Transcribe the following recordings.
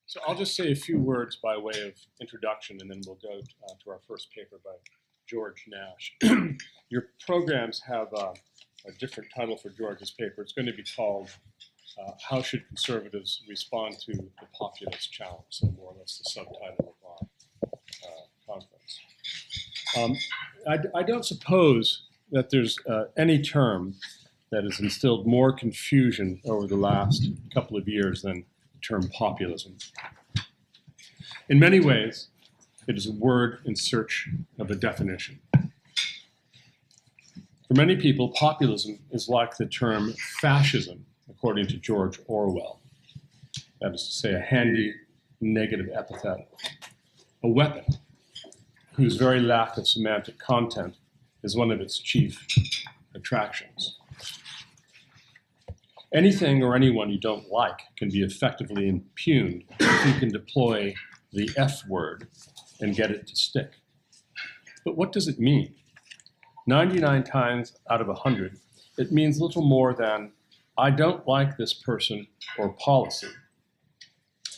So I'll just say a few words by way of introduction, and then we'll go to our first paper by George Nash. Your programs have a different title for George's paper. It's going to be called How Should Conservatives Respond to the Populist Challenge? So more or less the subtitle of our conference. I don't suppose that there's any term that has instilled more confusion over the last couple of years than the term populism. In many ways, it is a word in search of a definition. For many people, populism is like the term fascism, according to George Orwell. That is to say, a handy negative epithet, a weapon whose very lack of semantic content is one of its chief attractions. Anything or anyone you don't like can be effectively impugned if you can deploy the F word and get it to stick. But what does it mean? 99 times out of 100, it means little more than, I don't like this person or policy.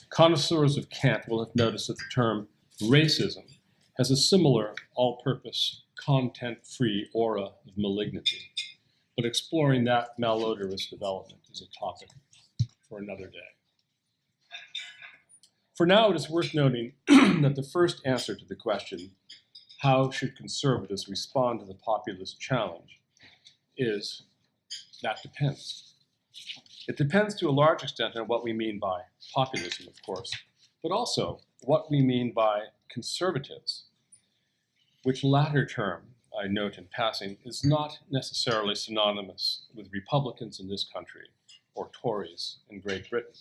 Connoisseurs of Kant will have noticed that the term racism has a similar all-purpose, content-free aura of malignity. But exploring that malodorous development is a topic for another day. For now, it is worth noting that the first answer to the question, how should conservatives respond to the populist challenge, is that depends. It depends to a large extent on what we mean by populism, of course, but also what we mean by conservatives, which latter term, I note in passing, is not necessarily synonymous with Republicans in this country or Tories in Great Britain.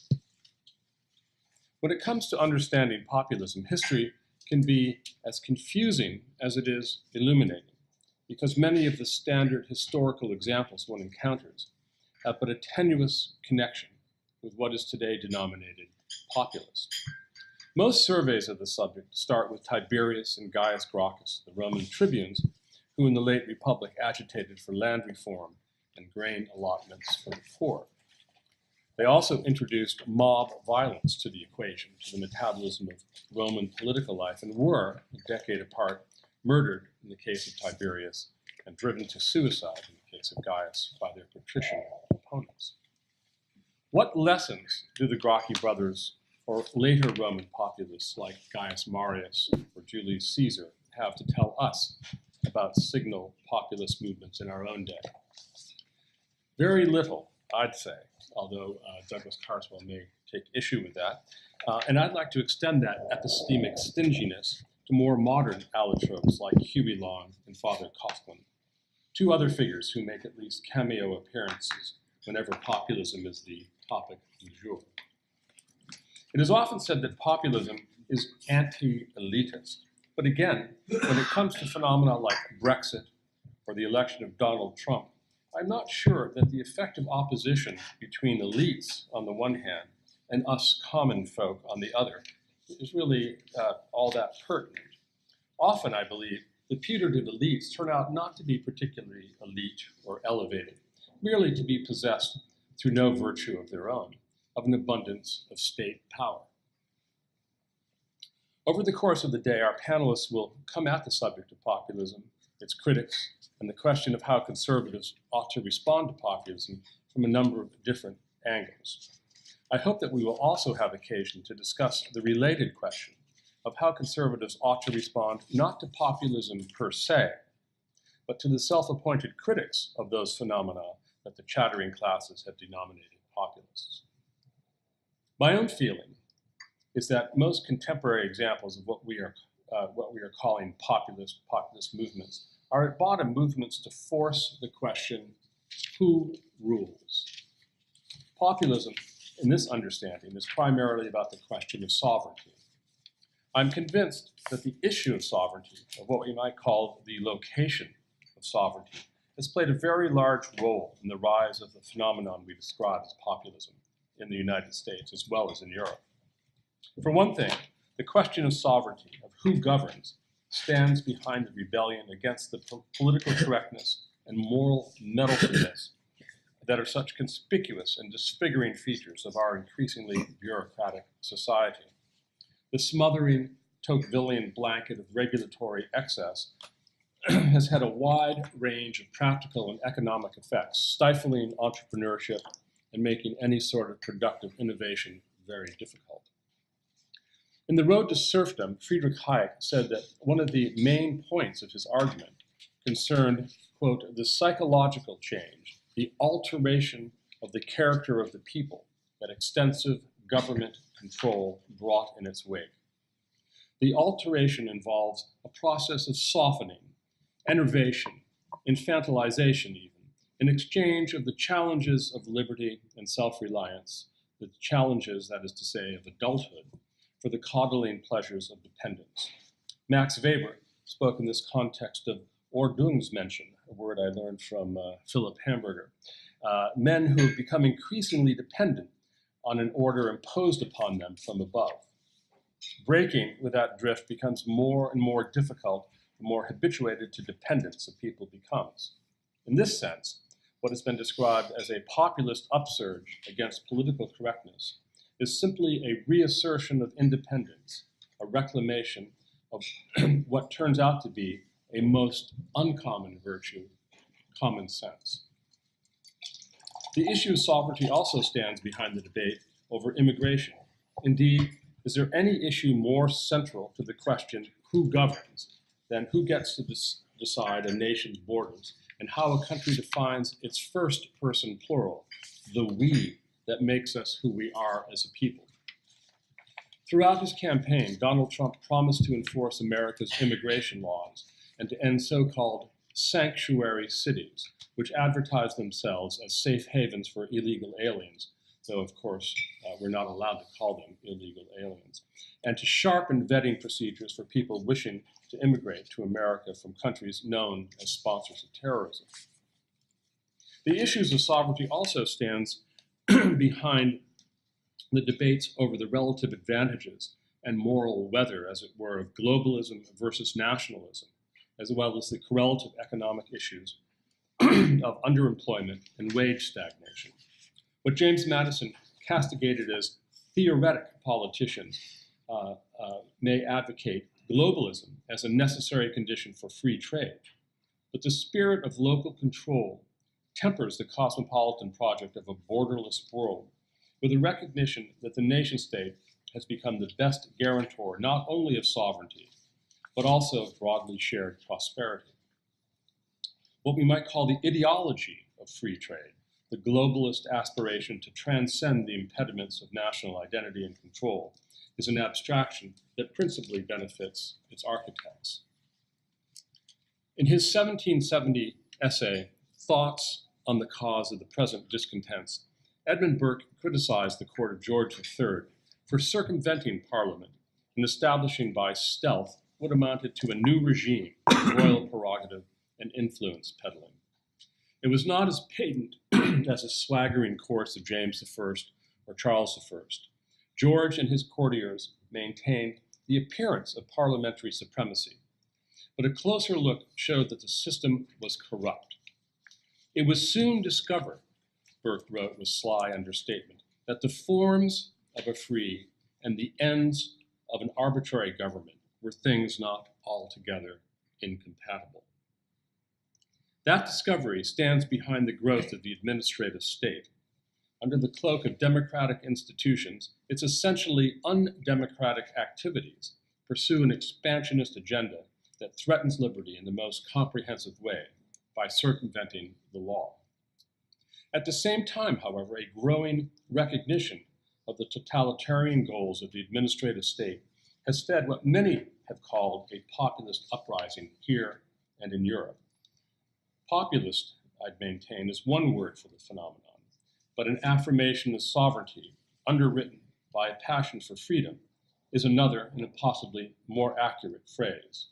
When it comes to understanding populism, history can be as confusing as it is illuminating, because many of the standard historical examples one encounters have but a tenuous connection with what is today denominated populist. Most surveys of the subject start with Tiberius and Gaius Gracchus, the Roman tribunes, who in the late Republic agitated for land reform and grain allotments for the poor. They also introduced mob violence to the equation, to the metabolism of Roman political life, and were, a decade apart, murdered in the case of Tiberius and driven to suicide in the case of Gaius by their patrician opponents. What lessons do the Gracchi brothers or later Roman populists like Gaius Marius or Julius Caesar have to tell us about signal populist movements in our own day? Very little, I'd say, although Douglas Carswell may take issue with that. And I'd like to extend that epistemic stinginess to more modern allotropes like Huey Long and Father Coughlin, two other figures who make at least cameo appearances whenever populism is the topic du jour. It is often said that populism is anti-elitist. But again, when it comes to phenomena like Brexit or the election of Donald Trump, I'm not sure that the effective opposition between elites on the one hand and us common folk on the other is really all that pertinent. Often, I believe, the putative elites turn out not to be particularly elite or elevated, merely to be possessed through no virtue of their own, of an abundance of state power. Over the course of the day, our panelists will come at the subject of populism, its critics, and the question of how conservatives ought to respond to populism from a number of different angles. I hope that we will also have occasion to discuss the related question of how conservatives ought to respond not to populism per se, but to the self-appointed critics of those phenomena that the chattering classes have denominated populists. My own feeling is that most contemporary examples of what we are calling populist movements are at bottom movements to force the question, who rules? Populism, in this understanding, is primarily about the question of sovereignty. I'm convinced that the issue of sovereignty, of what we might call the location of sovereignty, has played a very large role in the rise of the phenomenon we describe as populism in the United States as well as in Europe. For one thing, the question of sovereignty, of who governs, stands behind the rebellion against the political correctness and moral meddlesomeness that are such conspicuous and disfiguring features of our increasingly bureaucratic society. The smothering Tocquevillian blanket of regulatory excess has had a wide range of practical and economic effects, stifling entrepreneurship and making any sort of productive innovation very difficult. In The Road to Serfdom, Friedrich Hayek said that one of the main points of his argument concerned, quote, the psychological change, the alteration of the character of the people that extensive government control brought in its wake. The alteration involves a process of softening, enervation, infantilization even, in exchange of the challenges of liberty and self-reliance, the challenges, that is to say, of adulthood, for the coddling pleasures of dependence. Max Weber spoke in this context of Ordnungsmenschen, a word I learned from Philip Hamburger, men who have become increasingly dependent on an order imposed upon them from above. Breaking with that drift becomes more and more difficult the more habituated to dependence a people becomes. In this sense, what has been described as a populist upsurge against political correctness is simply a reassertion of independence, a reclamation of what turns out to be a most uncommon virtue, common sense. The issue of sovereignty also stands behind the debate over immigration. Indeed, is there any issue more central to the question who governs than who gets to decide a nation's borders and how a country defines its first-person plural, the we that makes us who we are as a people? Throughout his campaign, Donald Trump promised to enforce America's immigration laws and to end so-called sanctuary cities, which advertise themselves as safe havens for illegal aliens, though of course we're not allowed to call them illegal aliens, and to sharpen vetting procedures for people wishing to immigrate to America from countries known as sponsors of terrorism. The issues of sovereignty also stands behind the debates over the relative advantages and moral weather, as it were, of globalism versus nationalism, as well as the correlative economic issues of underemployment and wage stagnation. What James Madison castigated as theoretic politicians may advocate globalism as a necessary condition for free trade, but the spirit of local control tempers the cosmopolitan project of a borderless world with a recognition that the nation-state has become the best guarantor not only of sovereignty, but also of broadly shared prosperity. What we might call the ideology of free trade, the globalist aspiration to transcend the impediments of national identity and control, is an abstraction that principally benefits its architects. In his 1770 essay, Thoughts on the Cause of the Present Discontents, Edmund Burke criticized the court of George III for circumventing Parliament and establishing by stealth what amounted to a new regime of royal prerogative and influence peddling. It was not as patent as the swaggering courts of James I or Charles I. George and his courtiers maintained the appearance of parliamentary supremacy, but a closer look showed that the system was corrupt. It was soon discovered, Burke wrote with sly understatement, that the forms of a free and the ends of an arbitrary government were things not altogether incompatible. That discovery stands behind the growth of the administrative state. Under the cloak of democratic institutions, its essentially undemocratic activities pursue an expansionist agenda that threatens liberty in the most comprehensive way by circumventing the law. At the same time, however, a growing recognition of the totalitarian goals of the administrative state has fed what many have called a populist uprising here and in Europe. Populist, I'd maintain, is one word for the phenomenon, but an affirmation of sovereignty underwritten by a passion for freedom is another and a possibly more accurate phrase.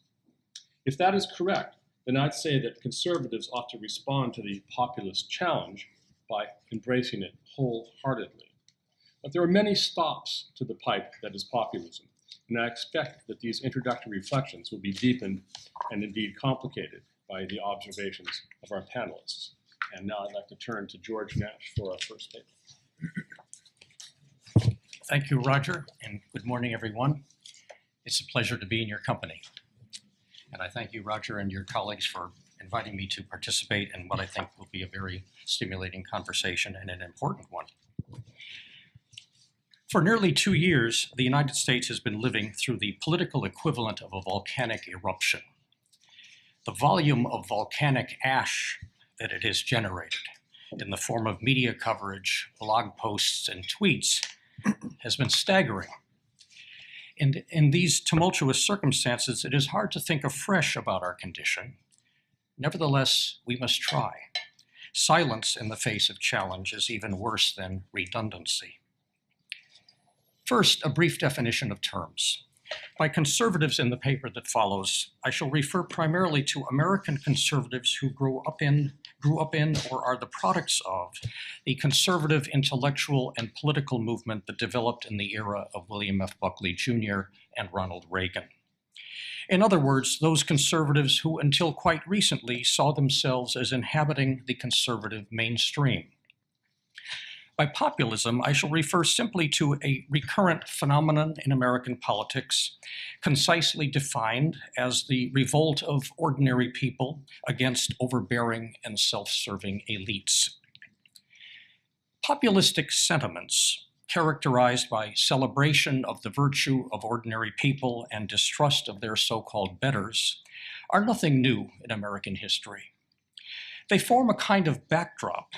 If that is correct, then I'd say that conservatives ought to respond to the populist challenge by embracing it wholeheartedly. But there are many stops to the pipe that is populism, and I expect that these introductory reflections will be deepened and indeed complicated by the observations of our panelists. And now I'd like to turn to George Nash for our first paper. Thank you, Roger, and good morning, everyone. It's a pleasure to be in your company. And I thank you, Roger, and your colleagues for inviting me to participate in what I think will be a very stimulating conversation and an important one. For nearly 2 years, the United States has been living through the political equivalent of a volcanic eruption. The volume of volcanic ash that it has generated in the form of media coverage, blog posts, and tweets has been staggering. And in these tumultuous circumstances, it is hard to think afresh about our condition. Nevertheless, we must try. Silence in the face of challenge is even worse than redundancy. First, a brief definition of terms. By conservatives in the paper that follows, I shall refer primarily to American conservatives who grew up in or are the products of the conservative intellectual and political movement that developed in the era of William F. Buckley Jr. and Ronald Reagan. In other words, those conservatives who until quite recently saw themselves as inhabiting the conservative mainstream. By populism, I shall refer simply to a recurrent phenomenon in American politics, concisely defined as the revolt of ordinary people against overbearing and self-serving elites. Populistic sentiments, characterized by celebration of the virtue of ordinary people and distrust of their so-called betters, are nothing new in American history. They form a kind of backdrop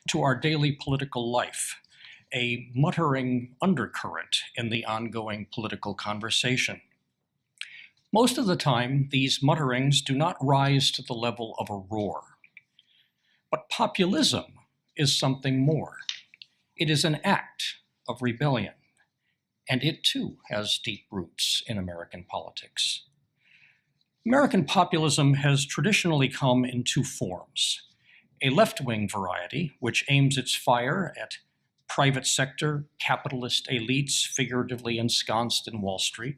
to our daily political life, a muttering undercurrent in the ongoing political conversation. Most of the time, these mutterings do not rise to the level of a roar. But populism is something more. It is an act of rebellion, and it too has deep roots in American politics. American populism has traditionally come in two forms: a left-wing variety, which aims its fire at private sector, capitalist elites figuratively ensconced in Wall Street,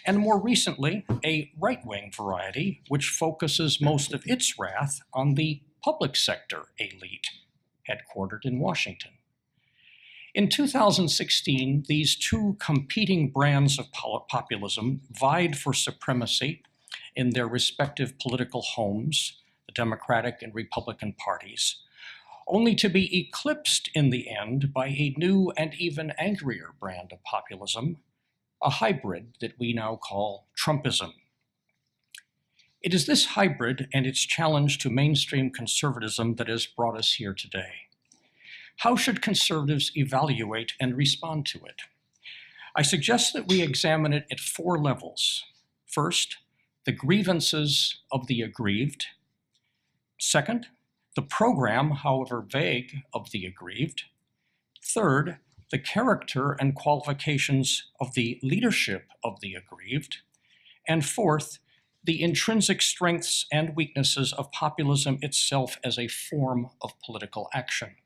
and more recently, a right-wing variety, which focuses most of its wrath on the public sector elite, headquartered in Washington. In 2016, these two competing brands of populism vied for supremacy in their respective political homes, the Democratic and Republican parties, only to be eclipsed in the end by a new and even angrier brand of populism, a hybrid that we now call Trumpism. It is this hybrid and its challenge to mainstream conservatism that has brought us here today. How should conservatives evaluate and respond to it? I suggest that we examine it at 4 levels. First, the grievances of the aggrieved. Second, the program, however vague, of the aggrieved. Third, the character and qualifications of the leadership of the aggrieved. And fourth, the intrinsic strengths and weaknesses of populism itself as a form of political action.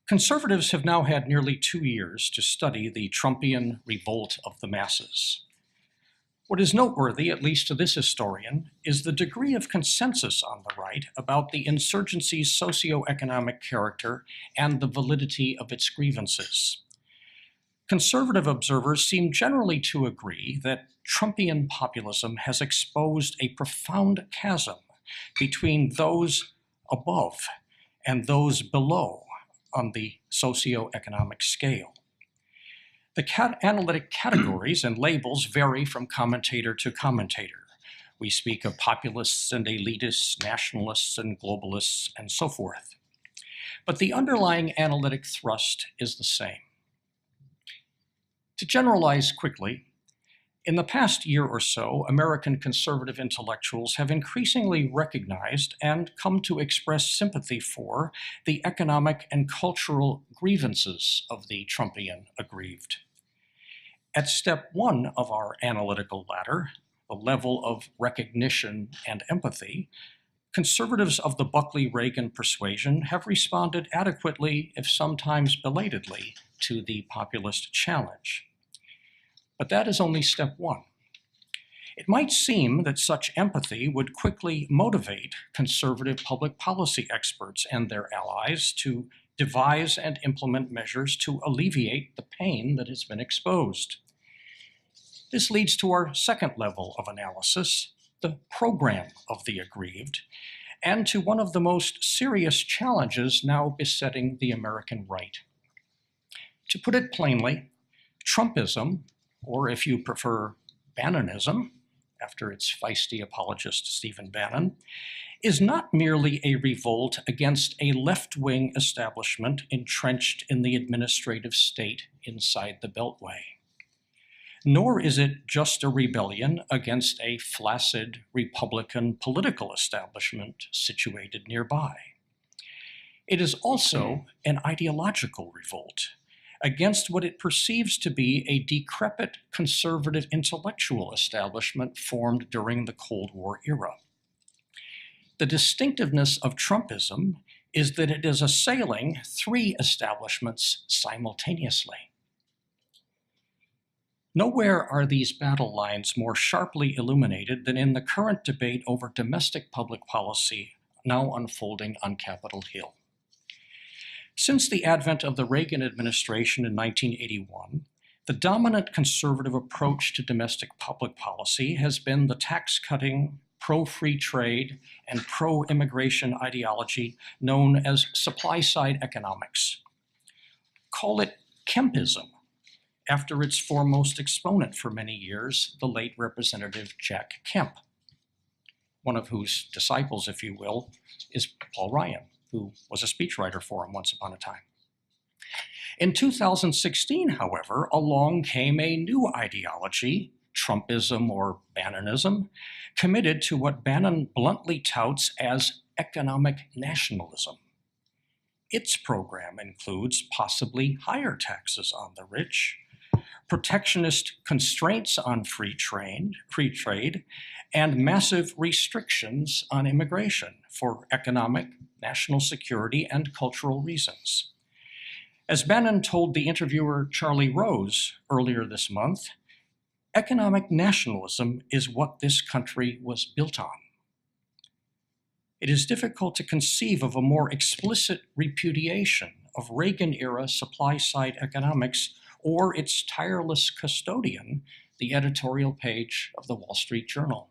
Conservatives have now had nearly 2 years to study the Trumpian revolt of the masses. What is noteworthy, at least to this historian, is the degree of consensus on the right about the insurgency's socioeconomic character and the validity of its grievances. Conservative observers seem generally to agree that Trumpian populism has exposed a profound chasm between those above and those below on the socioeconomic scale. The analytic categories and labels vary from commentator to commentator. We speak of populists and elitists, nationalists and globalists, and so forth. But the underlying analytic thrust is the same. To generalize quickly, in the past year or so, American conservative intellectuals have increasingly recognized and come to express sympathy for the economic and cultural grievances of the Trumpian aggrieved. At step 1 of our analytical ladder, the level of recognition and empathy, conservatives of the Buckley-Reagan persuasion have responded adequately, if sometimes belatedly, to the populist challenge. But that is only step 1. It might seem that such empathy would quickly motivate conservative public policy experts and their allies to devise and implement measures to alleviate the pain that has been exposed. This leads to our second level of analysis, the program of the aggrieved, and to one of the most serious challenges now besetting the American right. To put it plainly, Trumpism, or if you prefer, Bannonism, after its feisty apologist Stephen Bannon, is not merely a revolt against a left-wing establishment entrenched in the administrative state inside the Beltway. Nor is it just a rebellion against a flaccid Republican political establishment situated nearby. It is also an ideological revolt against what it perceives to be a decrepit conservative intellectual establishment formed during the Cold War era. The distinctiveness of Trumpism is that it is assailing three establishments simultaneously. Nowhere are these battle lines more sharply illuminated than in the current debate over domestic public policy now unfolding on Capitol Hill. Since the advent of the Reagan administration in 1981, the dominant conservative approach to domestic public policy has been the tax-cutting, pro-free trade, and pro-immigration ideology known as supply-side economics. Call it Kempism, after its foremost exponent for many years, the late Representative Jack Kemp, one of whose disciples, if you will, is Paul Ryan, who was a speechwriter for him once upon a time. In 2016, however, along came a new ideology, Trumpism or Bannonism, committed to what Bannon bluntly touts as economic nationalism. Its program includes possibly higher taxes on the rich, protectionist constraints on free trade, and massive restrictions on immigration for economic, national security, and cultural reasons. As Bannon told the interviewer Charlie Rose earlier this month, economic nationalism is what this country was built on. It is difficult to conceive of a more explicit repudiation of Reagan-era supply-side economics or its tireless custodian, the editorial page of the Wall Street Journal.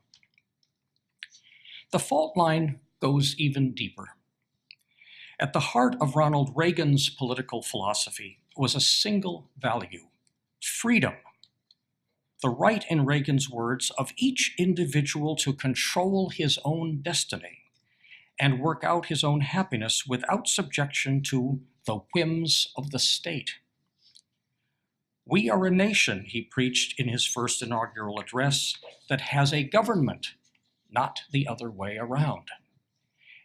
The fault line goes even deeper. At the heart of Ronald Reagan's political philosophy was a single value: freedom. The right, in Reagan's words, of each individual to control his own destiny and work out his own happiness without subjection to the whims of the state. We are a nation, he preached in his first inaugural address, that has a government, not the other way around.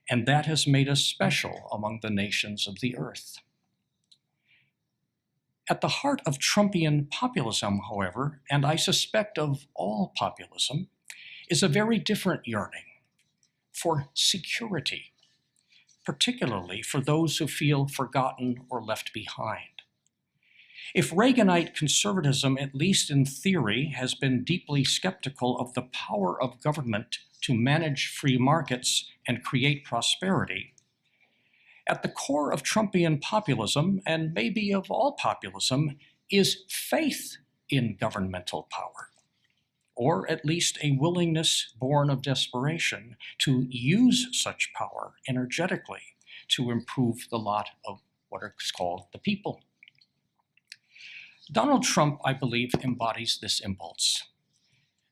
And that has made us special among the nations of the earth. At the heart of Trumpian populism, however, and I suspect of all populism, is a very different yearning for security, particularly for those who feel forgotten or left behind. If Reaganite conservatism, at least in theory, has been deeply skeptical of the power of government to manage free markets and create prosperity, at the core of Trumpian populism, and maybe of all populism, is faith in governmental power, or at least a willingness born of desperation to use such power energetically to improve the lot of what is called the people. Donald Trump, I believe, embodies this impulse.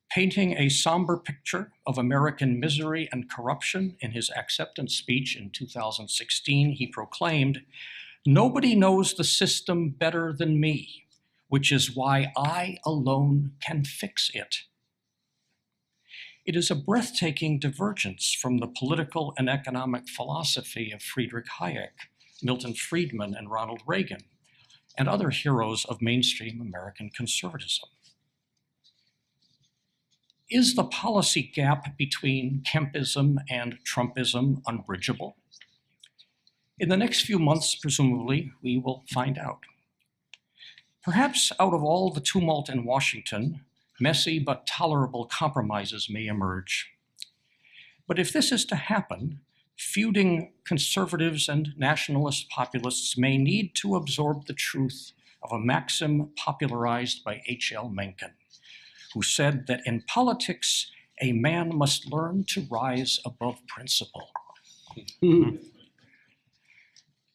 Painting a somber picture of American misery and corruption in his acceptance speech in 2016, he proclaimed, "Nobody knows the system better than me, which is why I alone can fix it." It is a breathtaking divergence from the political and economic philosophy of Friedrich Hayek, Milton Friedman, and Ronald Reagan, and other heroes of mainstream American conservatism. Is the policy gap between Kempism and Trumpism unbridgeable? In the next few months, presumably, we will find out. Perhaps out of all the tumult in Washington, messy but tolerable compromises may emerge. But if this is to happen, feuding conservatives and nationalist populists may need to absorb the truth of a maxim popularized by H.L. Mencken. who said that in politics, a man must learn to rise above principle.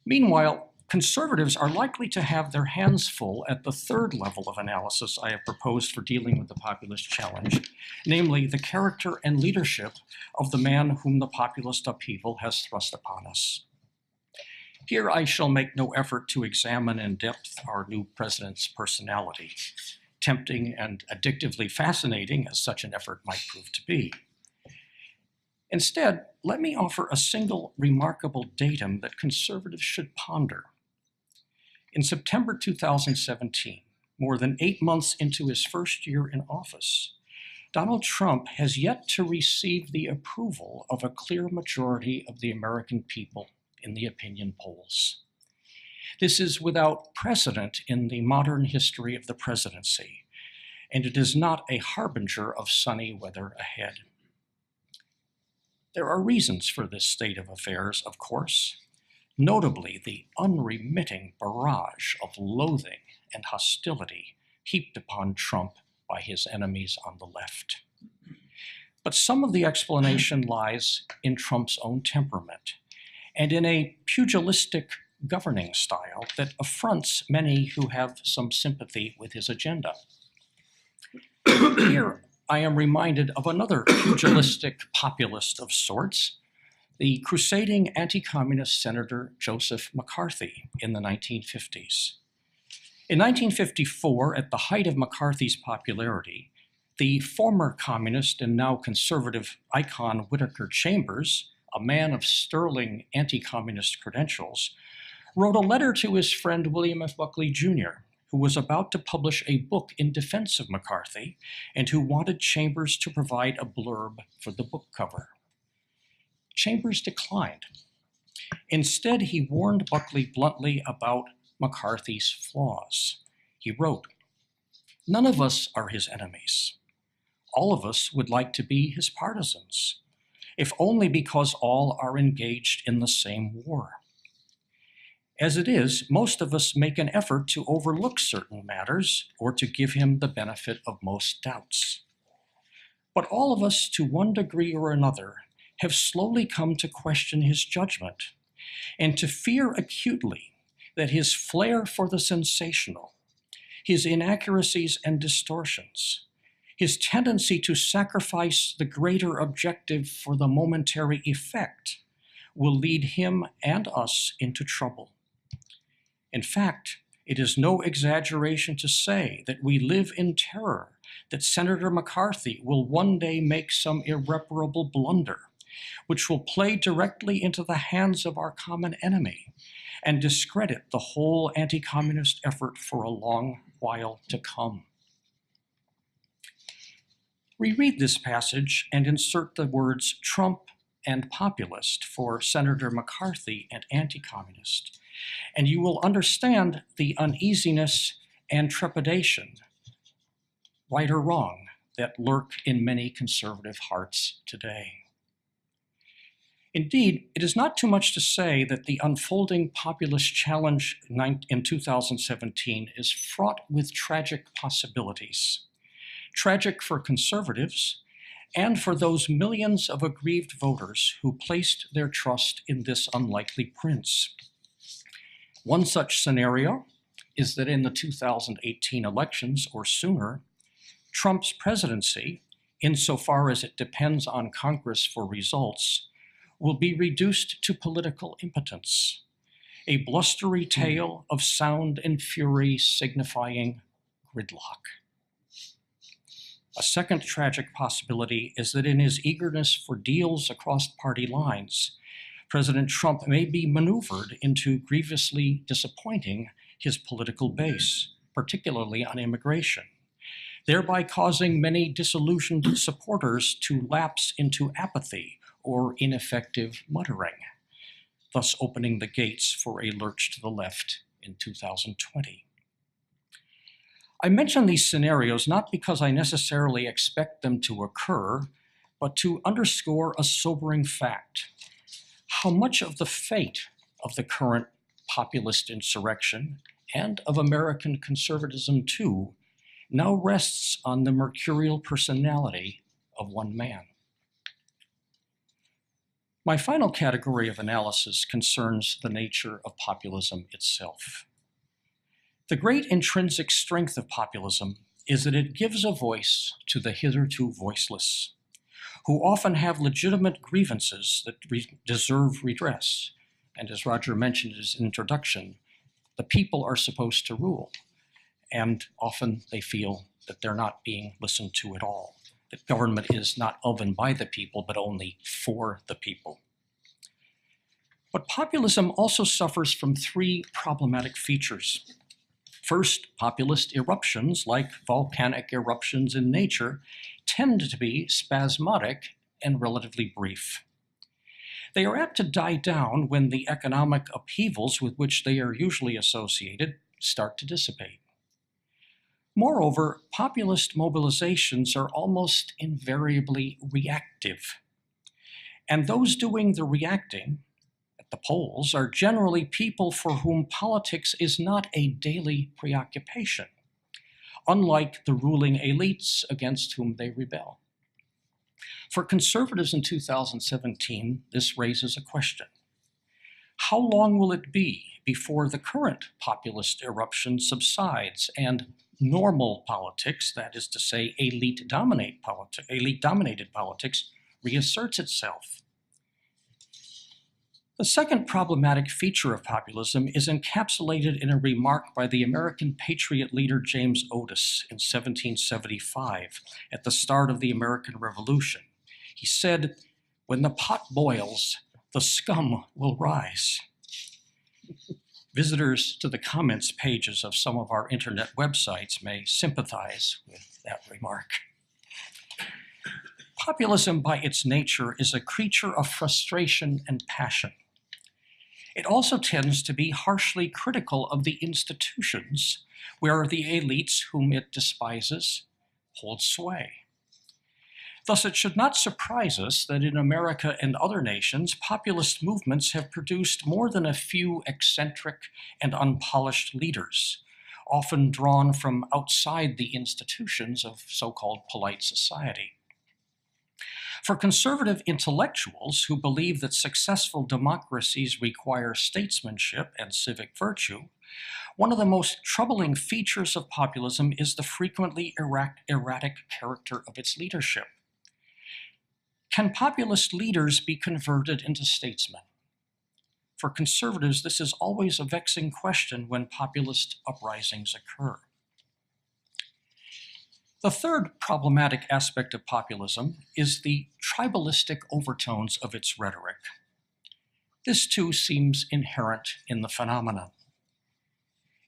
Meanwhile, conservatives are likely to have their hands full at the third level of analysis I have proposed for dealing with the populist challenge, namely the character and leadership of the man whom the populist upheaval has thrust upon us. Here I shall make no effort to examine in depth our new president's personality, tempting and addictively fascinating as such an effort might prove to be. Instead, let me offer a single remarkable datum that conservatives should ponder. In September 2017, more than 8 months into his first year in office, Donald Trump has yet to receive the approval of a clear majority of the American people in the opinion polls. This is without precedent in the modern history of the presidency, and it is not a harbinger of sunny weather ahead. There are reasons for this state of affairs, of course, notably the unremitting barrage of loathing and hostility heaped upon Trump by his enemies on the left. But some of the explanation lies in Trump's own temperament and in a pugilistic governing style that affronts many who have some sympathy with his agenda. Here, I am reminded of another pugilistic populist of sorts, the crusading anti-communist Senator Joseph McCarthy in the 1950s. In 1954, at the height of McCarthy's popularity, the former communist and now conservative icon Whittaker Chambers, a man of sterling anti-communist credentials, wrote a letter to his friend William F. Buckley Jr., who was about to publish a book in defense of McCarthy and who wanted Chambers to provide a blurb for the book cover. Chambers declined. Instead, he warned Buckley bluntly about McCarthy's flaws. He wrote, "None of us are his enemies. All of us would like to be his partisans, if only because all are engaged in the same war. As it is, most of us make an effort to overlook certain matters or to give him the benefit of most doubts. But all of us, to one degree or another, have slowly come to question his judgment and to fear acutely that his flair for the sensational, his inaccuracies and distortions, his tendency to sacrifice the greater objective for the momentary effect will lead him and us into trouble. In fact, it is no exaggeration to say that we live in terror that Senator McCarthy will one day make some irreparable blunder, which will play directly into the hands of our common enemy and discredit the whole anti-communist effort for a long while to come." Reread this passage and insert the words Trump and populist for Senator McCarthy and anti-communist, and you will understand the uneasiness and trepidation, right or wrong, that lurk in many conservative hearts today. Indeed, it is not too much to say that the unfolding populist challenge in 2017 is fraught with tragic possibilities. Tragic for conservatives and for those millions of aggrieved voters who placed their trust in this unlikely prince. One such scenario is that in the 2018 elections or sooner, Trump's presidency, insofar as it depends on Congress for results, will be reduced to political impotence, a blustery tale of sound and fury signifying gridlock. A second tragic possibility is that in his eagerness for deals across party lines, President Trump may be maneuvered into grievously disappointing his political base, particularly on immigration, thereby causing many disillusioned supporters to lapse into apathy or ineffective muttering, thus opening the gates for a lurch to the left in 2020. I mention these scenarios not because I necessarily expect them to occur, but to underscore a sobering fact. How much of the fate of the current populist insurrection, and of American conservatism too, now rests on the mercurial personality of one man. My final category of analysis concerns the nature of populism itself. The great intrinsic strength of populism is that it gives a voice to the hitherto voiceless, who often have legitimate grievances that deserve redress. And as Roger mentioned in his introduction, the people are supposed to rule, and often they feel that they're not being listened to at all, that government is not of and by the people, but only for the people. But populism also suffers from three problematic features. First, populist eruptions, like volcanic eruptions in nature, tend to be spasmodic and relatively brief. They are apt to die down when the economic upheavals with which they are usually associated start to dissipate. Moreover, populist mobilizations are almost invariably reactive, and those doing the reacting at the polls are generally people for whom politics is not a daily preoccupation, unlike the ruling elites against whom they rebel. For conservatives in 2017, this raises a question. How long will it be before the current populist eruption subsides and normal politics, that is to say, elite-dominated politics, reasserts itself? The second problematic feature of populism is encapsulated in a remark by the American patriot leader James Otis in 1775 at the start of the American Revolution. He said, "When the pot boils, the scum will rise." Visitors to the comments pages of some of our internet websites may sympathize with that remark. Populism, by its nature, is a creature of frustration and passion. It also tends to be harshly critical of the institutions where the elites whom it despises hold sway. Thus, it should not surprise us that in America and other nations, populist movements have produced more than a few eccentric and unpolished leaders, often drawn from outside the institutions of so-called polite society. For conservative intellectuals who believe that successful democracies require statesmanship and civic virtue, one of the most troubling features of populism is the frequently erratic character of its leadership. Can populist leaders be converted into statesmen? For conservatives, this is always a vexing question when populist uprisings occur. The third problematic aspect of populism is the tribalistic overtones of its rhetoric. This too seems inherent in the phenomenon.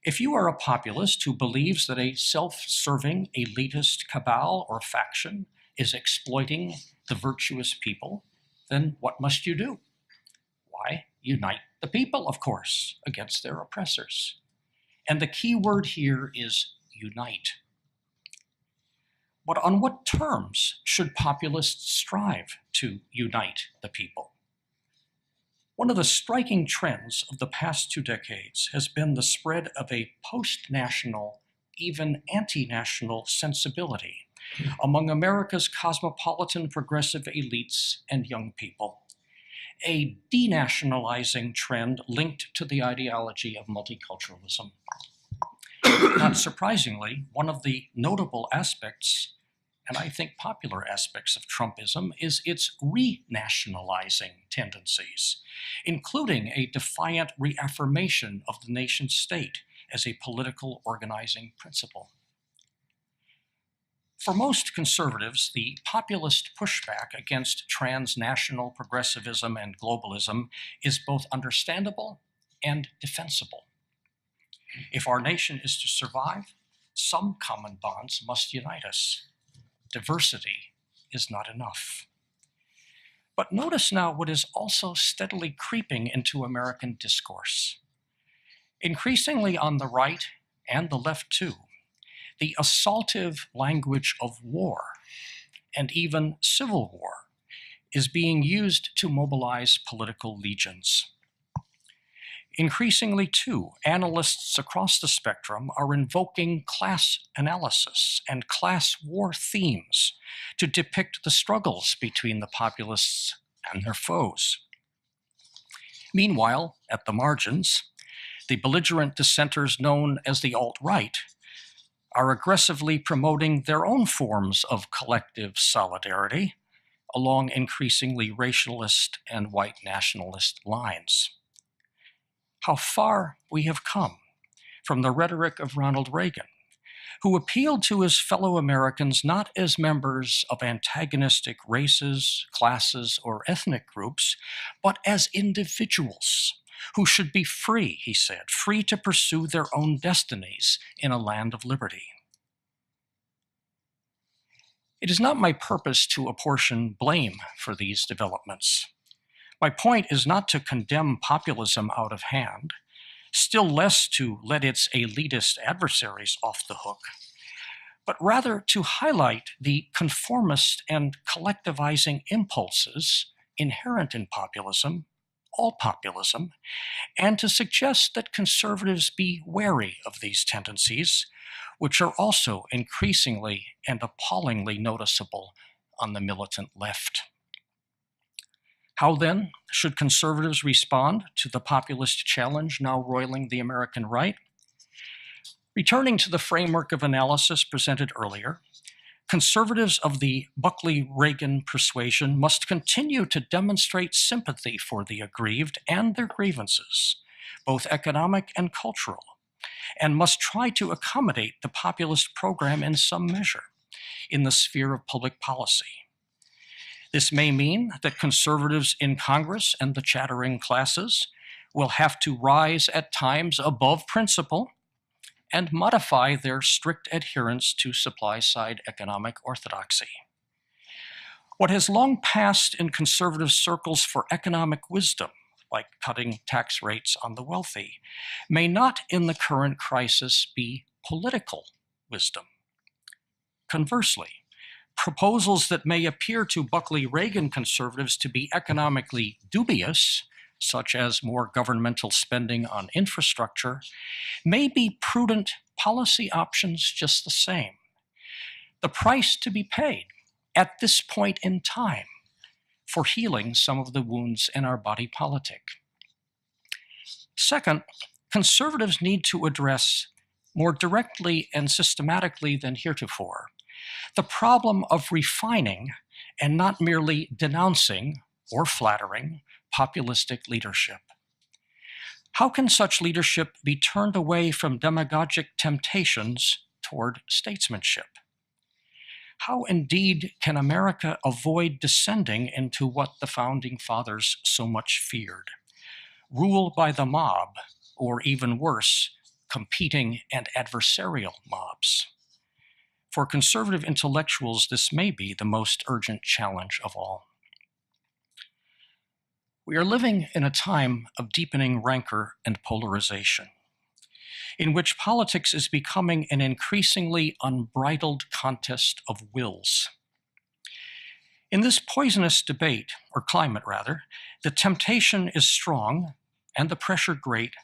If you are a populist who believes that a self-serving elitist cabal or faction is exploiting the virtuous people, then what must you do? Why, unite the people, of course, against their oppressors. And the key word here is unite. But on what terms should populists strive to unite the people? One of the striking trends of the past 2 decades has been the spread of a post-national, even anti-national sensibility among America's cosmopolitan progressive elites and young people, a denationalizing trend linked to the ideology of multiculturalism. Not surprisingly, one of the notable aspects, and I think popular aspects of Trumpism, is its renationalizing tendencies, including a defiant reaffirmation of the nation state as a political organizing principle. For most conservatives, the populist pushback against transnational progressivism and globalism is both understandable and defensible. If our nation is to survive, some common bonds must unite us. Diversity is not enough. But notice now what is also steadily creeping into American discourse. Increasingly on the right and the left too, the assaultive language of war, and even civil war, is being used to mobilize political legions. Increasingly, too, analysts across the spectrum are invoking class analysis and class war themes to depict the struggles between the populists and their foes. Meanwhile, at the margins, the belligerent dissenters known as the alt-right are aggressively promoting their own forms of collective solidarity along increasingly racialist and white nationalist lines. How far we have come from the rhetoric of Ronald Reagan, who appealed to his fellow Americans not as members of antagonistic races, classes, or ethnic groups, but as individuals who should be free, he said, free to pursue their own destinies in a land of liberty. It is not my purpose to apportion blame for these developments. My point is not to condemn populism out of hand, still less to let its elitist adversaries off the hook, but rather to highlight the conformist and collectivizing impulses inherent in populism, all populism, and to suggest that conservatives be wary of these tendencies, which are also increasingly and appallingly noticeable on the militant left. How then should conservatives respond to the populist challenge now roiling the American right? Returning to the framework of analysis presented earlier, conservatives of the Buckley-Reagan persuasion must continue to demonstrate sympathy for the aggrieved and their grievances, both economic and cultural, and must try to accommodate the populist program in some measure in the sphere of public policy. This may mean that conservatives in Congress and the chattering classes will have to rise at times above principle and modify their strict adherence to supply-side economic orthodoxy. What has long passed in conservative circles for economic wisdom, like cutting tax rates on the wealthy, may not in the current crisis be political wisdom. Conversely, proposals that may appear to Buckley-Reagan conservatives to be economically dubious, such as more governmental spending on infrastructure, may be prudent policy options just the same. The price to be paid at this point in time for healing some of the wounds in our body politic. Second, conservatives need to address more directly and systematically than heretofore the problem of refining and not merely denouncing or flattering populistic leadership. How can such leadership be turned away from demagogic temptations toward statesmanship? How indeed can America avoid descending into what the Founding Fathers so much feared? Rule by the mob, or even worse, competing and adversarial mobs. For conservative intellectuals, this may be the most urgent challenge of all. We are living in a time of deepening rancor and polarization, in which politics is becoming an increasingly unbridled contest of wills. In this poisonous debate, or climate rather, the temptation is strong and the pressure great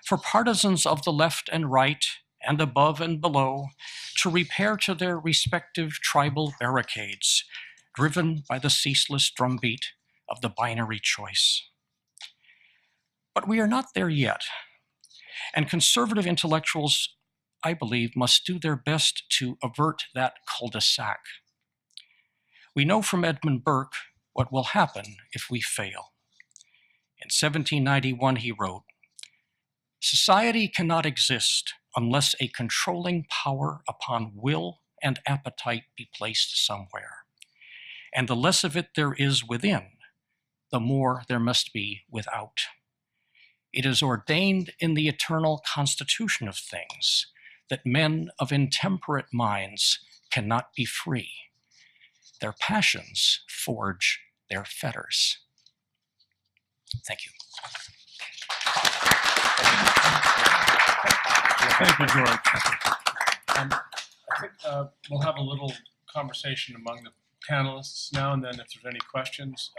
for partisans of the left and right and above and below to repair to their respective tribal barricades, driven by the ceaseless drumbeat of the binary choice. But we are not there yet, and conservative intellectuals, I believe, must do their best to avert that cul-de-sac. We know from Edmund Burke what will happen if we fail. In 1791, he wrote, "Society cannot exist unless a controlling power upon will and appetite be placed somewhere. And the less of it there is within, the more there must be without. It is ordained in the eternal constitution of things that men of intemperate minds cannot be free. Their passions forge their fetters." Thank you. Thank you, George. I think we'll have a little conversation among the panelists now, and then if there's any questions,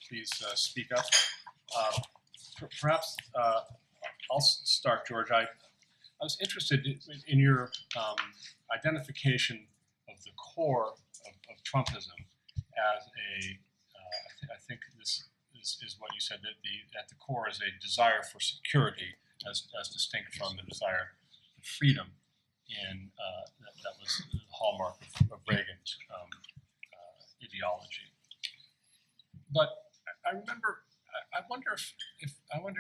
please speak up. Perhaps I'll start, George. I was interested in your identification of the core of Trumpism as I think this is what you said, that at the core is a desire for security as distinct from the desire for freedom that was the hallmark of Reagan's ideology. But I wonder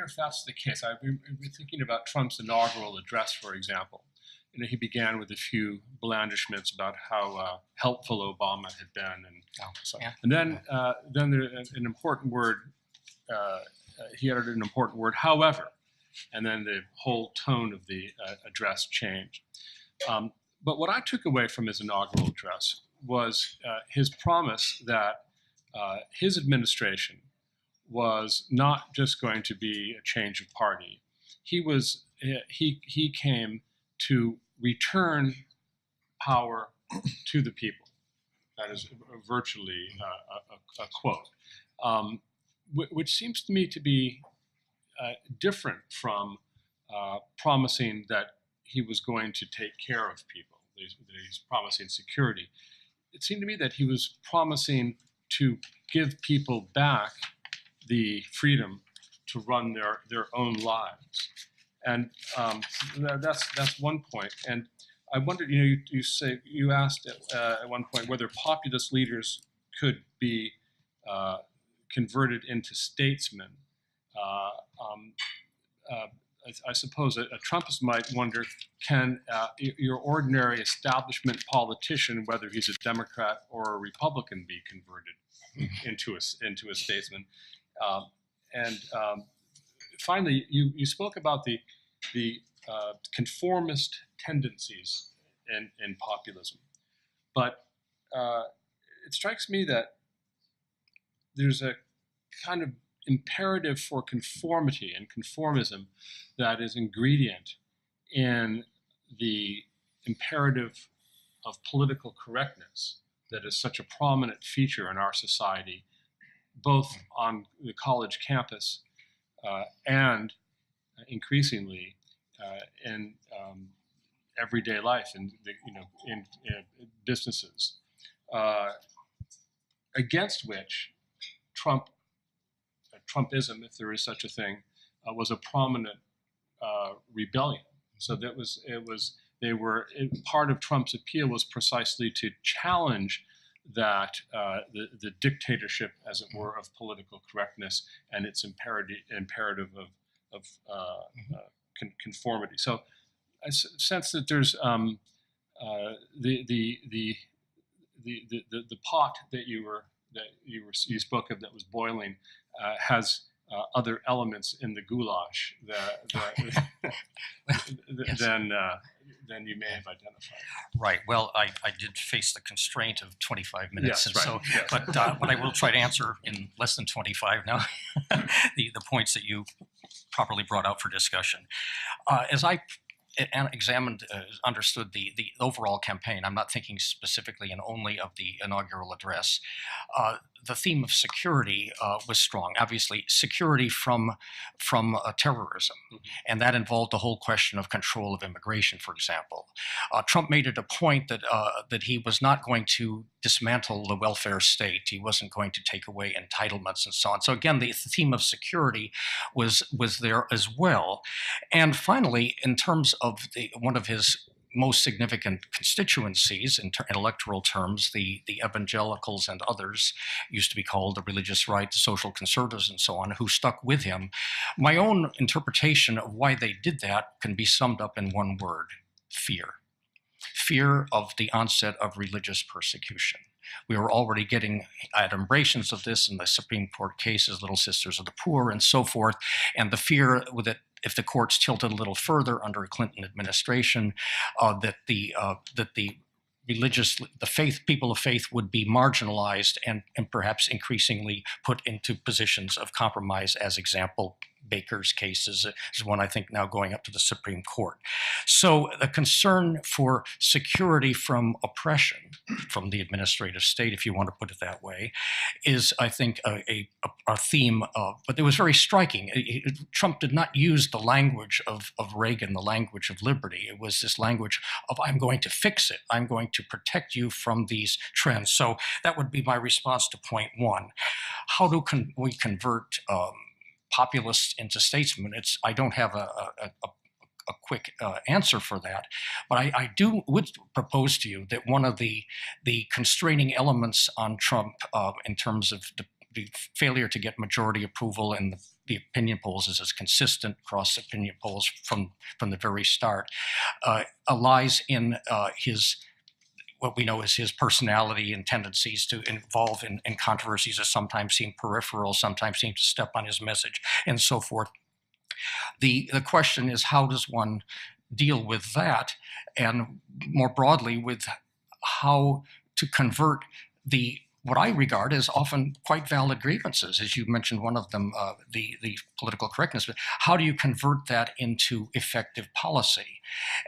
if that's the case. I've been thinking about Trump's inaugural address, for example. He began with a few blandishments about how helpful Obama had been, and then there, an important word. He uttered an important word, however, and then the whole tone of the address changed. But what I took away from his inaugural address was his promise that his administration was not just going to be a change of party. He came to return power to the people. That is virtually a quote, which seems to me to be different from promising that he was going to take care of people. He's promising security. It seemed to me that he was promising to give people back the freedom to run their own lives. And that's one point. And I wondered, you asked at one point whether populist leaders could be converted into statesmen. I suppose a Trumpist might wonder, can your ordinary establishment politician, whether he's a Democrat or a Republican, be converted into a statesman? Finally, you spoke about the conformist tendencies in populism, but it strikes me that there's a kind of imperative for conformity and conformism that is ingredient in the imperative of political correctness that is such a prominent feature in our society, both on the college campus and increasingly in everyday life and in businesses, against which Trumpism, if there is such a thing, was a prominent rebellion. So part of Trump's appeal was precisely to challenge that the dictatorship, as it were, of political correctness and its imperative of conformity. So I sense that there's the pot that you spoke of that was boiling has other elements in the goulash than you may have identified. Right. Well, I did face the constraint of 25 minutes, yes, and right. so, yes. but I will try to answer in less than 25 now the points that you properly brought out for discussion. As I examined, understood the overall campaign, I'm not thinking specifically and only of the inaugural address. The theme of security was strong. Obviously, security from terrorism, and that involved the whole question of control of immigration, for example. Trump made it a point that he was not going to dismantle the welfare state. He wasn't going to take away entitlements and so on. So again, the theme of security was there as well. And finally, in terms of one of his most significant constituencies in electoral terms, the evangelicals and others, used to be called the religious right, the social conservatives and so on, who stuck with him. My own interpretation of why they did that can be summed up in one word: fear. Fear of the onset of religious persecution. We were already getting adumbrations of this in the Supreme Court cases, Little Sisters of the Poor and so forth, and the fear that if the courts tilted a little further under a Clinton administration, that the people of faith would be marginalized and perhaps increasingly put into positions of compromise, as example, Baker's case is one I think now going up to the Supreme Court. So the concern for security from oppression, from the administrative state, if you want to put it that way, is, I think, a theme but it was very striking. Trump did not use the language of Reagan, the language of liberty. It was this language of, I'm going to fix it. I'm going to protect you from these trends. So that would be my response to point one. How do we convert populists into statesmen? I don't have a quick answer for that, but I would propose to you that one of the constraining elements on Trump in terms of the failure to get majority approval in the opinion polls is as consistent across opinion polls from the very start, lies in what we know is his personality and tendencies to involve in controversies that sometimes seem peripheral, sometimes seem to step on his message, and so forth. The question is, how does one deal with that, and more broadly with how to convert what I regard as often quite valid grievances, as you mentioned one of them, the political correctness, but how do you convert that into effective policy?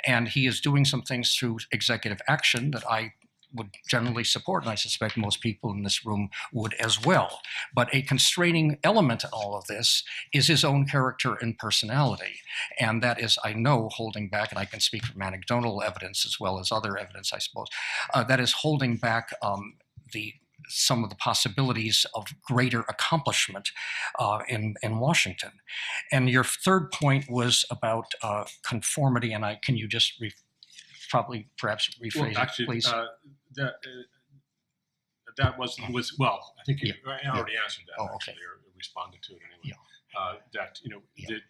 And he is doing some things through executive action that I would generally support, and I suspect most people in this room would as well. But a constraining element in all of this is his own character and personality. And that is, I know, holding back, and I can speak from anecdotal evidence as well as other evidence, I suppose, that is holding back some of the possibilities of greater accomplishment in Washington. And your third point was about conformity, and can you just perhaps rephrase it, please? That was well. I think you already answered that. Oh, okay. Actually, or responded to it anyway. Yeah.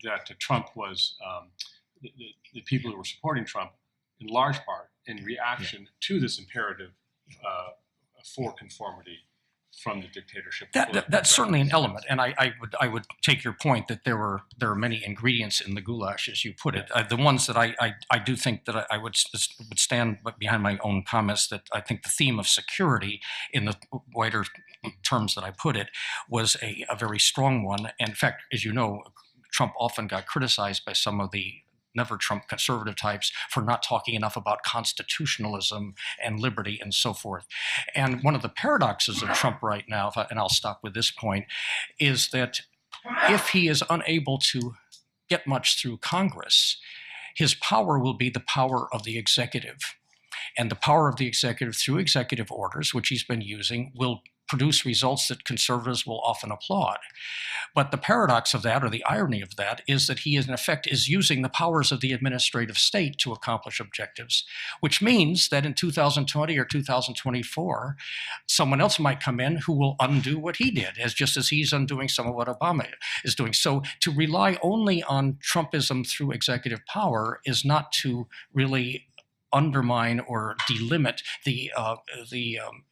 That Trump was the people who were supporting Trump in large part in reaction to this imperative for conformity from the dictatorship. That's certainly an element, and I would take your point that there are many ingredients in the goulash, as you put it. The ones that I do think that I would stand behind my own comments, that I think the theme of security, in the wider terms that I put it, was a very strong one. And in fact, as you know, Trump often got criticized by some of the never Trump conservative types for not talking enough about constitutionalism and liberty and so forth. And one of the paradoxes of Trump right now, and I'll stop with this point, is that if he is unable to get much through Congress, his power will be the power of the executive. And the power of the executive through executive orders, which he's been using, will produce results that conservatives will often applaud. But the paradox of that, or the irony of that, is that he, in effect, is using the powers of the administrative state to accomplish objectives, which means that in 2020 or 2024, someone else might come in who will undo what he did, just as he's undoing some of what Obama is doing. So to rely only on Trumpism through executive power is not to really undermine or delimit the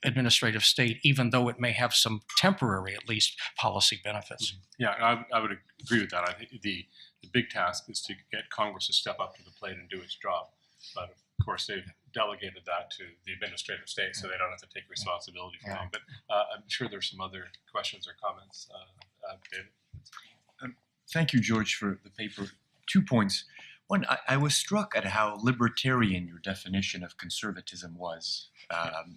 administrative state, even though it may have some temporary, at least, policy benefits. Yeah, I would agree with that. I think the big task is to get Congress to step up to the plate and do its job. But of course, they've delegated that to the administrative state, so they don't have to take responsibility for that. But I'm sure there's some other questions or comments. David? Thank you, George, for the paper. 2 points. One, I was struck at how libertarian your definition of conservatism was.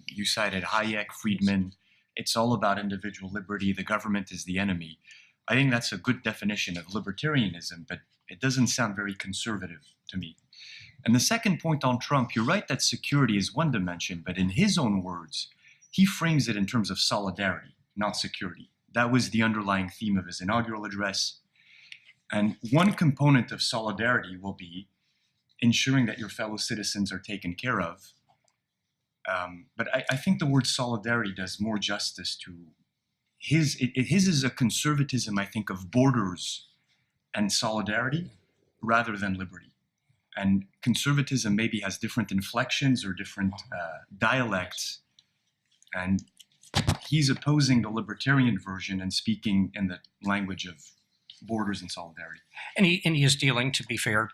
You cited Hayek, Friedman. It's all about individual liberty. The government is the enemy. I think that's a good definition of libertarianism, but it doesn't sound very conservative to me. And the second point on Trump, you're right that security is one dimension, but in his own words, he frames it in terms of solidarity, not security. That was the underlying theme of his inaugural address. And one component of solidarity will be ensuring that your fellow citizens are taken care of. But I think the word solidarity does more justice to his is a conservatism, I think, of borders and solidarity rather than liberty. And conservatism maybe has different inflections or different dialects. And he's opposing the libertarian version and speaking in the language of borders and solidarity. And he is dealing, to be fair,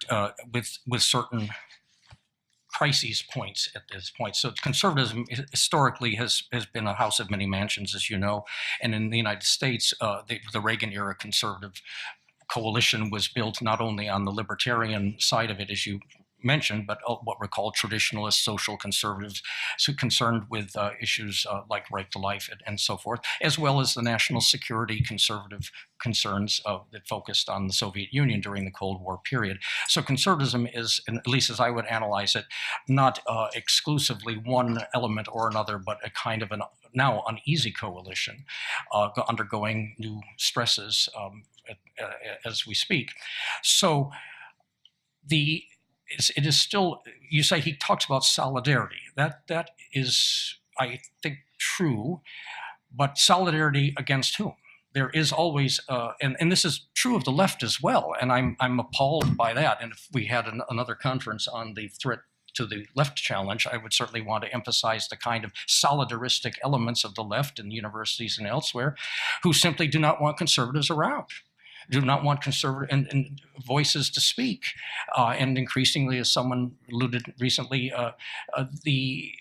with certain crises points at this point. So conservatism historically has been a house of many mansions, as you know. And in the United States, the Reagan era conservative coalition was built not only on the libertarian side of it, as you mentioned, but what were called traditionalist social conservatives, so concerned with issues like right to life and so forth, as well as the national security conservative concerns that focused on the Soviet Union during the Cold War period. So conservatism is, at least as I would analyze it, not exclusively one element or another, but a kind of an now uneasy coalition undergoing new stresses as we speak. So it is still, you say he talks about solidarity. That is, I think, true, but solidarity against whom? There is always, and this is true of the left as well, and I'm appalled by that. And if we had another conference on the threat to the left challenge, I would certainly want to emphasize the kind of solidaristic elements of the left in universities and elsewhere who simply do not want conservatives around, do not want conservative and voices to speak. And increasingly, as someone alluded recently, the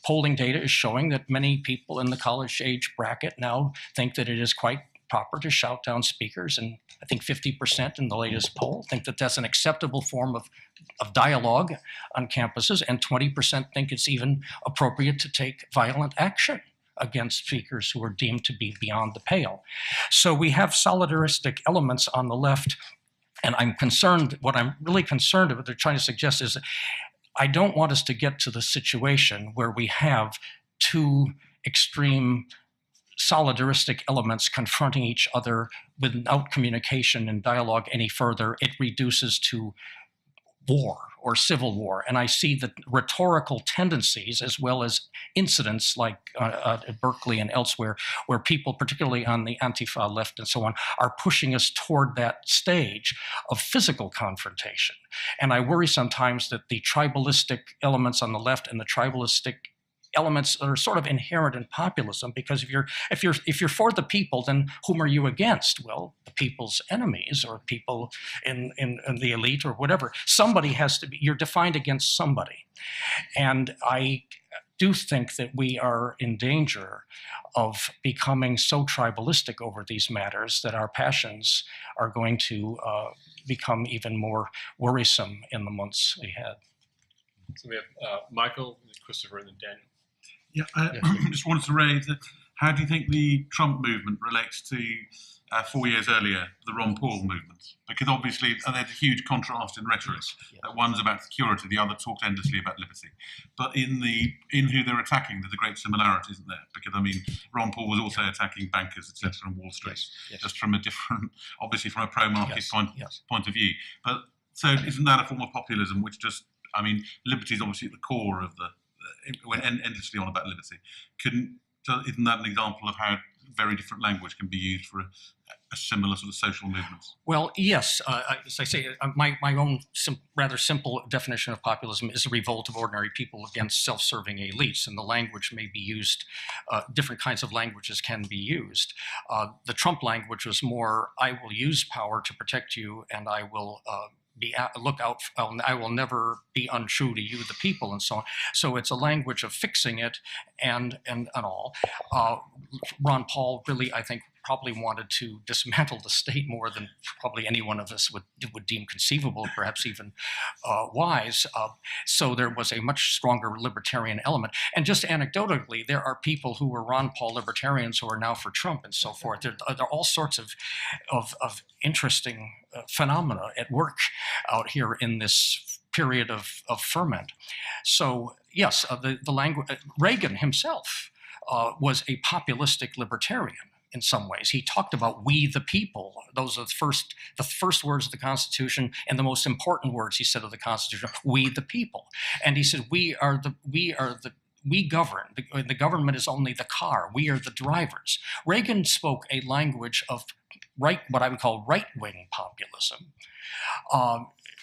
polling data is showing that many people in the college age bracket now think that it is quite proper to shout down speakers. And I think 50% in the latest poll think that that's an acceptable form of dialogue on campuses, and 20% think it's even appropriate to take violent action against speakers who are deemed to be beyond the pale. So we have solidaristic elements on the left, and I'm concerned, what I'm really concerned about, they're trying to suggest is that I don't want us to get to the situation where we have two extreme solidaristic elements confronting each other without communication and dialogue any further. It reduces to war or civil war. And I see the rhetorical tendencies as well as incidents like at Berkeley and elsewhere, where people, particularly on the Antifa left and so on, are pushing us toward that stage of physical confrontation. And I worry sometimes that the tribalistic elements on the left and the tribalistic elements that are sort of inherent in populism, because if you're for the people, then whom are you against? Well, the people's enemies or people in the elite or whatever. Somebody has to be, you're defined against somebody. And I do think that we are in danger of becoming so tribalistic over these matters that our passions are going to become even more worrisome in the months ahead. So we have Michael, Christopher, and then Daniel. Yeah, I just wanted to raise that. How do you think the Trump movement relates to 4 years earlier, the Ron Paul movement? Because obviously there's a huge contrast in rhetoric. Yeah. One's about security, the other talks endlessly about liberty. But in who they're attacking, there's a great similarity, isn't there? Because I mean, Ron Paul was also attacking bankers, etc., on Wall Street, yes. just from a different, obviously from a pro-market point of view. But so isn't that a form of populism, which just, I mean, liberty is obviously at the core of when endlessly on about liberty. Isn't that an example of how very different language can be used for a similar sort of social movement? Well, yes. As I say, my own rather simple definition of populism is a revolt of ordinary people against self-serving elites, and the language may be used, different kinds of languages can be used. The Trump language was more, I will use power to protect you, and I will I will never be untrue to you, the people, and so on. So it's a language of fixing it and all. Ron Paul really, I think, probably wanted to dismantle the state more than probably any one of us would deem conceivable, perhaps even wise. So there was a much stronger libertarian element. And just anecdotally, there are people who were Ron Paul libertarians who are now for Trump and so forth. There are all sorts of interesting phenomena at work out here in this period of ferment. So yes, the language, Reagan himself was a populistic libertarian. In some ways, he talked about "we the people." Those are the first words of the Constitution, and the most important words he said of the Constitution: "We the people." And he said, "We govern. The government is only the car. We are the drivers." Reagan spoke a language of what I would call right-wing populism.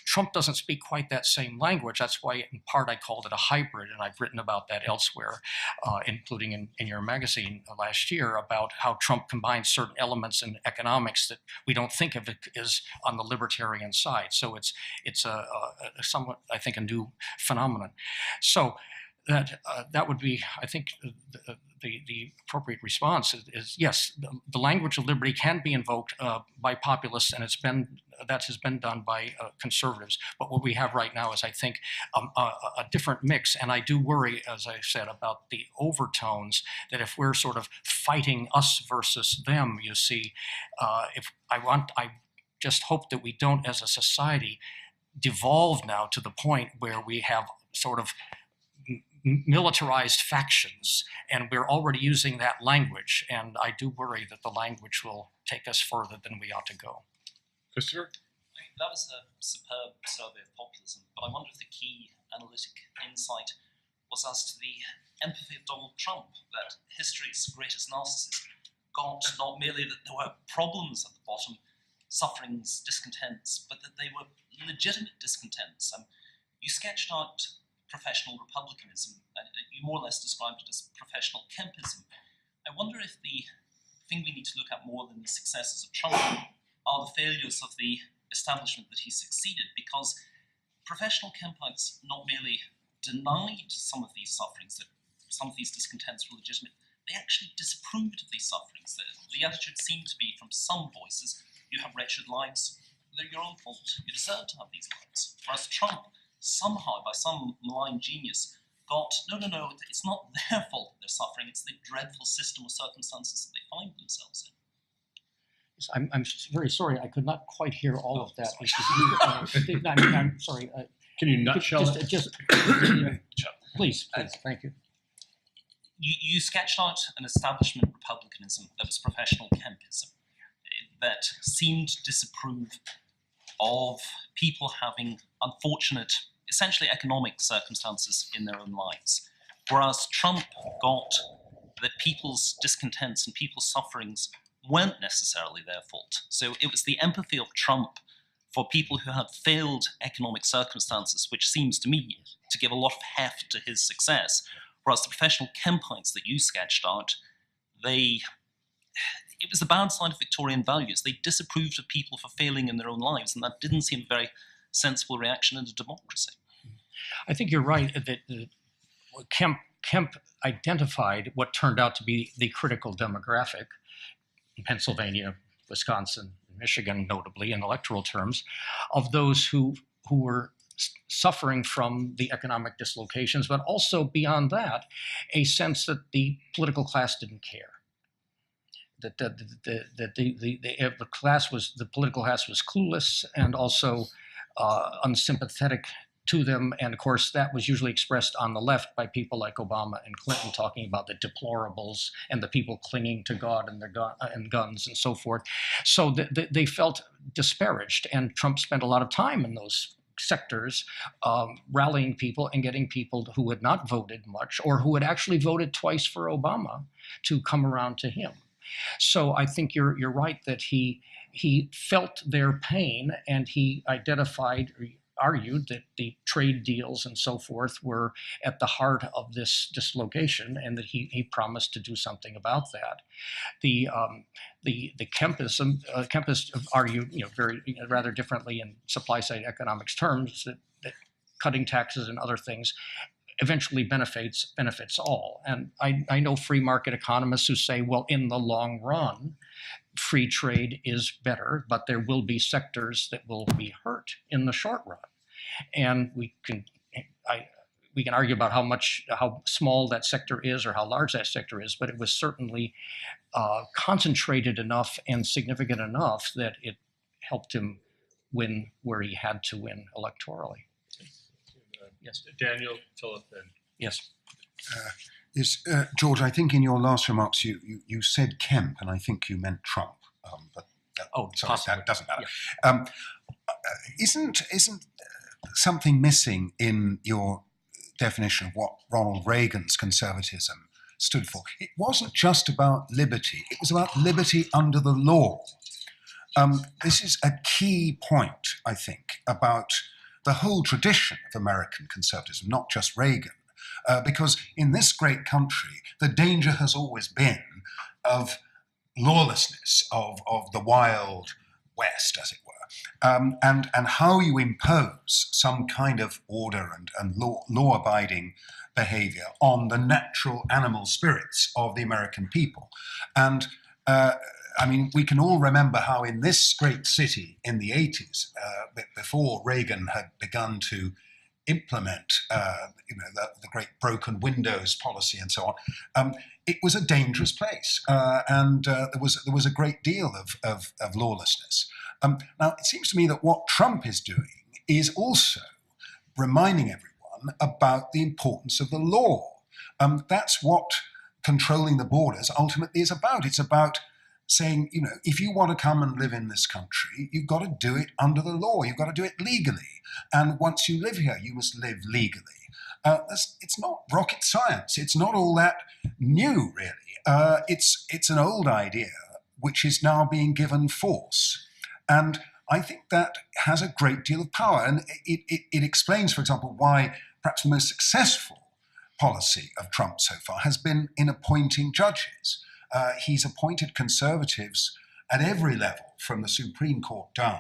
Trump doesn't speak quite that same language. That's why, in part, I called it a hybrid, and I've written about that elsewhere, including in your magazine last year, about how Trump combines certain elements in economics that we don't think of it as on the libertarian side. So it's a somewhat, I think, a new phenomenon. So that would be, I think, the appropriate response is yes, the language of liberty can be invoked by populists, and that has been done by conservatives. But what we have right now is, I think, a different mix. And I do worry, as I said, about the overtones, that if we're sort of fighting us versus them, you see, I just hope that we don't, as a society, devolve now to the point where we have sort of militarized factions, and we're already using that language. And I do worry that the language will take us further than we ought to go. Christopher? That was a superb survey of populism, but I wonder if the key analytic insight was as to the empathy of Donald Trump, that history's greatest narcissist got not merely that there were problems at the bottom, sufferings, discontents, but that they were legitimate discontents. You sketched out professional republicanism, and you more or less described it as professional Kempism. I wonder if the thing we need to look at more than the successes of Trump are the failures of the establishment that he succeeded, because professional Kempites not merely denied some of these sufferings, that some of these discontents were legitimate, they actually disapproved of these sufferings. The attitude seemed to be, from some voices, you have wretched lives, they're your own fault, you deserve to have these lives. Whereas Trump, somehow, by some malign genius, got, no, it's not their fault that they're suffering, it's the dreadful system of circumstances that they find themselves in. I'm very sorry, I could not quite hear all of that. I'm sorry. Can you nutshell it? Please, thank you. You sketched out an establishment republicanism that was professional Kempism, that seemed to disapprove of people having unfortunate, essentially economic circumstances in their own lives. Whereas Trump got that people's discontents and people's sufferings weren't necessarily their fault. So it was the empathy of Trump for people who had failed economic circumstances, which seems to me to give a lot of heft to his success. Whereas the professional Kempites that you sketched out, it was the bad side of Victorian values. They disapproved of people for failing in their own lives, and that didn't seem a very sensible reaction in a democracy. I think you're right that Kemp identified what turned out to be the critical demographic in Pennsylvania, Wisconsin, Michigan, notably in electoral terms, of those who were suffering from the economic dislocations, but also beyond that, a sense that the political class didn't care. That the political class was clueless and also unsympathetic to them, and of course that was usually expressed on the left by people like Obama and Clinton, talking about the deplorables and the people clinging to God and their guns and so forth. So they felt disparaged, and Trump spent a lot of time in those sectors rallying people and getting people who had not voted much or who had actually voted twice for Obama to come around to him. So I think you're right that he felt their pain, and he argued that the trade deals and so forth were at the heart of this dislocation, and that he promised to do something about that. The Kempists argued, rather differently in supply side economics terms, that cutting taxes and other things eventually benefits all. And I know free market economists who say, well, in the long run, free trade is better, but there will be sectors that will be hurt in the short run. And we can argue about how small that sector is or how large that sector is, but it was certainly concentrated enough and significant enough that it helped him win where he had to win electorally. Yes, Daniel, Philip, and yes. George, I think in your last remarks you said Kemp, and I think you meant Trump. But that doesn't matter. Yeah. Isn't something missing in your definition of what Ronald Reagan's conservatism stood for? It wasn't just about liberty; it was about liberty under the law. This is a key point, I think, about the whole tradition of American conservatism, not just Reagan. Because in this great country, the danger has always been of lawlessness, of the Wild West, as it were. and how you impose some kind of order and law-abiding behavior on the natural animal spirits of the American people. And I mean, we can all remember how in this great city in the 80s, before Reagan had begun to implement the great broken windows policy and so on, it was a dangerous place, and there was a great deal of lawlessness. Now, it seems to me that what Trump is doing is also reminding everyone about the importance of the law. That's what controlling the borders ultimately is about. It's about saying, if you want to come and live in this country, you've got to do it under the law. You've got to do it legally. And once you live here, you must live legally. It's not rocket science. It's not all that new, really. It's an old idea which is now being given force. And I think that has a great deal of power. And it explains, for example, why perhaps the most successful policy of Trump so far has been in appointing judges. He's appointed conservatives at every level, from the Supreme Court down.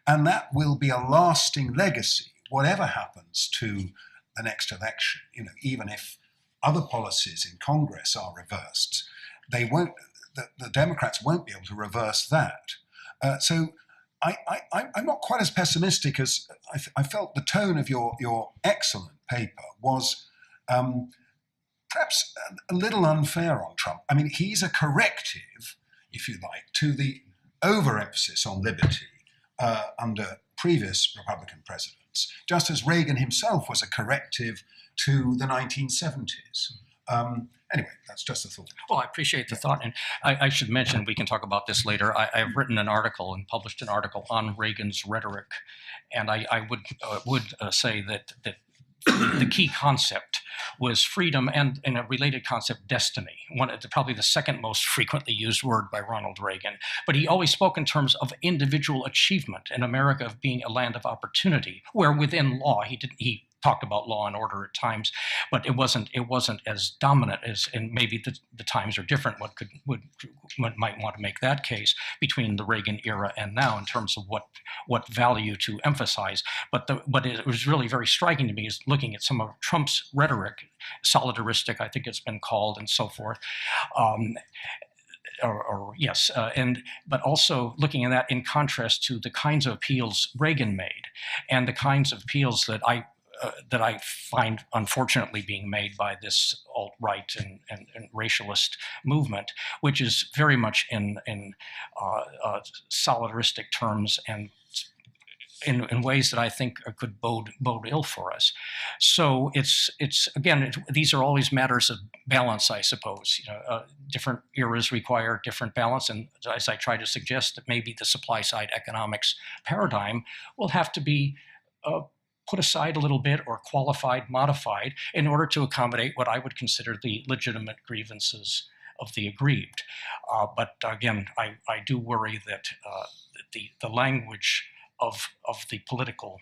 And that will be a lasting legacy, whatever happens to the next election. Even if other policies in Congress are reversed, they won't. The Democrats won't be able to reverse that. So I'm not quite as pessimistic as I felt. The tone of your excellent paper was perhaps a little unfair on Trump. I mean, he's a corrective, if you like, to the overemphasis on liberty under previous Republican presidents, just as Reagan himself was a corrective to the 1970s. Anyway, that's just a thought. Well, I appreciate the thought, and I should mention, we can talk about this later, I've written an article and published an article on Reagan's rhetoric, and I would say that the key concept was freedom, and in a related concept, destiny. Probably the second most frequently used word by Ronald Reagan. But he always spoke in terms of individual achievement, and America of being a land of opportunity, where within law, he talked about law and order at times, but it wasn't as dominant as, and maybe the times are different. One might want to make that case between the Reagan era and now in terms of what value to emphasize. But it was really very striking to me is looking at some of Trump's rhetoric, solidaristic, I think it's been called, and so forth. But also looking at that in contrast to the kinds of appeals Reagan made, and the kinds of appeals that I find unfortunately being made by this alt-right and racialist movement, which is very much in solidaristic terms and in ways that I think could bode ill for us. So it's again, these are always matters of balance, I suppose. Different eras require different balance, and as I try to suggest, that maybe the supply side economics paradigm will have to be put aside a little bit, or qualified, modified, in order to accommodate what I would consider the legitimate grievances of the aggrieved. But again, I do worry that the language of the political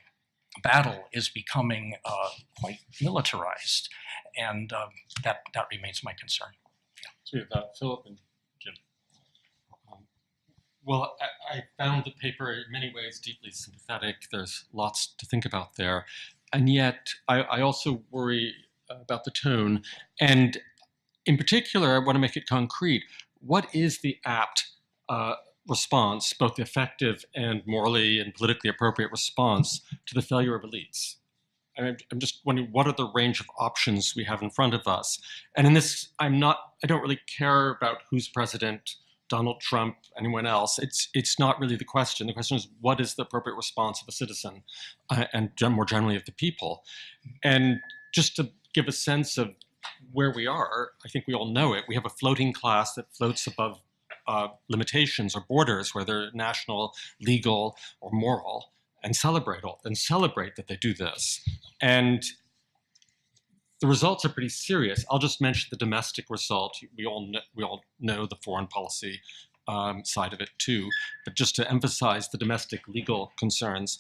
battle is becoming quite militarized, and that remains my concern. Yeah. So we have Philip and Jim. Well, I found the paper in many ways deeply sympathetic. There's lots to think about there. And yet, I also worry about the tone. And in particular, I want to make it concrete. What is the apt response, both the effective and morally and politically appropriate response to the failure of elites? I'm just wondering, what are the range of options we have in front of us? And in this, I don't really care about who's president, Donald Trump, anyone else. It's not really the question. The question is, what is the appropriate response of a citizen and more generally of the people? And just to give a sense of where we are, I think we all know it. We have a floating class that floats above limitations or borders, whether national, legal, or moral, and celebrate that they do this. And the results are pretty serious. I'll just mention the domestic result. We all know the foreign policy side of it too. But just to emphasize the domestic legal concerns,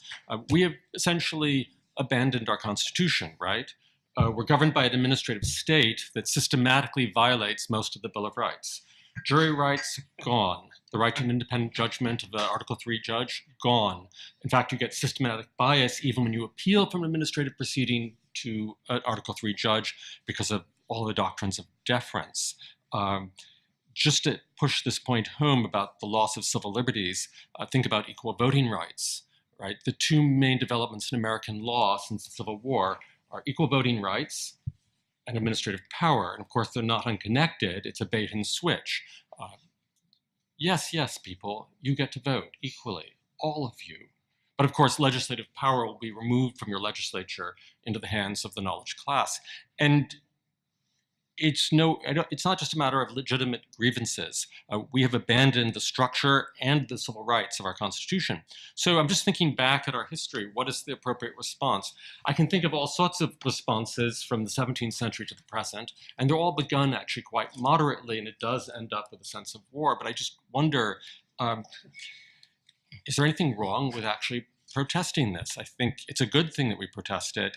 we have essentially abandoned our Constitution, right? We're governed by an administrative state that systematically violates most of the Bill of Rights. Jury rights, gone. The right to an independent judgment of the Article 3 judge, gone. In fact, you get systematic bias even when you appeal from an administrative proceeding to an Article 3 judge because of all the doctrines of deference. Just to push this point home about the loss of civil liberties, think about equal voting rights, right? The two main developments in American law since the Civil War are equal voting rights and administrative power. And of course, they're not unconnected. It's a bait and switch. Yes, yes, people, you get to vote equally, all of you. But of course, legislative power will be removed from your legislature into the hands of the knowledge class. And it's not just a matter of legitimate grievances. We have abandoned the structure and the civil rights of our Constitution. So I'm just thinking back at our history. What is the appropriate response? I can think of all sorts of responses from the 17th century to the present, and they're all begun actually quite moderately, and it does end up with a sense of war. But I just wonder, is there anything wrong with actually protesting this? I think it's a good thing that we protested.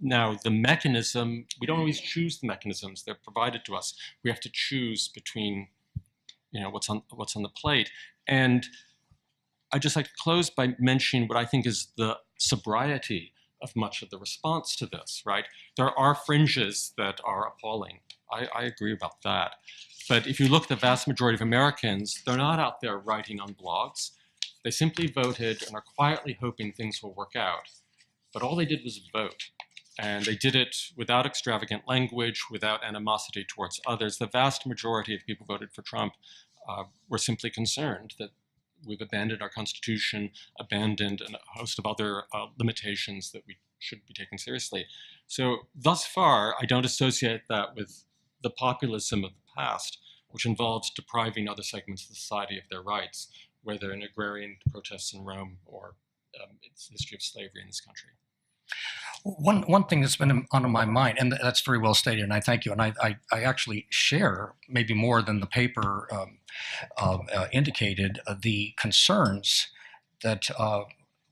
Now, the mechanism, we don't always choose the mechanisms. They're provided to us. We have to choose between, what's on the plate. And I'd just like to close by mentioning what I think is the sobriety of much of the response to this, right? There are fringes that are appalling. I agree about that. But if you look at the vast majority of Americans, they're not out there writing on blogs. They simply voted and are quietly hoping things will work out. But all they did was vote, and they did it without extravagant language, without animosity towards others. The vast majority of people who voted for Trump were simply concerned that we've abandoned our Constitution, abandoned a host of other limitations that we should be taken seriously. So thus far, I don't associate that with the populism of the past, which involves depriving other segments of society of their rights, whether in agrarian protests in Rome or its history of slavery in this country. One thing that's been on my mind, and that's very well stated, and I thank you, and I actually share, maybe more than the paper indicated, the concerns that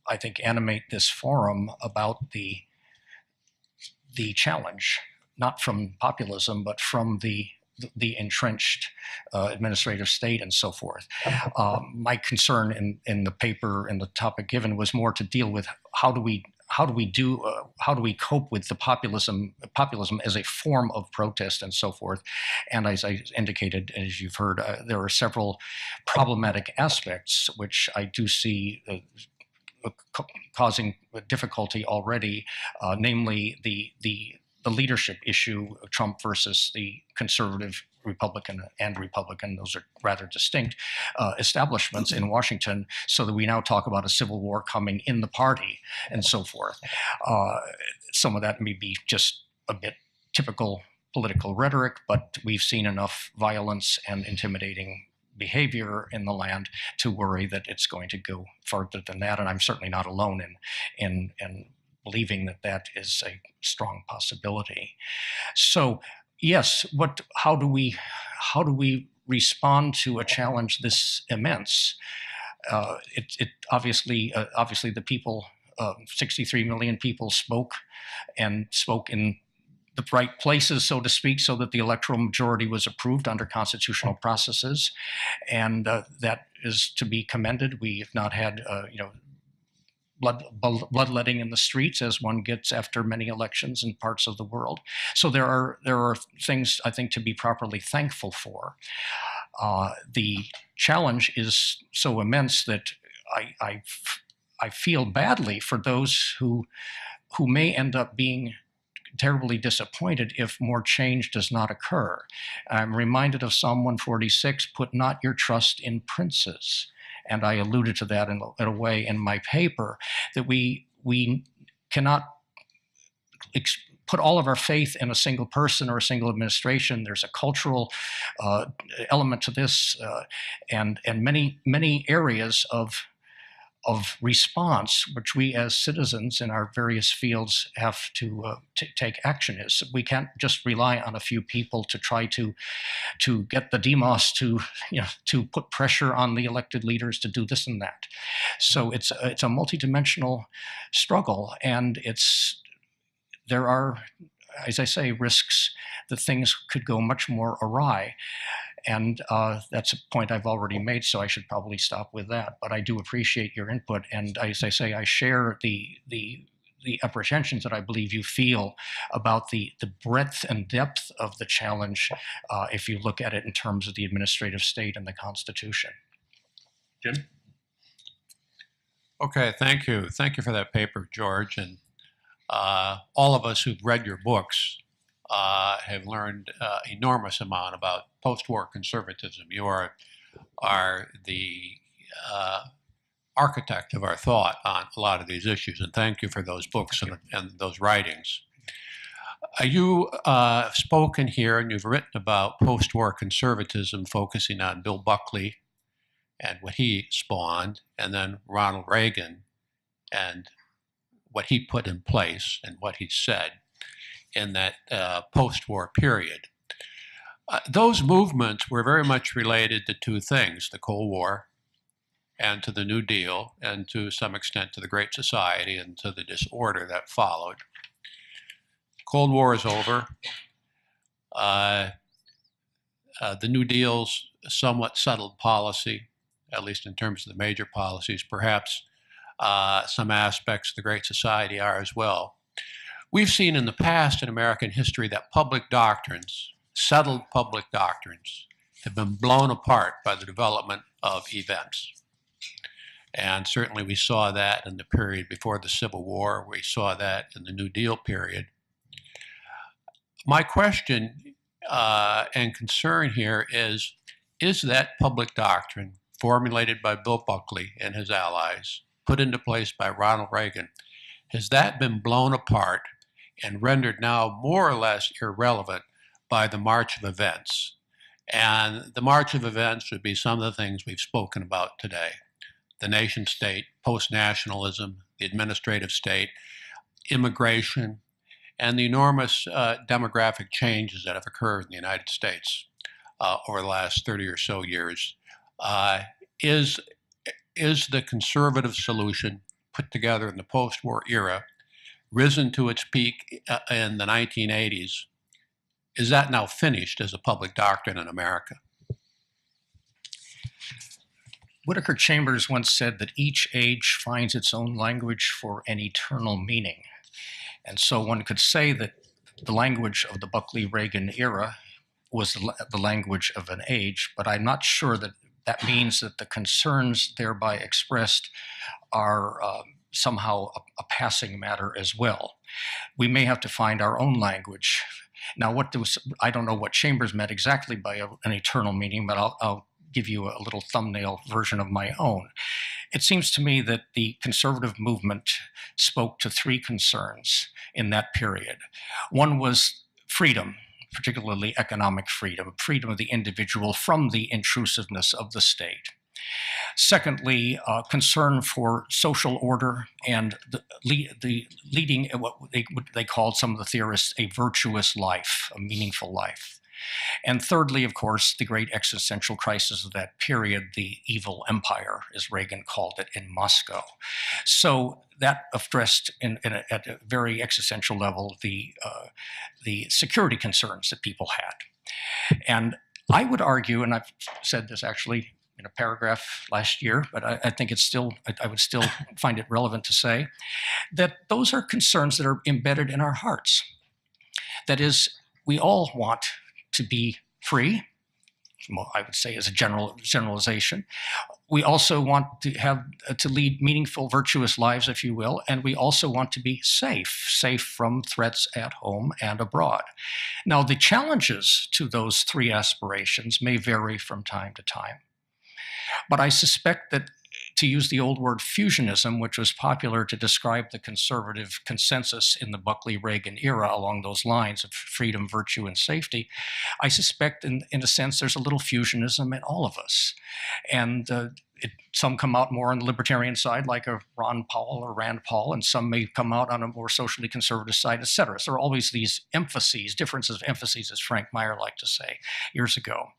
I think animate this forum about the challenge, not from populism, but from the entrenched administrative state and so forth. My concern in the paper and the topic given was more to deal with how do we cope with the populism as a form of protest and so forth. And as I indicated, as you've heard, there are several problematic aspects which I do see causing difficulty already, namely the leadership issue, Trump versus the conservative Republican, those are rather distinct establishments in Washington, so that we now talk about a civil war coming in the party and so forth. Some of that may be just a bit typical political rhetoric, but we've seen enough violence and intimidating behavior in the land to worry that it's going to go further than that, and I'm certainly not alone in believing that that is a strong possibility. So yes, how do we respond to a challenge this immense? It obviously the people, 63 million people spoke in the right places, so to speak, so that the electoral majority was approved under constitutional processes, and that is to be commended. We have not had bloodletting in the streets as one gets after many elections in parts of the world. So there are things, I think, to be properly thankful for. The challenge is so immense that I feel badly for those who may end up being terribly disappointed if more change does not occur. I'm reminded of Psalm 146, "Put not your trust in princes." And I alluded to that in a way in my paper, that we cannot put all of our faith in a single person or a single administration. There's a cultural element to this, and many areas of response, which we as citizens in our various fields have to take action is. We can't just rely on a few people to try to get the demos to put pressure on the elected leaders to do this and that. So it's a multidimensional struggle, and there are as I say, risks that things could go much more awry. And that's a point I've already made, so I should probably stop with that. But I do appreciate your input, and as I say, I share the apprehensions that I believe you feel about the breadth and depth of the challenge if you look at it in terms of the administrative state and the Constitution. Jim? Okay, thank you. Thank you for that paper, George. And all of us who've read your books have learned enormous amount about post-war conservatism. You are the architect of our thought on a lot of these issues, and thank you for those books and those writings. You have spoken here and you've written about post-war conservatism, focusing on Bill Buckley and what he spawned, and then Ronald Reagan and what he put in place and what he said in that post-war period. Those movements were very much related to two things: the Cold War and to the New Deal, and to some extent to the Great Society and to the disorder that followed. Cold War is over. The New Deal's somewhat settled policy, at least in terms of the major policies. Perhaps some aspects of the Great Society are as well. We've seen in the past in American history that public doctrines, settled public doctrines, have been blown apart by the development of events. And certainly we saw that in the period before the Civil War. We saw that in the New Deal period. My question and concern here is that public doctrine formulated by Bill Buckley and his allies, put into place by Ronald Reagan, has that been blown apart and rendered now more or less irrelevant by the march of events? And the march of events would be some of the things we've spoken about today: the nation state, post-nationalism, the administrative state, immigration, and the enormous demographic changes that have occurred in the United States over the last 30 or so years. Is the conservative solution put together in the post-war era, risen to its peak in the 1980s, is that now finished as a public doctrine in America? Whittaker Chambers once said that each age finds its own language for an eternal meaning. And so one could say that the language of the Buckley-Reagan era was the language of an age, but I'm not sure that that means that the concerns thereby expressed are somehow a passing matter as well. We may have to find our own language. Now, I don't know what Chambers meant exactly by an eternal meaning, but I'll give you a little thumbnail version of my own. It seems to me that the conservative movement spoke to three concerns in that period. One was freedom, particularly economic freedom, freedom of the individual from the intrusiveness of the state. Secondly, concern for social order and the leading what they called, some of the theorists, a virtuous life, a meaningful life. And thirdly, of course, the great existential crisis of that period, the evil empire, as Reagan called it, in Moscow. So that addressed at a very existential level the security concerns that people had. And I would argue, and I've said this actually in a paragraph last year, but I think it's still, I would still find it relevant to say, that those are concerns that are embedded in our hearts. That is, we all want to be free, I would say as a generalization. We also want to have to lead meaningful, virtuous lives, if you will, and we also want to be safe from threats at home and abroad. Now, the challenges to those three aspirations may vary from time to time, but I suspect that, to use the old word fusionism, which was popular to describe the conservative consensus in the Buckley-Reagan era along those lines of freedom, virtue, and safety, I suspect in a sense there's a little fusionism in all of us. And some come out more on the libertarian side, like a Ron Paul or Rand Paul, and some may come out on a more socially conservative side, et cetera. So there are always these emphases, differences of emphases, as Frank Meyer liked to say years ago.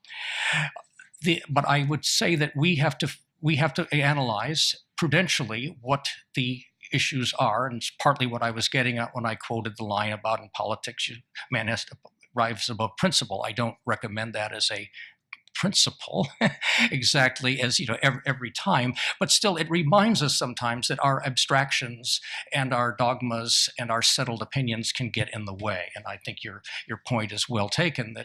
But I would say that we have to analyze prudentially what the issues are, and it's partly what I was getting at when I quoted the line about in politics, man has to rise above principle. I don't recommend that as a principle exactly as every time, but still it reminds us sometimes that our abstractions and our dogmas and our settled opinions can get in the way. And I think your point is well taken,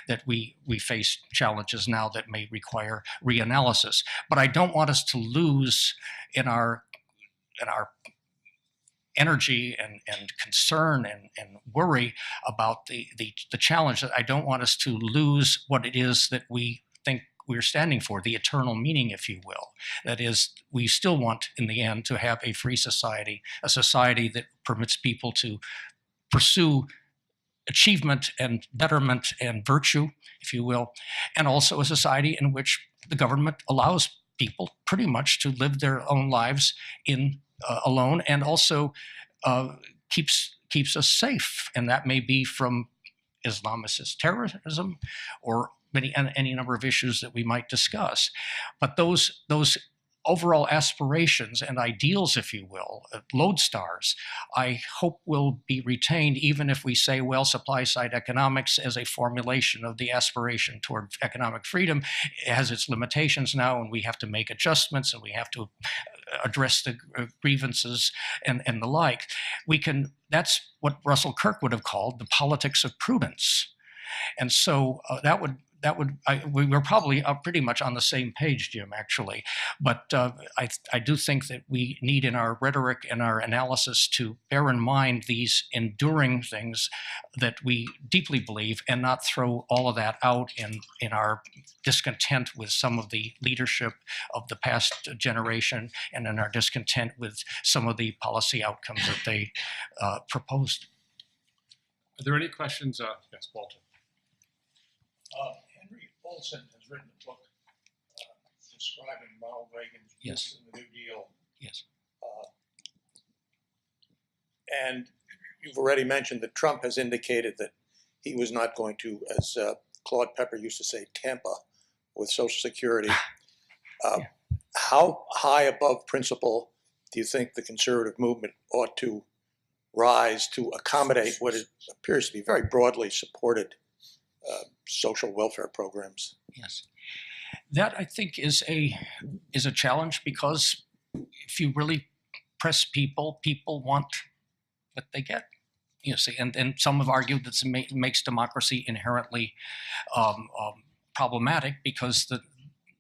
that we face challenges now that may require reanalysis. But I don't want us to lose in our energy and concern and worry about the challenge. That I don't want us to lose what it is that we think we're standing for, the eternal meaning, if you will. That is, we still want, in the end, to have a free society, a society that permits people to pursue achievement and betterment and virtue, if you will, and also a society in which the government allows people pretty much to live their own lives in alone, and also keeps us safe. And that may be from Islamicist terrorism or any number of issues that we might discuss. But those overall aspirations and ideals, if you will, lodestars, I hope will be retained, even if we say, well, supply-side economics as a formulation of the aspiration toward economic freedom has its limitations now, and we have to make adjustments, and we have to address the grievances and the like. That's what Russell Kirk would have called the politics of prudence. And so we were probably pretty much on the same page, Jim, actually. But I do think that we need, in our rhetoric and our analysis, to bear in mind these enduring things that we deeply believe, and not throw all of that out in our discontent with some of the leadership of the past generation, and in our discontent with some of the policy outcomes that they proposed. Are there any questions? Yes, Walter. Henry Olson has written a book describing Ronald Reagan's use in the New Deal. Yes. And you've already mentioned that Trump has indicated that he was not going to, as Claude Pepper used to say, tamper with Social Security. How high above principle do you think the conservative movement ought to rise to accommodate what it appears to be very broadly supported social welfare programs? Yes, that I think is a challenge, because if you really press people want what they get. You see, and some have argued that it makes democracy inherently problematic, because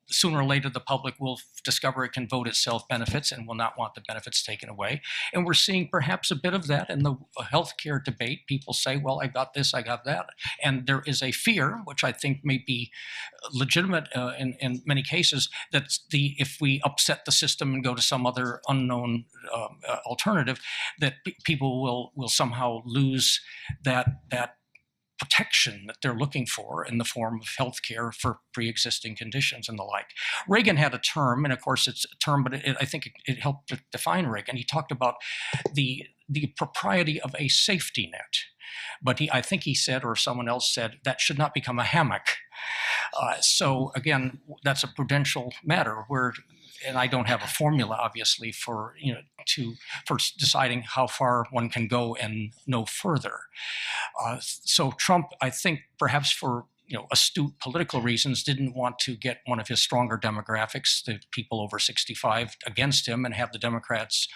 sooner or later the public will discover it can vote itself benefits and will not want the benefits taken away. And we're seeing perhaps a bit of that in the healthcare debate. People say, well, I got this, I got that. And there is a fear, which I think may be legitimate in many cases, that if we upset the system and go to some other unknown alternative, that people will somehow lose that protection that they're looking for in the form of health care for pre-existing conditions and the like. Reagan had a term, and of course it's a term, but I think it helped to define Reagan. He talked about the propriety of a safety net. But I think he said, or someone else said, that should not become a hammock. So again, that's a prudential matter where, and I don't have a formula, obviously, for deciding how far one can go and no further. So Trump, I think, perhaps for astute political reasons, didn't want to get one of his stronger demographics, the people over 65, against him, and have the Democrats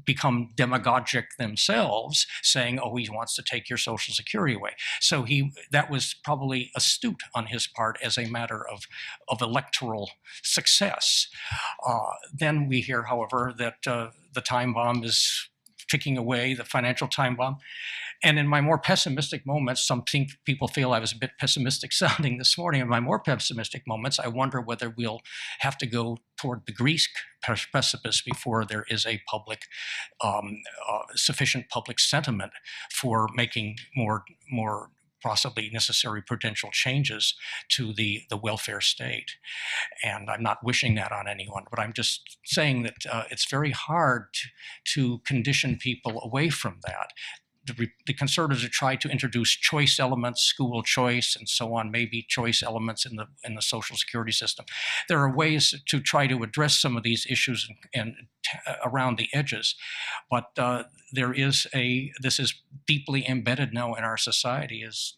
become demagogic themselves, saying, oh, he wants to take your Social Security away. So that was probably astute on his part as a matter of electoral success. Then we hear, however, that the time bomb is ticking away, the financial time bomb. And in my more pessimistic moments, some people feel I was a bit pessimistic sounding this morning. In my more pessimistic moments, I wonder whether we'll have to go toward the Greek precipice before there is a sufficient public sentiment for making more possibly necessary prudential changes to the welfare state. And I'm not wishing that on anyone, but I'm just saying that it's very hard to condition people away from that. the conservatives have tried to introduce choice elements, school choice, and so on, maybe choice elements in the social security system. There are ways to try to address some of these issues and around the edges, but this is deeply embedded now in our society, as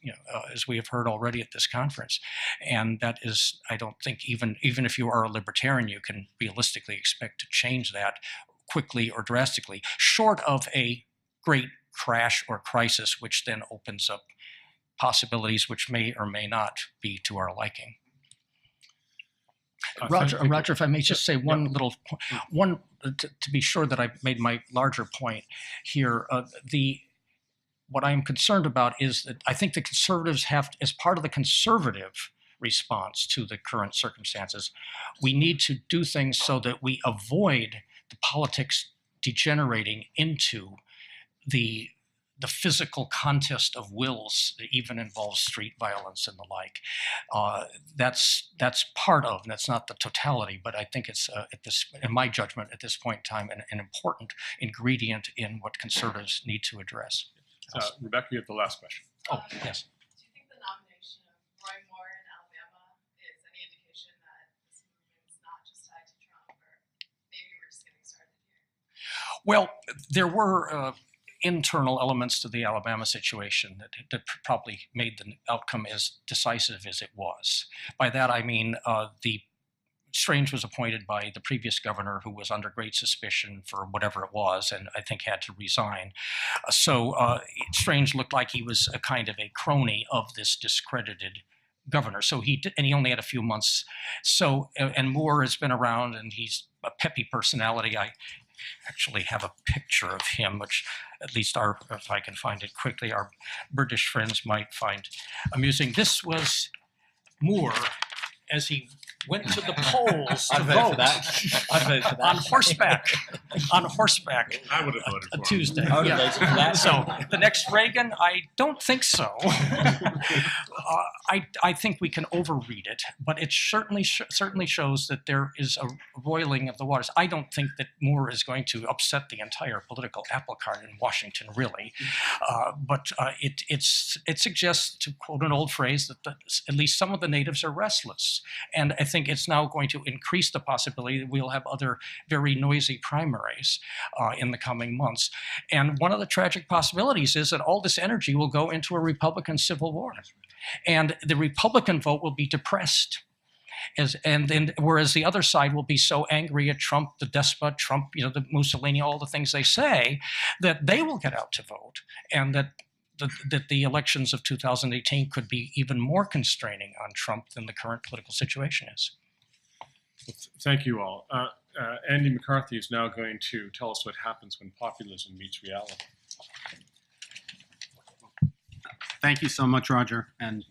we have heard already at this conference, and that is, I don't think even if you are a libertarian, you can realistically expect to change that quickly or drastically, short of a great crash or crisis, which then opens up possibilities which may or may not be to our liking. Roger, if I may just say one little point, to be sure that I've made my larger point here. What I'm concerned about is that I think the conservatives have, as part of the conservative response to the current circumstances, we need to do things so that we avoid the politics degenerating into the physical contest of wills that even involves street violence and the like. That's part of, and that's not the totality, but I think it's, in my judgment, at this point in time, an important ingredient in what conservatives need to address. Rebecca, you have the last question. Oh, yes. Do you think the nomination of Roy Moore in Alabama is any indication that this movement is not just tied to Trump, or maybe we're just getting started here? Well, there were internal elements to the Alabama situation that probably made the outcome as decisive as it was. By that I mean Strange was appointed by the previous governor, who was under great suspicion for whatever it was, and I think had to resign. So Strange looked like he was a kind of a crony of this discredited governor. So he only had a few months. So and Moore has been around, and he's a peppy personality. I actually have a picture of him, which at least if I can find it quickly, our British friends might find amusing. This was Moore as he went to the polls to vote on horseback. I would have voted for Tuesday. I would have voted for that. So the next Reagan, I don't think so. I think we can overread it, but it certainly shows that there is a roiling of the waters. I don't think that Moore is going to upset the entire political apple cart in Washington, really. But it suggests, to quote an old phrase, that at least some of the natives are restless. And I think it's now going to increase the possibility that we'll have other very noisy primaries in the coming months. And one of the tragic possibilities is that all this energy will go into a Republican civil war. And the Republican vote will be depressed. Whereas the other side will be so angry at Trump, the despot, Trump, the Mussolini, all the things they say, that they will get out to vote. And that the elections of 2018 could be even more constraining on Trump than the current political situation is. Thank you all. Andy McCarthy is now going to tell us what happens when populism meets reality. Thank you so much, Roger, and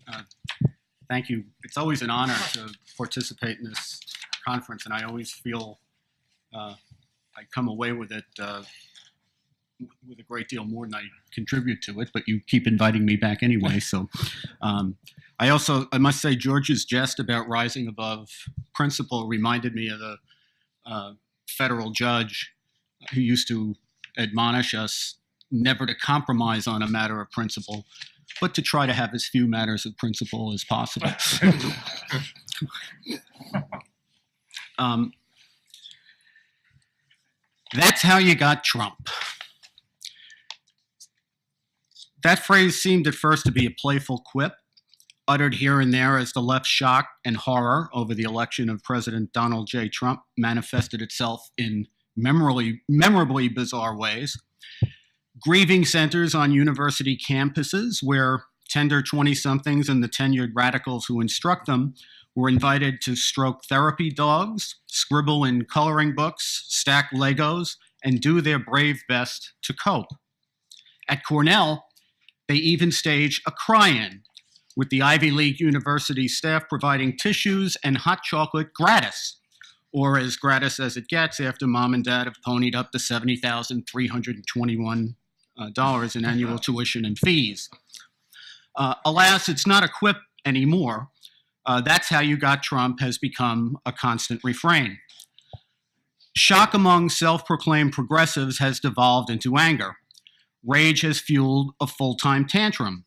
thank you. It's always an honor to participate in this conference, and I always feel I come away with it with a great deal more than I contribute to it, but you keep inviting me back anyway. So I must say, George's jest about rising above principle reminded me of the federal judge who used to admonish us never to compromise on a matter of principle, but to try to have as few matters of principle as possible. That's how you got Trump. That phrase seemed at first to be a playful quip, uttered here and there as the left's shock and horror over the election of President Donald J. Trump manifested itself in memorably bizarre ways. Grieving centers on university campuses where tender 20-somethings and the tenured radicals who instruct them were invited to stroke therapy dogs, scribble in coloring books, stack Legos, and do their brave best to cope. At Cornell, they even stage a cry-in, with the Ivy League University staff providing tissues and hot chocolate gratis, or as gratis as it gets after mom and dad have ponied up to $70,321 in annual tuition and fees. Alas, it's not a quip anymore. That's how you got Trump has become a constant refrain. Shock among self-proclaimed progressives has devolved into anger. rage has fueled a full-time tantrum.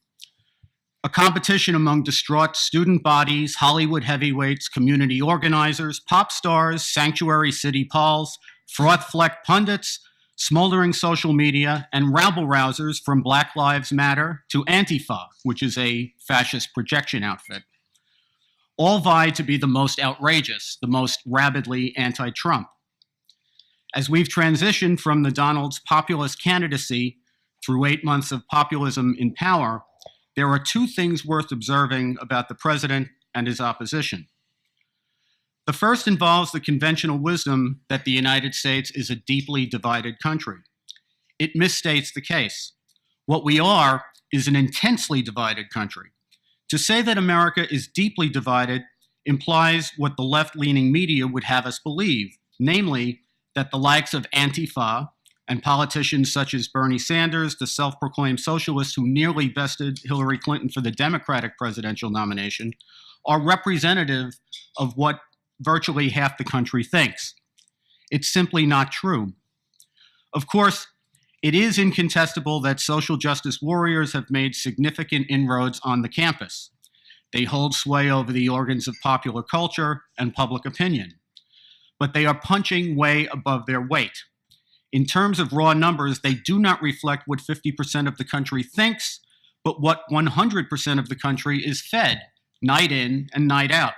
A competition among distraught student bodies, Hollywood heavyweights, community organizers, pop stars, sanctuary city pauls, froth-flecked pundits, smoldering social media, and rabble-rousers from Black Lives Matter to Antifa, which is a fascist projection outfit, all vie to be the most outrageous, the most rabidly anti-Trump. As we've transitioned from the Donald's populist candidacy through 8 months of populism in power, there are two things worth observing about the president and his opposition. The first involves the conventional wisdom that the United States is a deeply divided country. It misstates the case. What we are is an intensely divided country. To say that America is deeply divided implies what the left-leaning media would have us believe, namely that the likes of Antifa and politicians such as Bernie Sanders, the self-proclaimed socialists who nearly bested Hillary Clinton for the Democratic presidential nomination, are representative of what virtually half the country thinks. It's simply not true. Of course, it is incontestable that social justice warriors have made significant inroads on the campus. They hold sway over the organs of popular culture and public opinion. But they are punching way above their weight. In terms of raw numbers, they do not reflect what 50% of the country thinks, but what 100% of the country is fed, night in and night out.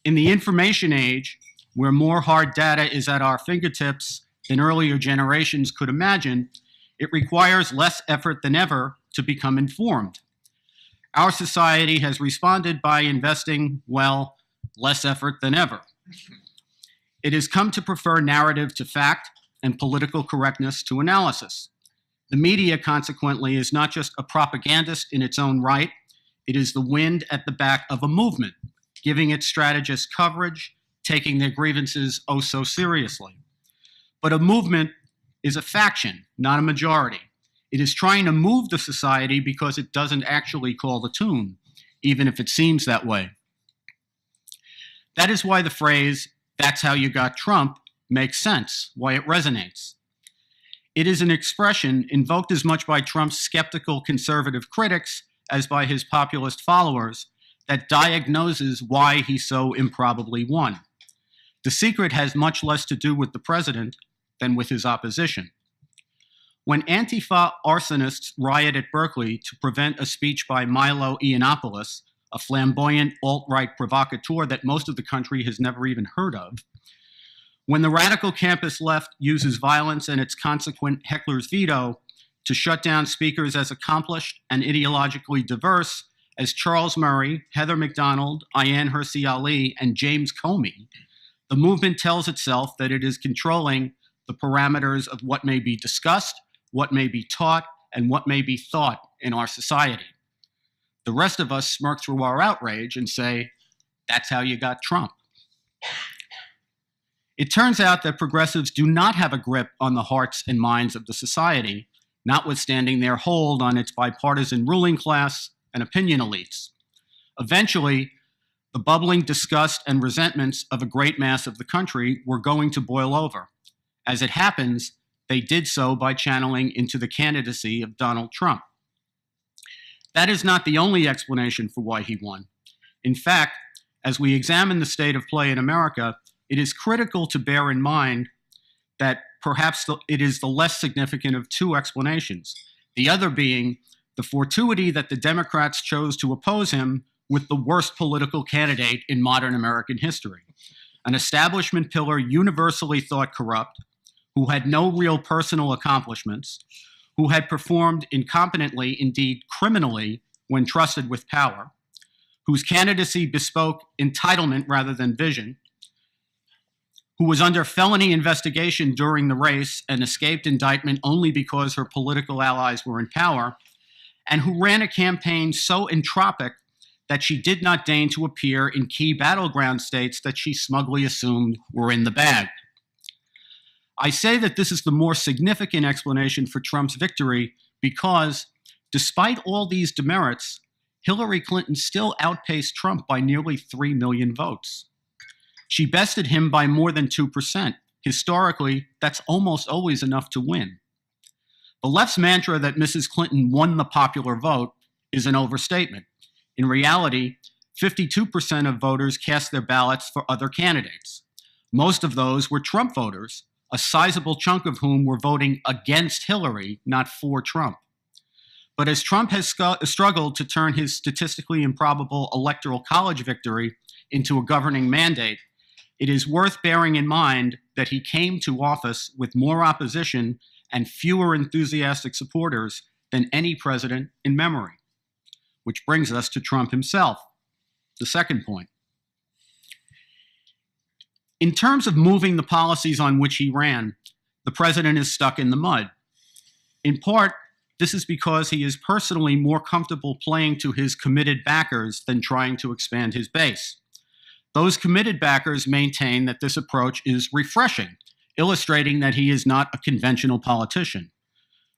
In the information age, where more hard data is at our fingertips than earlier generations could imagine, it requires less effort than ever to become informed. Our society has responded by investing, well, less effort than ever. It has come to prefer narrative to fact and political correctness to analysis. The media, consequently, is not just a propagandist in its own right, it is the wind at the back of a movement, giving its strategists coverage, taking their grievances oh so seriously. But a movement is a faction, not a majority. It is trying to move the society because it doesn't actually call the tune, even if it seems that way. That is why the phrase, "That's how you got Trump," makes sense, why it resonates. It is an expression invoked as much by Trump's skeptical conservative critics as by his populist followers that diagnoses why he so improbably won. The secret has much less to do with the president than with his opposition. When Antifa arsonists riot at Berkeley to prevent a speech by Milo Yiannopoulos, a flamboyant alt-right provocateur that most of the country has never even heard of, when the radical campus left uses violence and its consequent heckler's veto to shut down speakers as accomplished and ideologically diverse as Charles Murray, Heather McDonald, Ayaan Hirsi Ali, and James Comey, the movement tells itself that it is controlling the parameters of what may be discussed, what may be taught, and what may be thought in our society. The rest of us smirk through our outrage and say, "That's how you got Trump." It turns out that progressives do not have a grip on the hearts and minds of the society, notwithstanding their hold on its bipartisan ruling class and opinion elites. Eventually, the bubbling disgust and resentments of a great mass of the country were going to boil over. As it happens, they did so by channeling into the candidacy of Donald Trump. That is not the only explanation for why he won. In fact, as we examine the state of play in America, it is critical to bear in mind that perhaps it is the less significant of two explanations, the other being the fortuity that the Democrats chose to oppose him with the worst political candidate in modern American history, an establishment pillar universally thought corrupt, who had no real personal accomplishments, who had performed incompetently, indeed criminally, when trusted with power, whose candidacy bespoke entitlement rather than vision, who was under felony investigation during the race and escaped indictment only because her political allies were in power, and who ran a campaign so entropic that she did not deign to appear in key battleground states that she smugly assumed were in the bag. I say that this is the more significant explanation for Trump's victory because, despite all these demerits, Hillary Clinton still outpaced Trump by nearly 3 million votes. She bested him by more than 2%. Historically, that's almost always enough to win. The left's mantra that Mrs. Clinton won the popular vote is an overstatement. In reality, 52% of voters cast their ballots for other candidates. Most of those were Trump voters, a sizable chunk of whom were voting against Hillary, not for Trump. But as Trump has struggled to turn his statistically improbable electoral college victory into a governing mandate, it is worth bearing in mind that he came to office with more opposition and fewer enthusiastic supporters than any president in memory. Which brings us to Trump himself, the second point. In terms of moving the policies on which he ran, the president is stuck in the mud. In part, this is because he is personally more comfortable playing to his committed backers than trying to expand his base. Those committed backers maintain that this approach is refreshing, illustrating that he is not a conventional politician.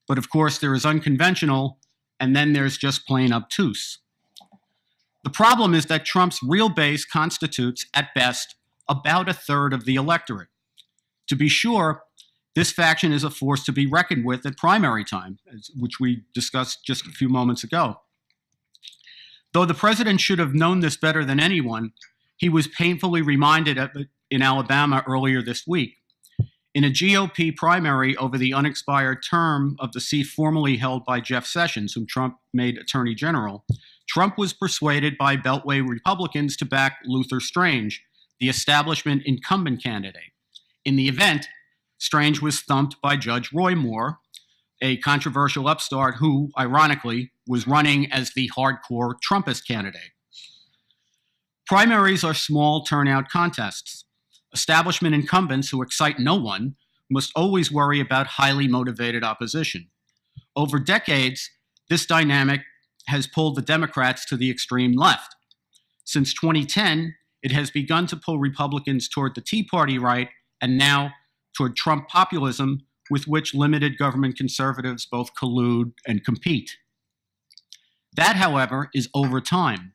But of course, there is unconventional, and then there's just plain obtuse. The problem is that Trump's real base constitutes, at best, about a third of the electorate. To be sure, this faction is a force to be reckoned with at primary time, which we discussed just a few moments ago. Though the president should have known this better than anyone, he was painfully reminded of it in Alabama earlier this week. In a GOP primary over the unexpired term of the seat formerly held by Jeff Sessions, whom Trump made Attorney General, Trump was persuaded by Beltway Republicans to back Luther Strange, the establishment incumbent candidate. In the event, Strange was thumped by Judge Roy Moore, a controversial upstart who, ironically, was running as the hardcore Trumpist candidate. Primaries are small turnout contests. Establishment incumbents who excite no one must always worry about highly motivated opposition. Over decades, this dynamic has pulled the Democrats to the extreme left. Since 2010, it has begun to pull Republicans toward the Tea Party right and now toward Trump populism, with which limited government conservatives both collude and compete. That, however, is over time.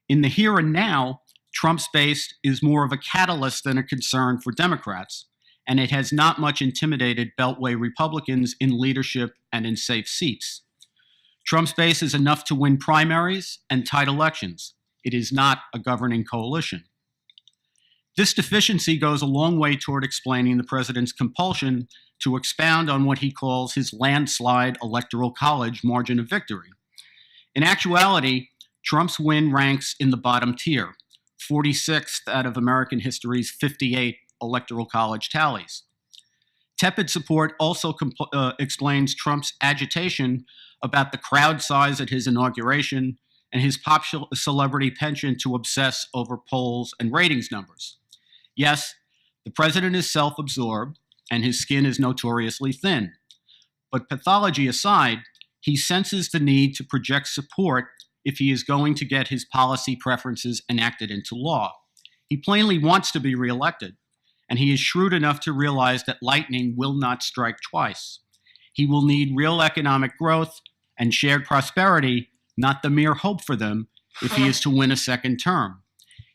In the here and now, Trump's base is more of a catalyst than a concern for Democrats, and it has not much intimidated Beltway Republicans in leadership and in safe seats. Trump's base is enough to win primaries and tight elections. It is not a governing coalition. This deficiency goes a long way toward explaining the president's compulsion to expound on what he calls his landslide electoral college margin of victory. In actuality, Trump's win ranks in the bottom tier, 46th out of American history's 58 electoral college tallies. Tepid support also explains Trump's agitation about the crowd size at his inauguration and his pop celebrity penchant to obsess over polls and ratings numbers. Yes, the president is self-absorbed and his skin is notoriously thin. But pathology aside, he senses the need to project support if he is going to get his policy preferences enacted into law. He plainly wants to be reelected, and he is shrewd enough to realize that lightning will not strike twice. He will need real economic growth and shared prosperity, not the mere hope for them, if he is to win a second term.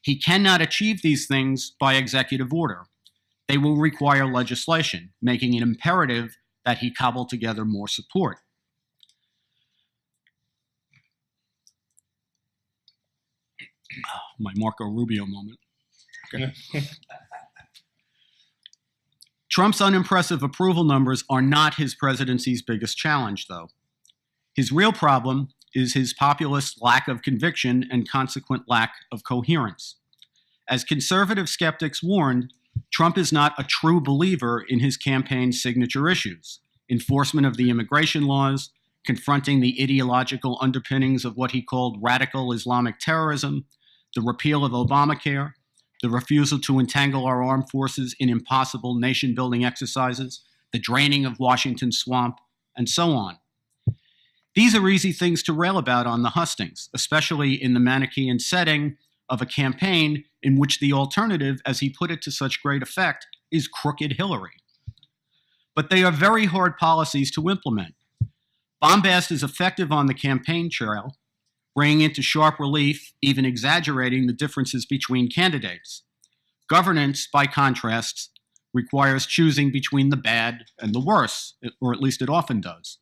He cannot achieve these things by executive order. They will require legislation, making it imperative that he cobble together more support. My Marco Rubio moment. Okay. Trump's unimpressive approval numbers are not his presidency's biggest challenge, though. His real problem is his populist lack of conviction and consequent lack of coherence. As conservative skeptics warned, Trump is not a true believer in his campaign's signature issues: enforcement of the immigration laws, confronting the ideological underpinnings of what he called radical Islamic terrorism, the repeal of Obamacare, the refusal to entangle our armed forces in impossible nation-building exercises, the draining of Washington's swamp, and so on. These are easy things to rail about on the hustings, especially in the Manichaean setting of a campaign in which the alternative, as he put it to such great effect, is crooked Hillary. But they are very hard policies to implement. Bombast is effective on the campaign trail, bringing into sharp relief, even exaggerating the differences between candidates. Governance, by contrast, requires choosing between the bad and the worse, or at least it often does.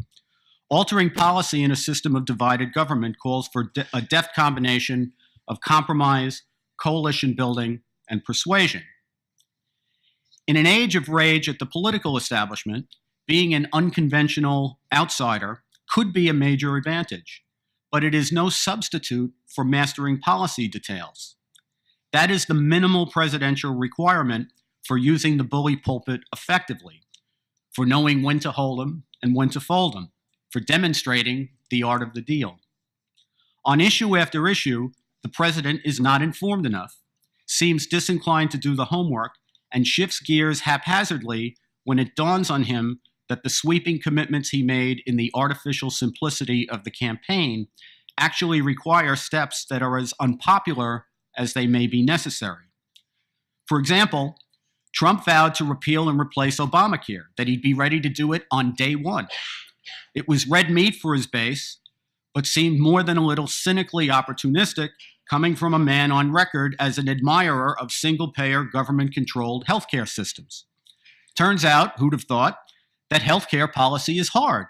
Altering policy in a system of divided government calls for a deft combination of compromise, coalition building, and persuasion. In an age of rage at the political establishment, being an unconventional outsider could be a major advantage, but it is no substitute for mastering policy details. That is the minimal presidential requirement for using the bully pulpit effectively, for knowing when to hold them and when to fold them, for demonstrating the art of the deal. On issue after issue, the president is not informed enough, seems disinclined to do the homework, and shifts gears haphazardly when it dawns on him that the sweeping commitments he made in the artificial simplicity of the campaign actually require steps that are as unpopular as they may be necessary. For example, Trump vowed to repeal and replace Obamacare, that he'd be ready to do it on day one. It was red meat for his base, but seemed more than a little cynically opportunistic, coming from a man on record as an admirer of single-payer, government-controlled healthcare systems. Turns out, who'd have thought, that healthcare policy is hard.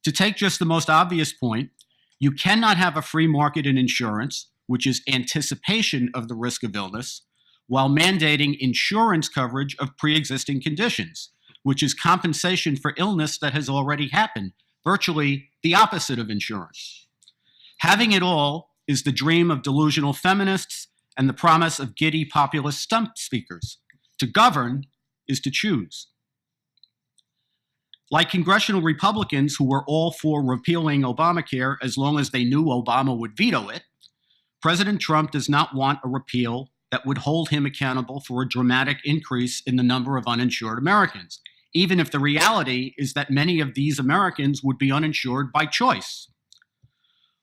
To take just the most obvious point, you cannot have a free market in insurance, which is anticipation of the risk of illness, while mandating insurance coverage of pre-existing conditions, which is compensation for illness that has already happened, virtually the opposite of insurance. Having it all is the dream of delusional feminists and the promise of giddy populist stump speakers. To govern is to choose. Like congressional Republicans who were all for repealing Obamacare as long as they knew Obama would veto it, President Trump does not want a repeal that would hold him accountable for a dramatic increase in the number of uninsured Americans, even if the reality is that many of these Americans would be uninsured by choice.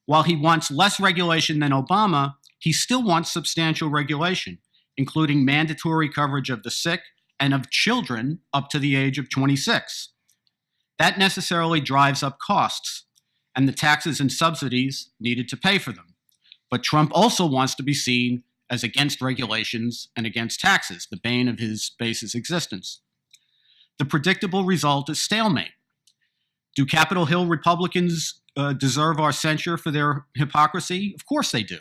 While he wants less regulation than Obama, he still wants substantial regulation, including mandatory coverage of the sick and of children up to the age of 26. That necessarily drives up costs and the taxes and subsidies needed to pay for them. But Trump also wants to be seen as against regulations and against taxes, the bane of his base's existence. The predictable result is stalemate. Do Capitol Hill Republicans deserve our censure for their hypocrisy? Of course they do.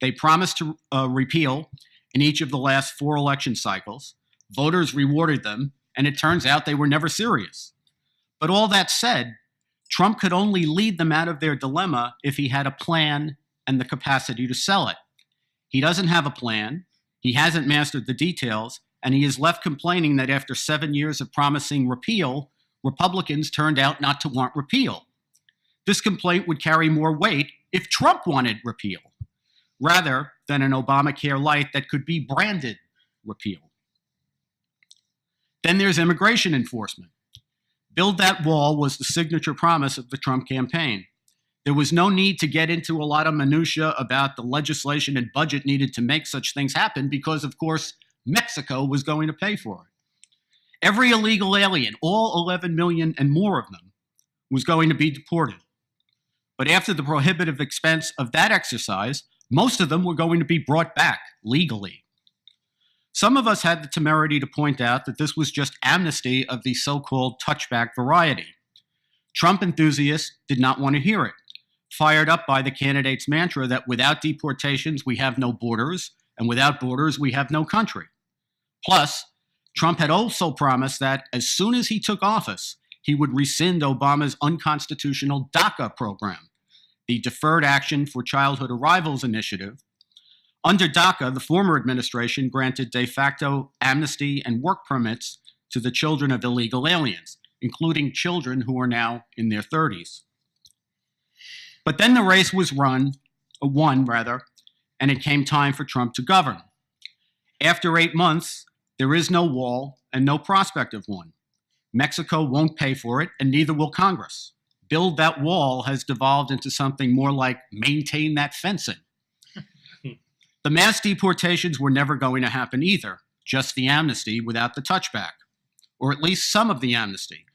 They promised to repeal in each of the last 4 election cycles. Voters rewarded them, and it turns out they were never serious. But all that said, Trump could only lead them out of their dilemma if he had a plan and the capacity to sell it. He doesn't have a plan, he hasn't mastered the details, and he is left complaining that after 7 years of promising repeal, Republicans turned out not to want repeal. This complaint would carry more weight if Trump wanted repeal, rather than an Obamacare light that could be branded repeal. Then there's immigration enforcement. Build that wall was the signature promise of the Trump campaign. There was no need to get into a lot of minutia about the legislation and budget needed to make such things happen because, of course, Mexico was going to pay for it. Every illegal alien, all 11 million and more of them, was going to be deported. But after the prohibitive expense of that exercise, most of them were going to be brought back legally. Some of us had the temerity to point out that this was just amnesty of the so-called touchback variety. Trump enthusiasts did not want to hear it, fired up by the candidate's mantra that without deportations, we have no borders, and without borders, we have no country. Plus, Trump had also promised that as soon as he took office, he would rescind Obama's unconstitutional DACA program, the Deferred Action for Childhood Arrivals initiative. Under DACA, the former administration granted de facto amnesty and work permits to the children of illegal aliens, including children who are now in their 30s. But then the race was won, and it came time for Trump to govern. After 8 months, there is no wall and no prospect of one. Mexico won't pay for it, and neither will Congress. Build that wall has devolved into something more like maintain that fencing. The mass deportations were never going to happen either, just the amnesty without the touchback, or at least some of the amnesty.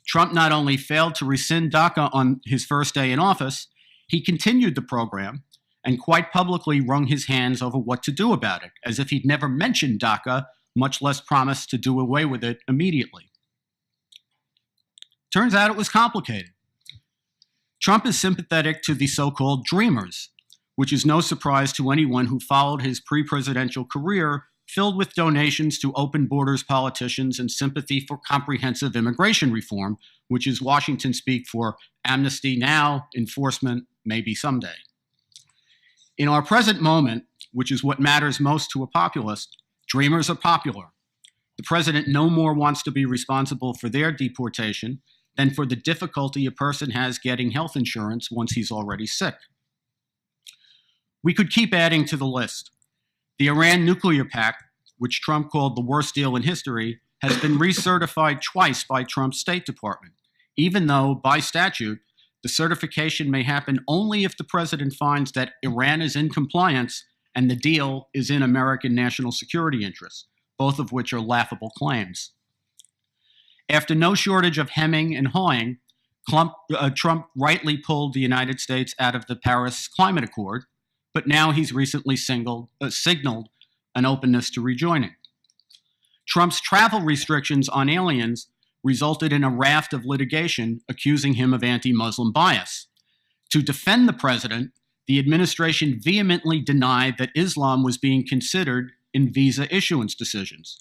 Trump not only failed to rescind DACA on his first day in office, he continued the program and quite publicly wrung his hands over what to do about it, as if he'd never mentioned DACA, much less promise to do away with it immediately. Turns out it was complicated. Trump is sympathetic to the so-called dreamers, which is no surprise to anyone who followed his pre-presidential career filled with donations to open borders politicians and sympathy for comprehensive immigration reform, which is Washington speak for amnesty now, enforcement maybe someday. In our present moment, which is what matters most to a populist, dreamers are popular. The president no more wants to be responsible for their deportation than for the difficulty a person has getting health insurance once he's already sick. We could keep adding to the list. The Iran nuclear pact, which Trump called the worst deal in history, has been recertified twice by Trump's State Department, even though, by statute, the certification may happen only if the president finds that Iran is in compliance and the deal is in American national security interests, both of which are laughable claims. After no shortage of hemming and hawing, Trump rightly pulled the United States out of the Paris Climate Accord, but now he's recently signaled an openness to rejoining. Trump's travel restrictions on aliens resulted in a raft of litigation accusing him of anti-Muslim bias. To defend the president, the administration vehemently denied that Islam was being considered in visa issuance decisions.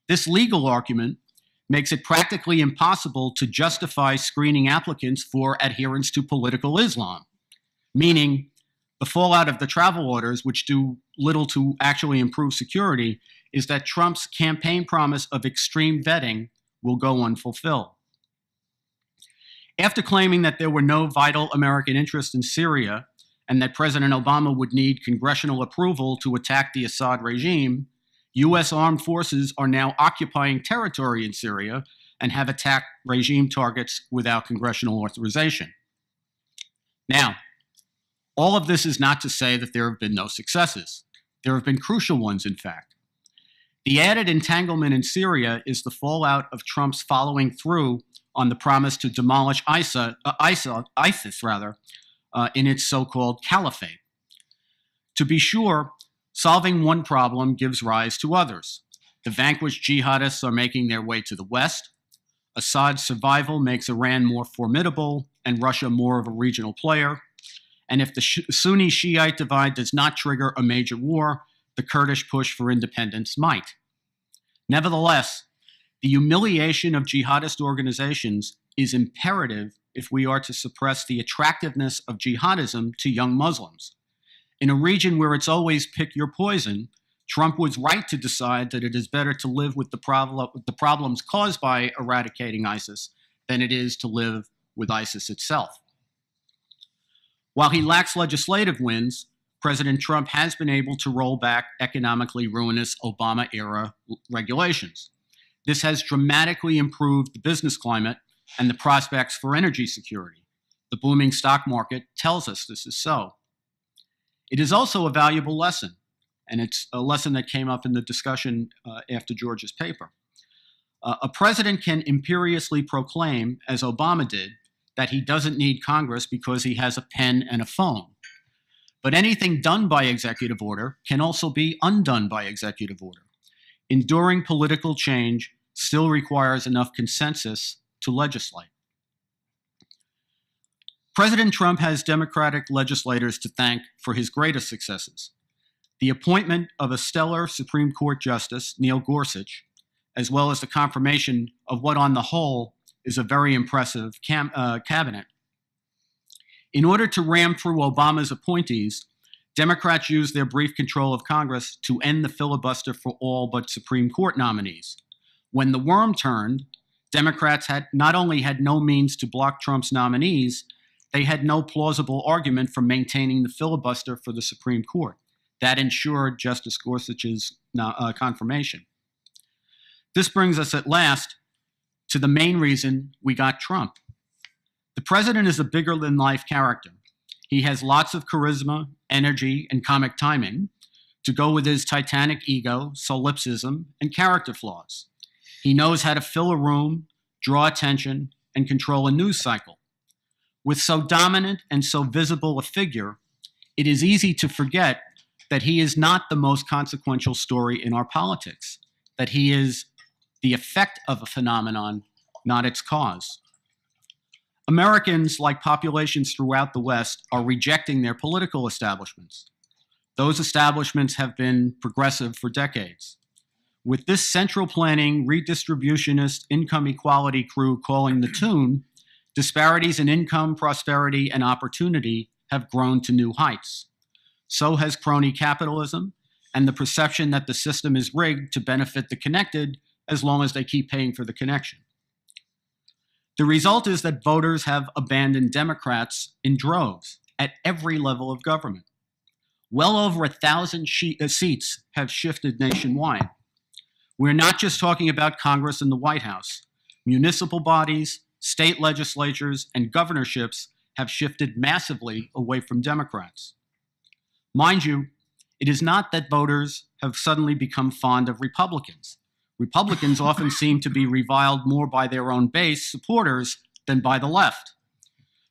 This legal argument makes it practically impossible to justify screening applicants for adherence to political Islam, meaning the fallout of the travel orders, which do little to actually improve security, is that Trump's campaign promise of extreme vetting will go unfulfilled. After claiming that there were no vital American interests in Syria and that President Obama would need congressional approval to attack the Assad regime, U.S. armed forces are now occupying territory in Syria and have attacked regime targets without congressional authorization. Now, all of this is not to say that there have been no successes. There have been crucial ones, in fact. The added entanglement in Syria is the fallout of Trump's following through on the promise to demolish ISIS in its so-called caliphate. To be sure, solving one problem gives rise to others. The vanquished jihadists are making their way to the west. Assad's survival makes Iran more formidable and Russia more of a regional player. And if the Sunni-Shiite divide does not trigger a major war, the Kurdish push for independence might. Nevertheless, the humiliation of jihadist organizations is imperative if we are to suppress the attractiveness of jihadism to young Muslims. In a region where it's always pick your poison, Trump was right to decide that it is better to live with the problems caused by eradicating ISIS than it is to live with ISIS itself. While he lacks legislative wins, President Trump has been able to roll back economically ruinous Obama-era regulations. This has dramatically improved the business climate and the prospects for energy security. The booming stock market tells us this is so. It is also a valuable lesson, and it's a lesson that came up in the discussion after George's paper. A president can imperiously proclaim, as Obama did, that he doesn't need Congress because he has a pen and a phone. But anything done by executive order can also be undone by executive order. Enduring political change still requires enough consensus to legislate. President Trump has Democratic legislators to thank for his greatest successes. The appointment of a stellar Supreme Court Justice, Neil Gorsuch, as well as the confirmation of what on the whole is a very impressive cabinet. In order to ram through Obama's appointees, Democrats used their brief control of Congress to end the filibuster for all but Supreme Court nominees. When the worm turned, Democrats had not only had no means to block Trump's nominees, they had no plausible argument for maintaining the filibuster for the Supreme Court. That ensured Justice Gorsuch's confirmation. This brings us at last to the main reason we got Trump. The president is a bigger-than-life character. He has lots of charisma, energy, and comic timing to go with his titanic ego, solipsism, and character flaws. He knows how to fill a room, draw attention, and control a news cycle. With so dominant and so visible a figure, it is easy to forget that he is not the most consequential story in our politics. that he is the effect of a phenomenon, not its cause. Americans, like populations throughout the West, are rejecting their political establishments. Those establishments have been progressive for decades. With this central planning, redistributionist, income equality crew calling the tune, disparities in income, prosperity, and opportunity have grown to new heights. So has crony capitalism and the perception that the system is rigged to benefit the connected as long as they keep paying for the connection. The result is that voters have abandoned Democrats in droves at every level of government. Well over 1,000 seats have shifted nationwide. We're not just talking about Congress and the White House. Municipal bodies, state legislatures, and governorships have shifted massively away from Democrats. Mind you, it is not that voters have suddenly become fond of Republicans. Republicans often seem to be reviled more by their own base supporters than by the left.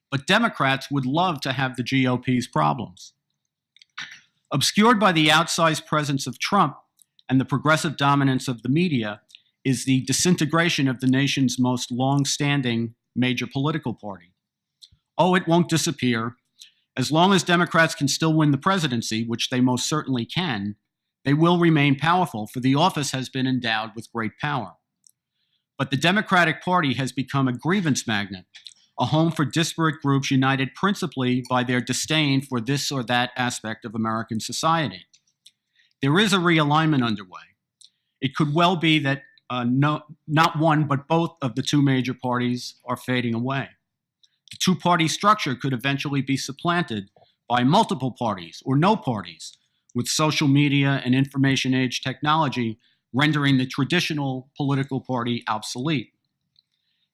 But Democrats would love to have the GOP's problems. Obscured by the outsized presence of Trump and the progressive dominance of the media is the disintegration of the nation's most long-standing major political party. Oh, it won't disappear. As long as Democrats can still win the presidency, which they most certainly can, they will remain powerful, for the office has been endowed with great power. But the Democratic Party has become a grievance magnet, a home for disparate groups united principally by their disdain for this or that aspect of American society. There is a realignment underway. It could well be that not one, but both of the two major parties are fading away. The two-party structure could eventually be supplanted by multiple parties or no parties, with social media and information age technology rendering the traditional political party obsolete.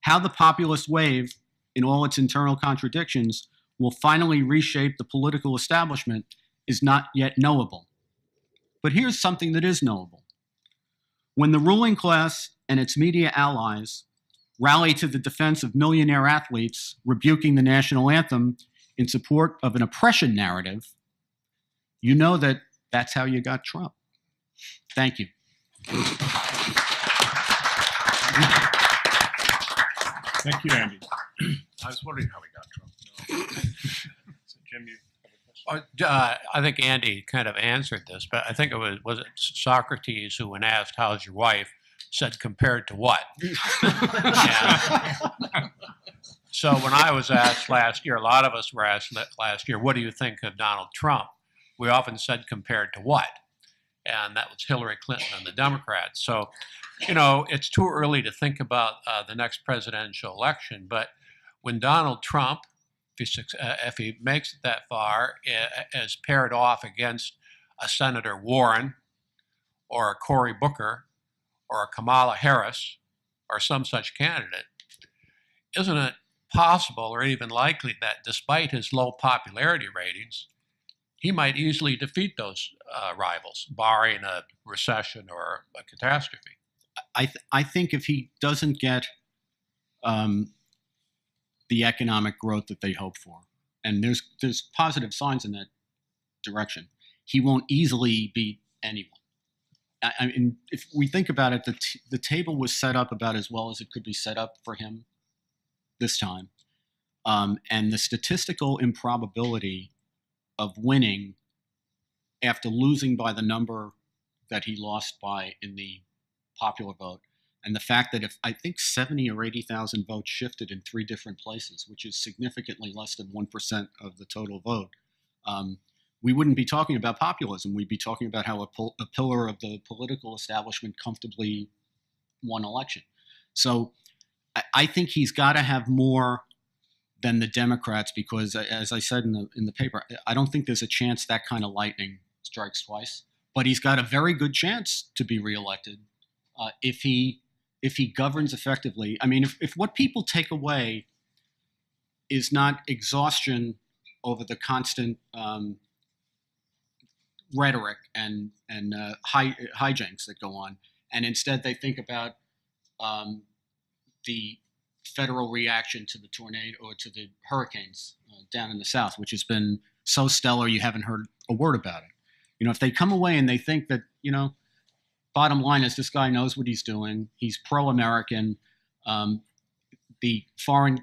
How the populist wave, in all its internal contradictions, will finally reshape the political establishment is not yet knowable. But here's something that is knowable. When the ruling class and its media allies rally to the defense of millionaire athletes rebuking the national anthem in support of an oppression narrative, you know that that's how you got Trump. Thank you. Thank you, Andy. I was wondering how we got Trump. So, Jim, you have a question? I think Andy kind of answered this, but I think it was it Socrates who, when asked, "How's your wife?" said, "Compared to what?" So when I was asked last year, a lot of us were asked last year, "What do you think of Donald Trump?" We often said, "Compared to what?" And that was Hillary Clinton and the Democrats. So, you know, it's too early to think about the next presidential election. But when Donald Trump, if he makes it that far, is paired off against a Senator Warren or a Cory Booker or a Kamala Harris or some such candidate, isn't it possible or even likely that despite his low popularity ratings, he might easily defeat those rivals, barring a recession or a catastrophe? I think if he doesn't get the economic growth that they hope for, and there's positive signs in that direction, he won't easily beat anyone. I mean, if we think about it, the table was set up about as well as it could be set up for him this time. And the statistical improbability of winning after losing by the number that he lost by in the popular vote, and the fact that if I think 70 or 80,000 votes shifted in 3 different places, which is significantly less than 1% of the total vote, we wouldn't be talking about populism. We'd be talking about how a pillar of the political establishment comfortably won election. So I think he's got to have more than the Democrats, because as I said in the paper, I don't think there's a chance that kind of lightning strikes twice. But he's got a very good chance to be reelected if he governs effectively. I mean, if what people take away is not exhaustion over the constant rhetoric and hijinks that go on, and instead they think about the federal reaction to the tornado or to the hurricanes down in the South, which has been so stellar you haven't heard a word about it. You know, if they come away and they think that, you know, bottom line is this guy knows what he's doing. He's pro-American. The foreign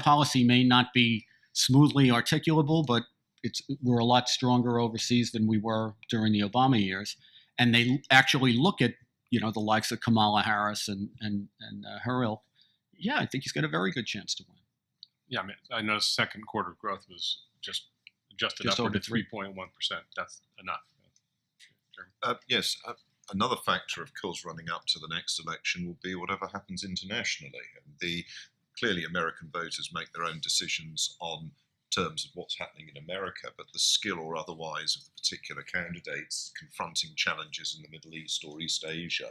policy may not be smoothly articulable, but we're a lot stronger overseas than we were during the Obama years. And they actually look at, the likes of Kamala Harris and her ilk. Yeah, I think he's got a very good chance to win. Yeah, I noticed second quarter growth was just adjusted Just upward over to 3.1%. That's enough. Yes, another factor, of course, running up to the next election will be whatever happens internationally. Clearly, American voters make their own decisions on terms of what's happening in America, but the skill or otherwise of the particular candidates confronting challenges in the Middle East or East Asia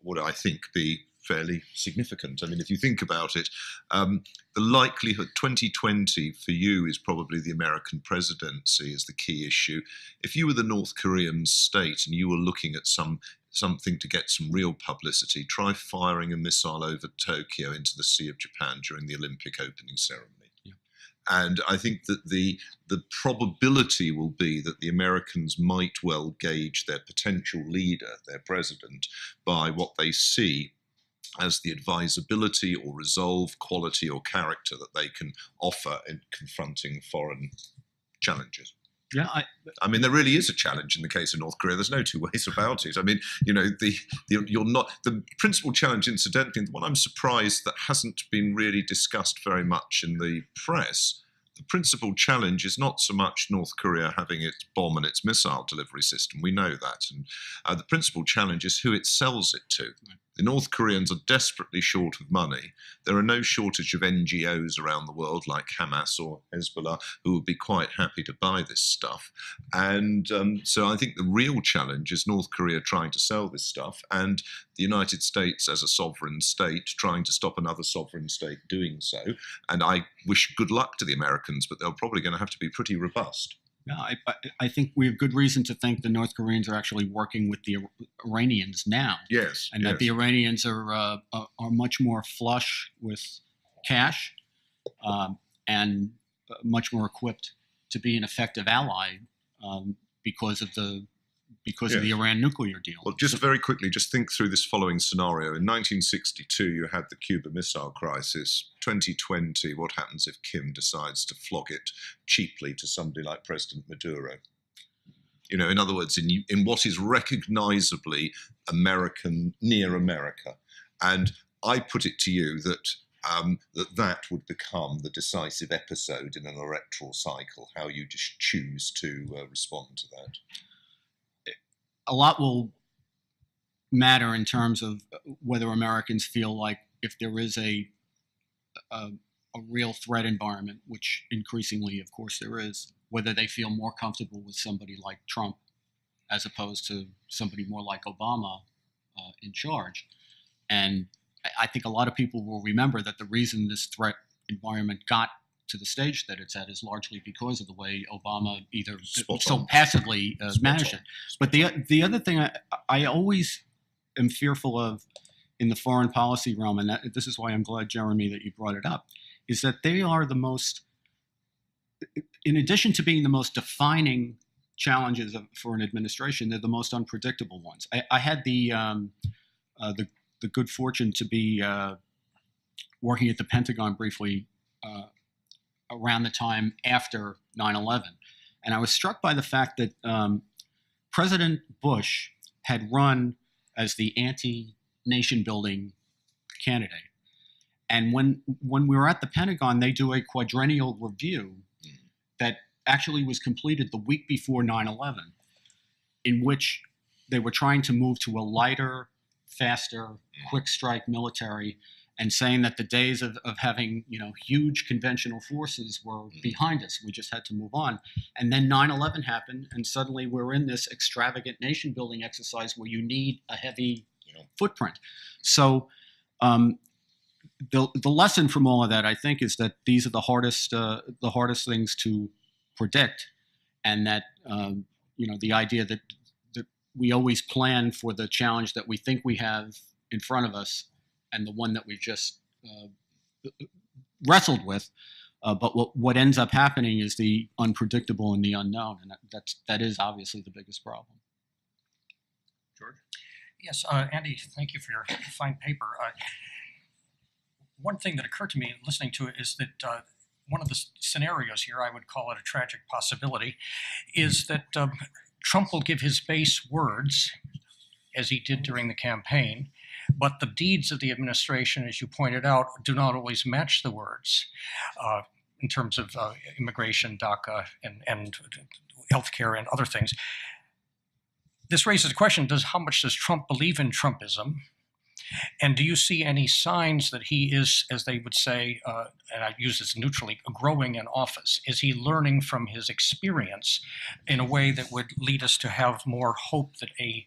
would, I think, be fairly significant. I mean, if you think about it, the likelihood 2020 for you is probably the American presidency is the key issue. If you were the North Korean state and you were looking at something to get some real publicity, try firing a missile over Tokyo into the Sea of Japan during the Olympic opening ceremony. And I think that the probability will be that the Americans might well gauge their potential leader, their president, by what they see as the advisability or resolve, quality or character that they can offer in confronting foreign challenges. Yeah, I mean, there really is a challenge in the case of North Korea. There's no two ways about it. I mean, you're not the principal challenge, incidentally, the one I'm surprised that hasn't been really discussed very much in the press. The principal challenge is not so much North Korea having its bomb and its missile delivery system. We know that. And the principal challenge is who it sells it to. The North Koreans are desperately short of money. There are no shortage of NGOs around the world like Hamas or Hezbollah who would be quite happy to buy this stuff. And so I think the real challenge is North Korea trying to sell this stuff and the United States as a sovereign state trying to stop another sovereign state doing so. And I wish good luck to the Americans, but they're probably going to have to be pretty robust. Yeah, I think we have good reason to think the North Koreans are actually working with the Iranians now. Yes, and that the Iranians are much more flush with cash and much more equipped to be an effective ally because of the Iran nuclear deal. Well, just very quickly, just think through this following scenario. In 1962, you had the Cuba Missile Crisis. 2020, what happens if Kim decides to flog it cheaply to somebody like President Maduro? In other words, in what is recognizably American, near America. And I put it to you that that would become the decisive episode in an electoral cycle, how you just choose to respond to that. A lot will matter in terms of whether Americans feel like if there is a real threat environment, which increasingly, of course, there is, whether they feel more comfortable with somebody like Trump as opposed to somebody more like Obama in charge. And I think a lot of people will remember that the reason this threat environment got to the stage that it's at is largely because of the way Obama either so passively managed it. But the other thing I always am fearful of in the foreign policy realm, and this is why I'm glad, Jeremy, that you brought it up, is that they are the most, in addition to being the most defining challenges for an administration, they're the most unpredictable ones. I had the good fortune to be working at the Pentagon briefly around the time after 9/11. And I was struck by the fact that President Bush had run as the anti-nation building candidate. And when we were at the Pentagon, they do a quadrennial review that actually was completed the week before 9/11, in which they were trying to move to a lighter, faster, quick strike military, and saying that the days of having huge conventional forces were behind us. We just had to move on. And then 9/11 happened, and suddenly we're in this extravagant nation building exercise where you need a heavy footprint. So the lesson from all of that, I think, is that these are the hardest things to predict, and that the idea that we always plan for the challenge that we think we have in front of us and the one that we've just wrestled with. But what ends up happening is the unpredictable and the unknown, and that is obviously the biggest problem. George? Yes, Andy, thank you for your fine paper. One thing that occurred to me listening to it is that one of the scenarios here, I would call it a tragic possibility, is that Trump will give his base words, as he did during the campaign, but the deeds of the administration, as you pointed out, do not always match the words in terms of immigration, DACA, and healthcare and other things. This raises the question, how much does Trump believe in Trumpism? And do you see any signs that he is, as they would say, and I use this neutrally, growing in office? Is he learning from his experience in a way that would lead us to have more hope that a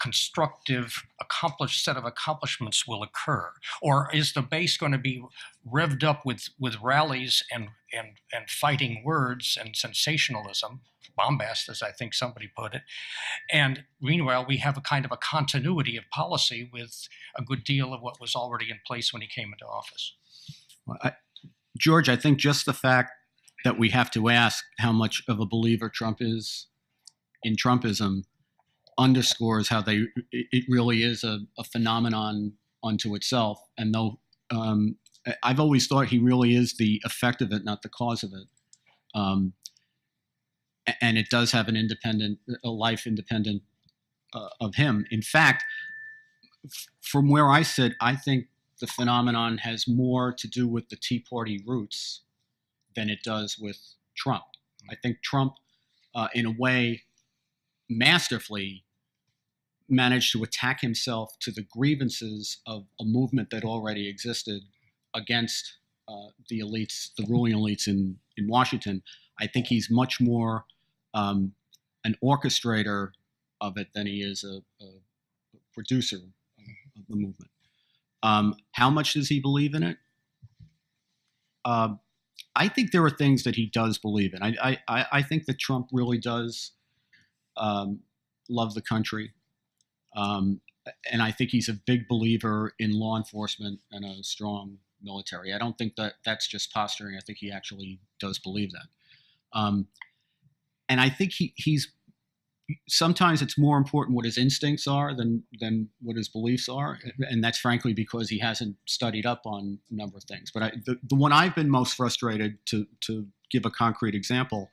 constructive, accomplished set of accomplishments will occur? Or is the base going to be revved up with rallies and fighting words and sensationalism, bombast, as I think somebody put it, and meanwhile we have a kind of a continuity of policy with a good deal of what was already in place when he came into office? Well, George, I think just the fact that we have to ask how much of a believer Trump is in Trumpism underscores how it really is a phenomenon unto itself. And though I've always thought he really is the effect of it, not the cause of it. And it does have a life independent of him. In fact, from where I sit, I think the phenomenon has more to do with the Tea Party roots than it does with Trump. I think Trump, in a way, masterfully managed to attack himself to the grievances of a movement that already existed against the elites, the ruling elites in Washington. I think he's much more an orchestrator of it than he is a producer of the movement. How much does he believe in it? I think there are things that he does believe in. I think that Trump really does love the country. And I think he's a big believer in law enforcement and a strong military. I don't think that that's just posturing. I think he actually does believe that. And I think he's sometimes it's more important what his instincts are than what his beliefs are. And that's frankly because he hasn't studied up on a number of things. But the one I've been most frustrated, to give a concrete example,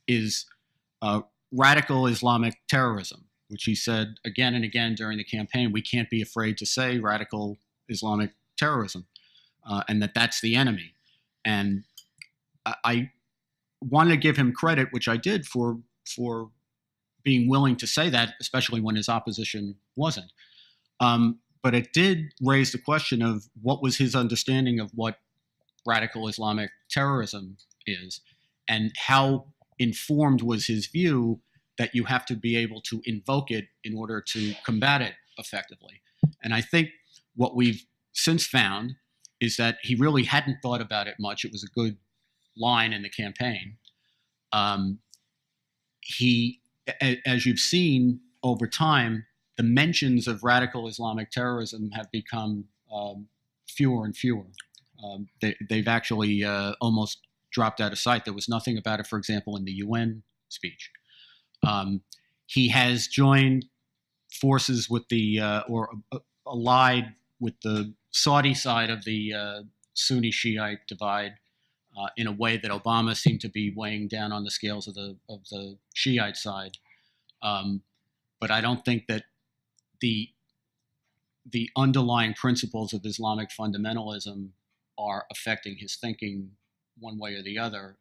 is radical Islamic terrorism, which he said again and again during the campaign. We can't be afraid to say radical Islamic terrorism, and that's the enemy. And I wanted to give him credit, which I did, for being willing to say that, especially when his opposition wasn't. But it did raise the question of what was his understanding of what radical Islamic terrorism is, and how informed was his view that you have to be able to invoke it in order to combat it effectively. And I think what we've since found is that he really hadn't thought about it much. It was a good line in the campaign. As you've seen over time, the mentions of radical Islamic terrorism have become fewer and fewer. They've actually almost dropped out of sight. There was nothing about it, for example, in the UN speech. He has joined forces with or allied with the Saudi side of the Sunni Shiite divide in a way that Obama seemed to be weighing down on the scales of the Shiite side. But I don't think that the underlying principles of Islamic fundamentalism are affecting his thinking one way or the other.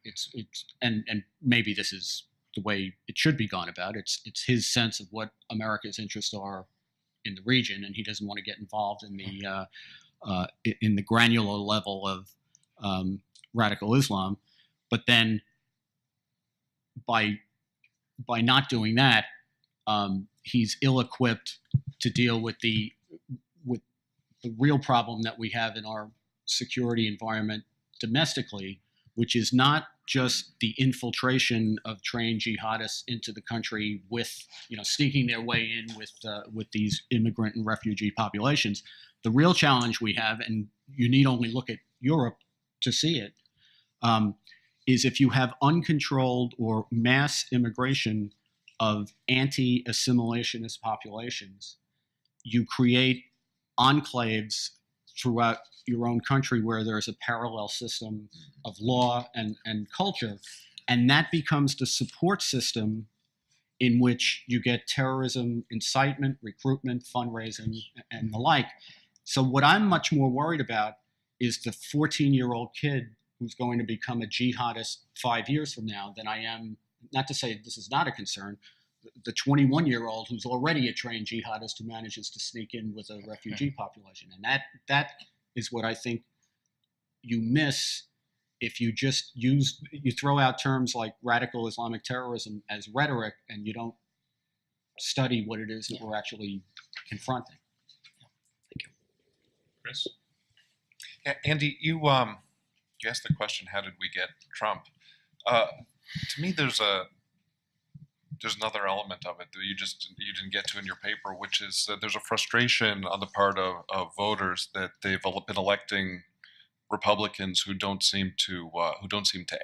And maybe this is the way it should be gone about. It's his sense of what America's interests are in the region, and he doesn't want to get involved in the granular level of radical Islam. But then by not doing that, he's ill-equipped to deal with the real problem that we have in our security environment domestically, which is not just the infiltration of trained jihadists into the country with, sneaking their way in with these immigrant and refugee populations. The real challenge we have, and you need only look at Europe to see it, is if you have uncontrolled or mass immigration of anti-assimilationist populations, you create enclaves throughout your own country where there's a parallel system of law and culture, and that becomes the support system in which you get terrorism, incitement, recruitment, fundraising, and the like. So what I'm much more worried about is the 14-year-old kid who's going to become a jihadist 5 years from now than I am, not to say this is not a concern, the 21-year-old who's already a trained jihadist who manages to sneak in with a refugee population. And that is what I think you miss if you just you throw out terms like radical Islamic terrorism as rhetoric and you don't study what it is that we're actually confronting. Thank you. Chris? Yeah, Andy, you asked the question, how did we get Trump? To me, there's another element of it that you didn't get to in your paper, which is that there's a frustration on the part of voters that they've been electing Republicans who don't seem to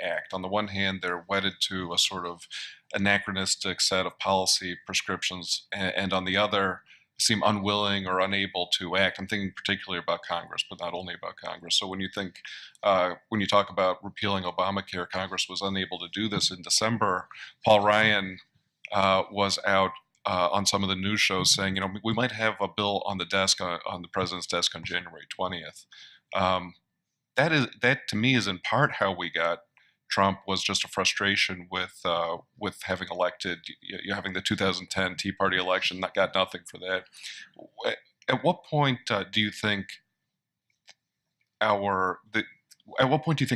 act. On the one hand, they're wedded to a sort of anachronistic set of policy prescriptions, and on the other, seem unwilling or unable to act. I'm thinking particularly about Congress, but not only about Congress. So when you talk about repealing Obamacare, Congress was unable to do this in December. Paul Ryan was out on some of the news shows saying, we might have a bill on the desk, on the president's desk on January 20th. That to me is in part how we got Trump, was just a frustration with having elected, having the 2010 Tea Party election, got nothing for that. At what point do you think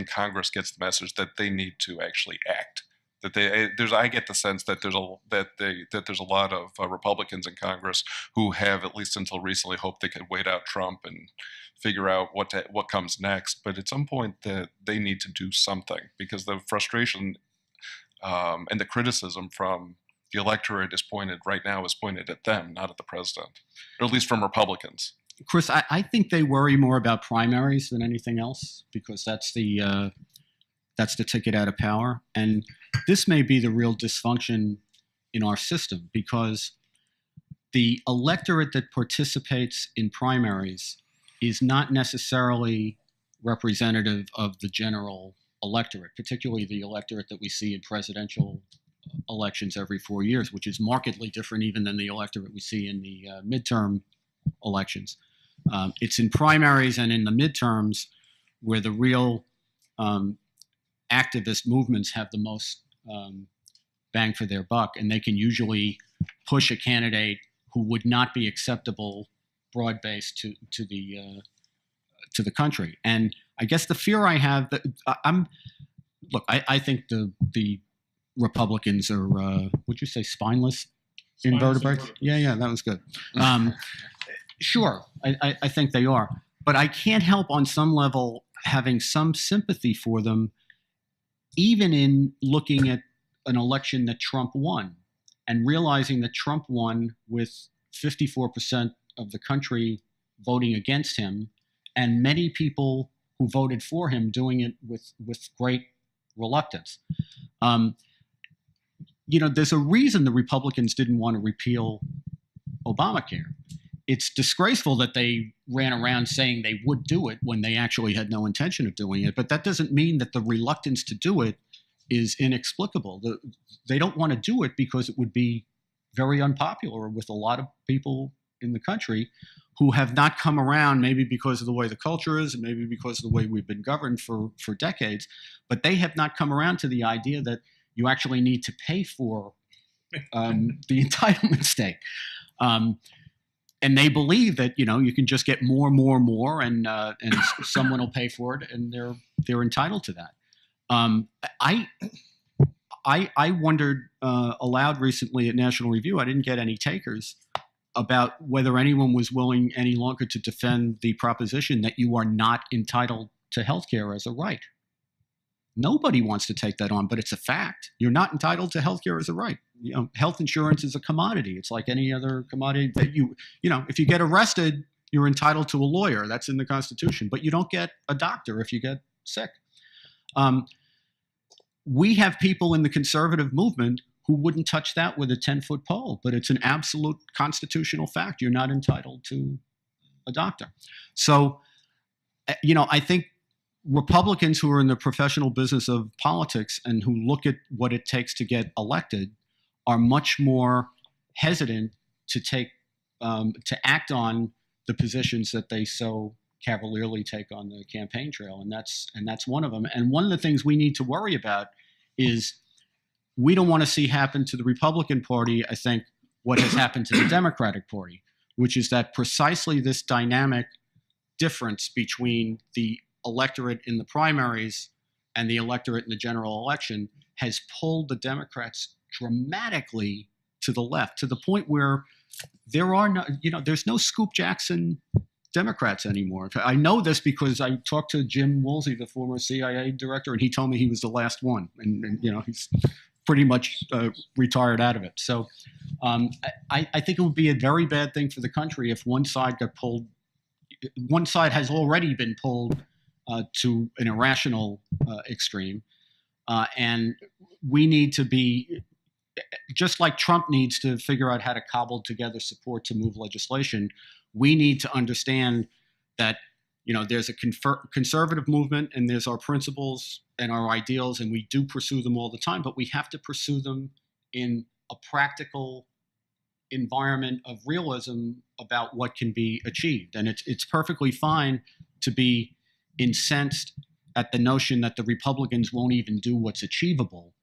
Congress gets the message that they need to actually act? I get the sense that there's a lot of Republicans in Congress who have, at least until recently, hoped they could wait out Trump and figure out what comes next. But at some point, they need to do something, because the frustration and the criticism from the electorate is pointed at them, not at the president, or at least from Republicans. Chris, I think they worry more about primaries than anything else, because that's the ticket out of power. And this may be the real dysfunction in our system, because the electorate that participates in primaries is not necessarily representative of the general electorate, particularly the electorate that we see in presidential elections every 4 years, which is markedly different even than the electorate we see in the midterm elections. It's in primaries and in the midterms where the real activist movements have the most bang for their buck, and they can usually push a candidate who would not be acceptable broad-based to the country. And I guess the fear I have that I think the Republicans are would you say spineless invertebrates? Yeah, that was good. Sure, I think they are, but I can't help on some level having some sympathy for them, even in looking at an election that Trump won and realizing that Trump won with 54% of the country voting against him, and many people who voted for him doing it with great reluctance. There's a reason the Republicans didn't want to repeal Obamacare. It's disgraceful that they ran around saying they would do it when they actually had no intention of doing it, but that doesn't mean that the reluctance to do it is inexplicable. They don't want to do it because it would be very unpopular with a lot of people in the country who have not come around, maybe because of the way the culture is and maybe because of the way we've been governed for decades, but they have not come around to the idea that you actually need to pay for the entitlement stake. And they believe that you can just get more, and someone will pay for it, and they're entitled to that. I wondered aloud recently at National Review. I didn't get any takers about whether anyone was willing any longer to defend the proposition that you are not entitled to health care as a right. Nobody wants to take that on, but it's a fact. You're not entitled to health care as a right. Health insurance is a commodity. It's like any other commodity that if you get arrested, you're entitled to a lawyer. That's in the Constitution, but you don't get a doctor if you get sick. We have people in the conservative movement who wouldn't touch that with a 10-foot pole? But it's an absolute constitutional fact. You're not entitled to a doctor. So, I think Republicans who are in the professional business of politics and who look at what it takes to get elected are much more hesitant to act on the positions that they so cavalierly take on the campaign trail, and that's one of them. And one of the things we need to worry about is we don't want to see happen to the Republican Party, I think, what has happened to the Democratic Party, which is that precisely this dynamic difference between the electorate in the primaries and the electorate in the general election has pulled the Democrats dramatically to the left, to the point where there are no, there's no Scoop Jackson Democrats anymore. I know this because I talked to Jim Woolsey, the former CIA director, and he told me he was the last one, and he's pretty much retired out of it. So I think it would be a very bad thing for the country if one side got pulled. One side has already been pulled to an irrational extreme, and we need to be, just like Trump needs to figure out how to cobble together support to move legislation, we need to understand that there's a conservative movement and there's our principles and our ideals, and we do pursue them all the time, but we have to pursue them in a practical environment of realism about what can be achieved. And it's perfectly fine to be incensed at the notion that the Republicans won't even do what's achievable,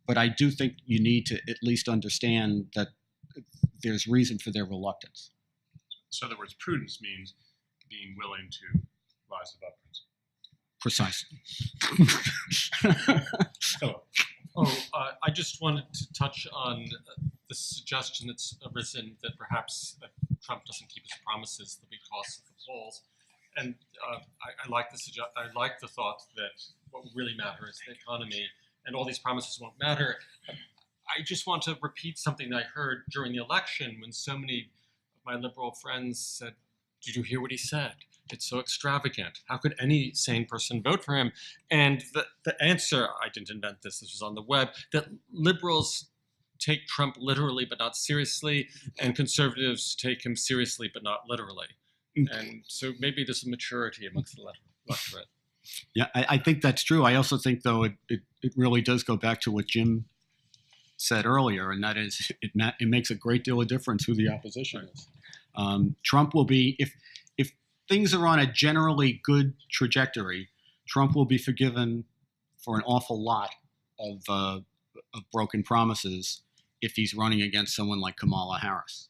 but I do think you need to at least understand that there's reason for their reluctance. So in other words, prudence means being willing to rise above principle. Precisely. I just wanted to touch on the suggestion that's arisen that perhaps Trump doesn't keep his promises because of the polls. And I like the thought that what will really matter is the economy, and all these promises won't matter. I just want to repeat something that I heard during the election when so many of my liberal friends said, "Did you hear what he said? It's so extravagant. How could any sane person vote for him?" And the answer, I didn't invent this was on the web, that liberals take Trump literally but not seriously, and conservatives take him seriously but not literally. And so maybe there's a maturity amongst the electorate. Yeah, I think that's true. I also think, though, it really does go back to what Jim said earlier, and that is it makes a great deal of difference who the opposition is. Trump will be, if things are on a generally good trajectory, Trump will be forgiven for an awful lot of broken promises if he's running against someone like Kamala Harris.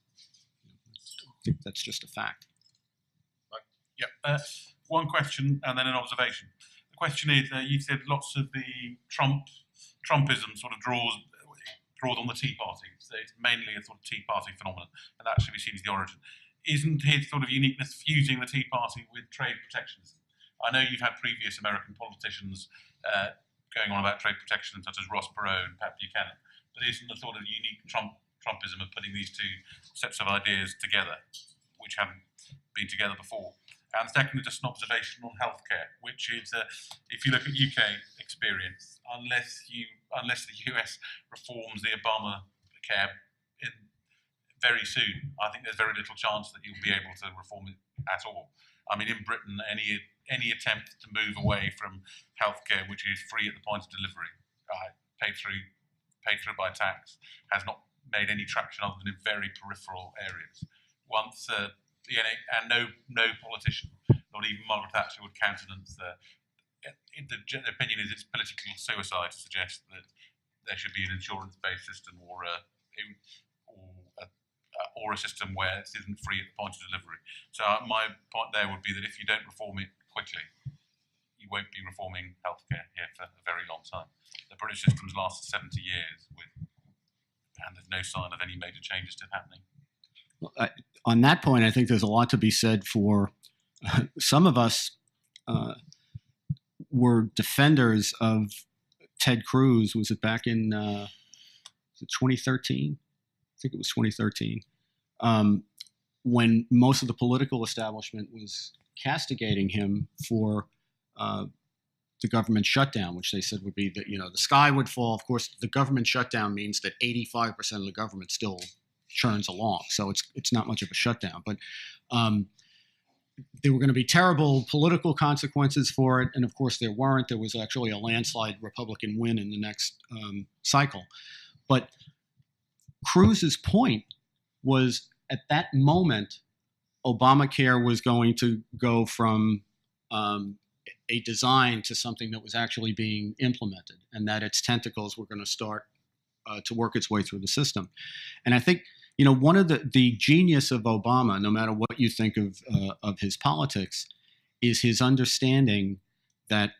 I think that's just a fact. Yeah. One question and then an observation. The question is, you said lots of the Trumpism sort of draws on the Tea Party. So it's mainly a sort of Tea Party phenomenon, and that should be seen as the origin. Isn't his sort of uniqueness fusing the Tea Party with trade protectionism? I know you've had previous American politicians going on about trade protectionism, such as Ross Perot and Pat Buchanan, but isn't the sort of unique Trumpism of putting these two sets of ideas together, which haven't been together before? And secondly, just an observation on healthcare, which is if you look at UK experience, unless the US reforms the Obamacare very soon, I think there's very little chance that you'll be able to reform it at all. I mean, in Britain, any attempt to move away from healthcare, which is free at the point of delivery, paid through by tax, has not made any traction other than in very peripheral areas. Once and no politician, not even Margaret Thatcher, would countenance the opinion is it's political suicide to suggest that there should be an insurance-based system or a system where it isn't free at the point of delivery. So my point there would be that if you don't reform it quickly, you won't be reforming healthcare here for a very long time. The British system's lasted 70 years and there's no sign of any major changes still happening. On that point, I think there's a lot to be said for some of us were defenders of Ted Cruz. Was it back in 2013? I think it was 2013, when most of the political establishment was castigating him for the government shutdown, which they said would be that, the sky would fall. Of course, the government shutdown means that 85% of the government still churns along. So it's not much of a shutdown. But there were going to be terrible political consequences for it. And of course, there weren't. There was actually a landslide Republican win in the next cycle. But Cruz's point was, at that moment, Obamacare was going to go from a design to something that was actually being implemented, and that its tentacles were going to start to work its way through the system. And I think, one of the genius of Obama, no matter what you think of his politics, is his understanding that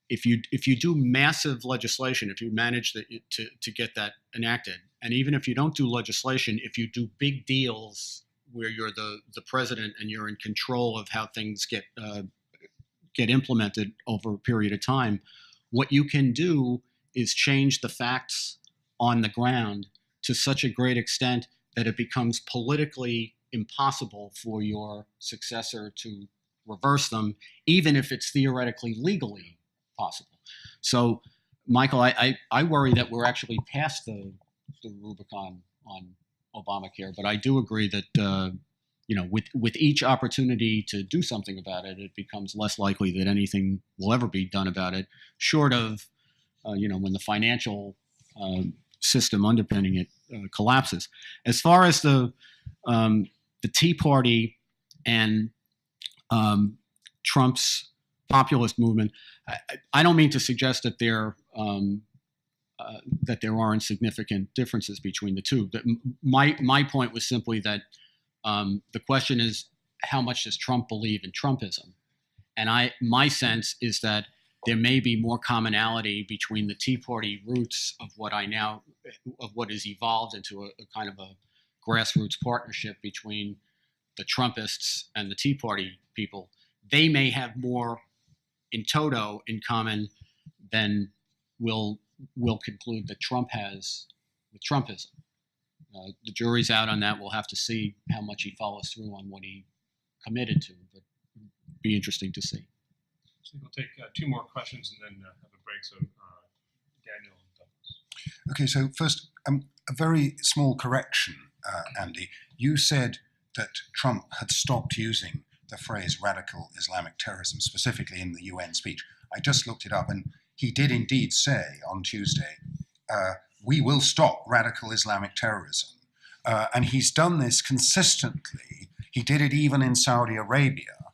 if you do massive legislation, if you manage to get that enacted, and even if you don't do legislation, if you do big deals where you're the president and you're in control of how things get implemented over a period of time, what you can do is change the facts on the ground to such a great extent that it becomes politically impossible for your successor to reverse them, even if it's theoretically legally possible. So, Michael, I worry that we're actually past the Rubicon on Obamacare, but I do agree that with each opportunity to do something about it, it becomes less likely that anything will ever be done about it, short of when the financial system underpinning it collapses. As far as the Tea Party and Trump's populist movement, I don't mean to suggest that there aren't significant differences between the two. My point was simply that the question is, how much does Trump believe in Trumpism? And my sense is that there may be more commonality between the Tea Party roots of what has evolved into a kind of a grassroots partnership between the Trumpists and the Tea Party people. They may have more in toto in common than we'll conclude that Trump has with Trumpism. The jury's out on that. We'll have to see how much he follows through on what he committed to, but it'll be interesting to see. So we'll take two more questions and then have a break. So Daniel and Douglas. Okay, so first, a very small correction, Andy. You said that Trump had stopped using the phrase radical Islamic terrorism, specifically in the UN speech. I just looked it up, and he did indeed say on Tuesday, we will stop radical Islamic terrorism. And he's done this consistently. He did it even in Saudi Arabia.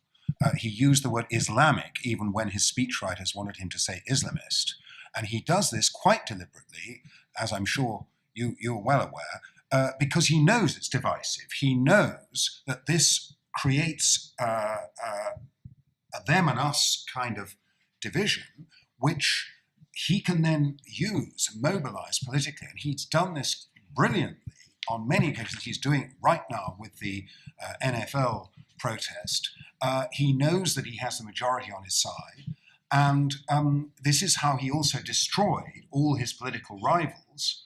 He used the word Islamic even when his speechwriters wanted him to say Islamist. And he does this quite deliberately, as I'm sure you're well aware, because he knows it's divisive. He knows that this creates a them and us kind of division, which he can then use and mobilize politically. And he's done this brilliantly on many occasions. He's doing it right now with the NFL protest. He knows that he has the majority on his side. And this is how he also destroyed all his political rivals,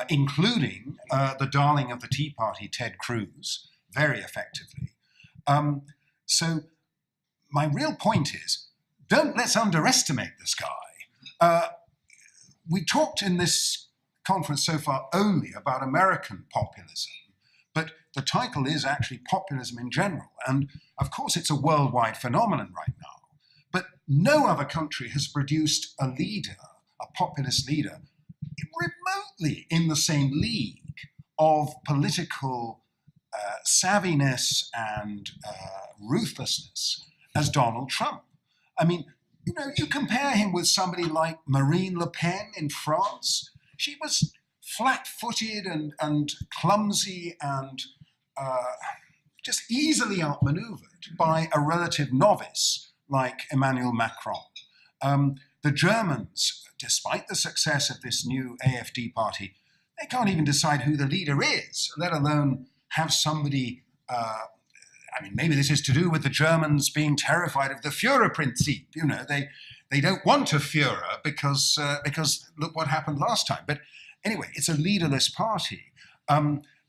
including the darling of the Tea Party, Ted Cruz, very effectively. So my real point is, let's underestimate this guy. We talked in this conference so far only about American populism, but the title is actually populism in general. And of course, it's a worldwide phenomenon right now. But no other country has produced a leader, a populist leader, remotely in the same league of political savviness and ruthlessness as Donald Trump. I mean, you compare him with somebody like Marine Le Pen in France. She was flat-footed and clumsy and just easily outmaneuvered by a relative novice like Emmanuel Macron. The Germans, despite the success of this new AfD party, they can't even decide who the leader is, let alone have somebody, maybe this is to do with the Germans being terrified of the Führerprinzip. They don't want a Führer because look what happened last time. But anyway, it's a leaderless party.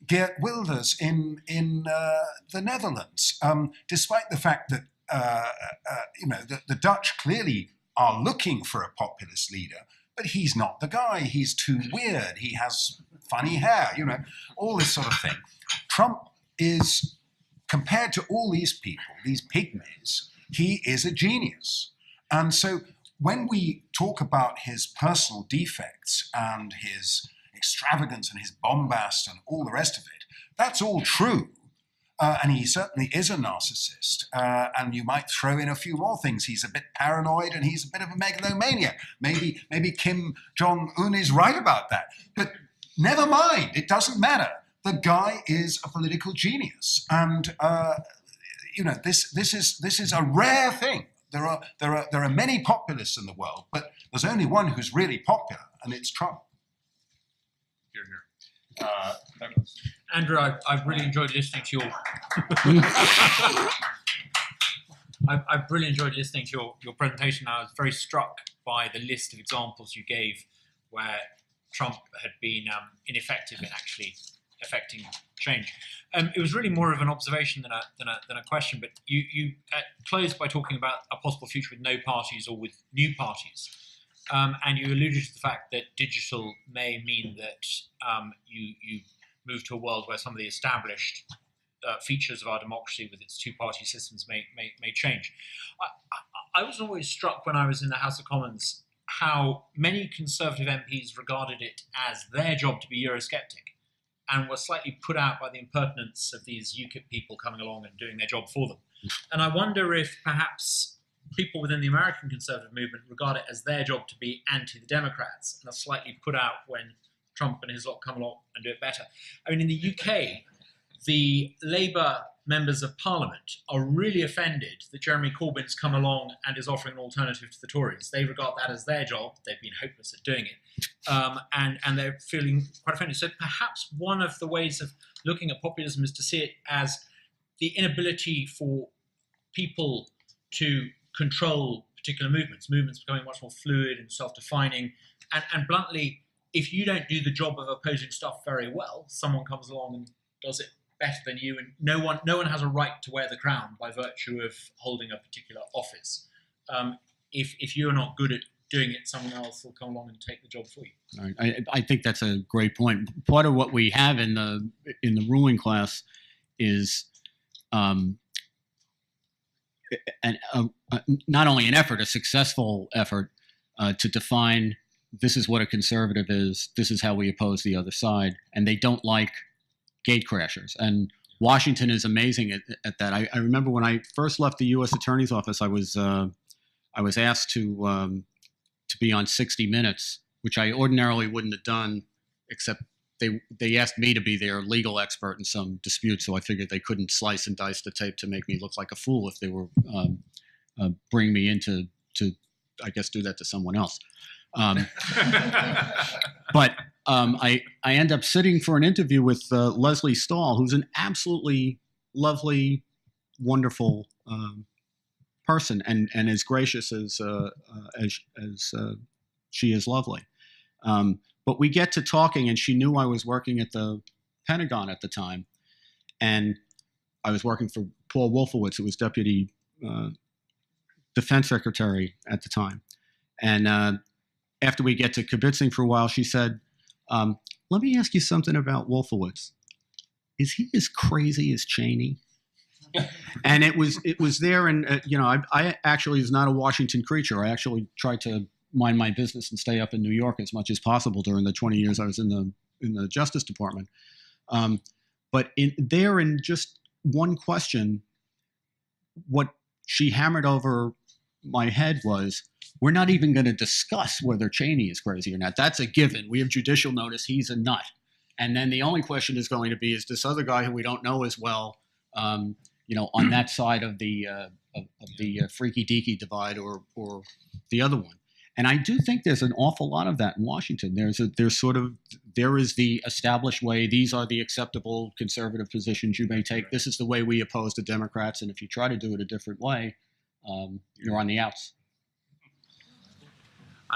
Geert Wilders in the Netherlands, despite the fact that the Dutch clearly are looking for a populist leader, but he's not the guy. He's too weird. He has funny hair, you know, all this sort of thing. Trump is, compared to all these people, these pygmies, he is a genius. And so when we talk about his personal defects and his extravagance and his bombast and all the rest of it, that's all true. And he certainly is a narcissist. And you might throw in a few more things. He's a bit paranoid and he's a bit of a megalomaniac. Maybe Kim Jong-un is right about that. But never mind, it doesn't matter. The guy is a political genius. And you know, this is a rare thing. There are many populists in the world, but there's only one who's really popular, and it's Trump. Here. Andrew, I've really enjoyed listening to your. I've really enjoyed listening to your presentation. I was very struck by the list of examples you gave where Trump had been ineffective in actually affecting change. It was really more of an observation than a question. But you closed by talking about a possible future with no parties or with new parties. And you alluded to the fact that digital may mean that you move to a world where some of the established features of our democracy with its two-party systems may change. I was always struck when I was in the House of Commons how many Conservative MPs regarded it as their job to be Eurosceptic and were slightly put out by the impertinence of these UKIP people coming along and doing their job for them. And I wonder if perhaps people within the American conservative movement regard it as their job to be anti the Democrats and are slightly put out when Trump and his lot come along and do it better. I mean, in the UK, the Labour members of Parliament are really offended that Jeremy Corbyn's come along and is offering an alternative to the Tories. They regard that as their job. They've been hopeless at doing it. And they're feeling quite offended. So perhaps one of the ways of looking at populism is to see it as the inability for people to control particular movements becoming much more fluid and self-defining. And bluntly, if you don't do the job of opposing stuff very well, someone comes along and does it better than you, and no one has a right to wear the crown by virtue of holding a particular office. If you're not good at doing it, someone else will come along and take the job for you. Right. I think that's a great point. Part of what we have in the ruling class is not only an effort, a successful effort to define this is what a conservative is, this is how we oppose the other side, and they don't like gatecrashers. And Washington is amazing at that. I remember when I first left the U.S. Attorney's Office, I was asked to be on 60 Minutes, which I ordinarily wouldn't have done, except they asked me to be their legal expert in some dispute, so I figured they couldn't slice and dice the tape to make me look like a fool if they were bring me in to I guess do that to someone else. But I end up sitting for an interview with Leslie Stahl, who's an absolutely lovely, wonderful person, and as gracious as she is lovely. But we get to talking, and she knew I was working at the Pentagon at the time, and I was working for Paul Wolfowitz, who was Deputy Defense Secretary at the time. And after we get to kibitzing for a while, she said, let me ask you something about Wolfowitz. Is he as crazy as Cheney? And it was there, and I actually was not a Washington creature. I actually tried to mind my business and stay up in New York as much as possible during the 20 years I was in the Justice Department. But in just one question, what she hammered over my head was, we're not even going to discuss whether Cheney is crazy or not. That's a given. We have judicial notice. He's a nut. And then the only question is going to be, is this other guy who we don't know as well, on that side of the freaky deaky divide or the other one? And I do think there's an awful lot of that in Washington. There is the established way. These are the acceptable conservative positions you may take. This is the way we oppose the Democrats. And if you try to do it a different way, you're on the outs.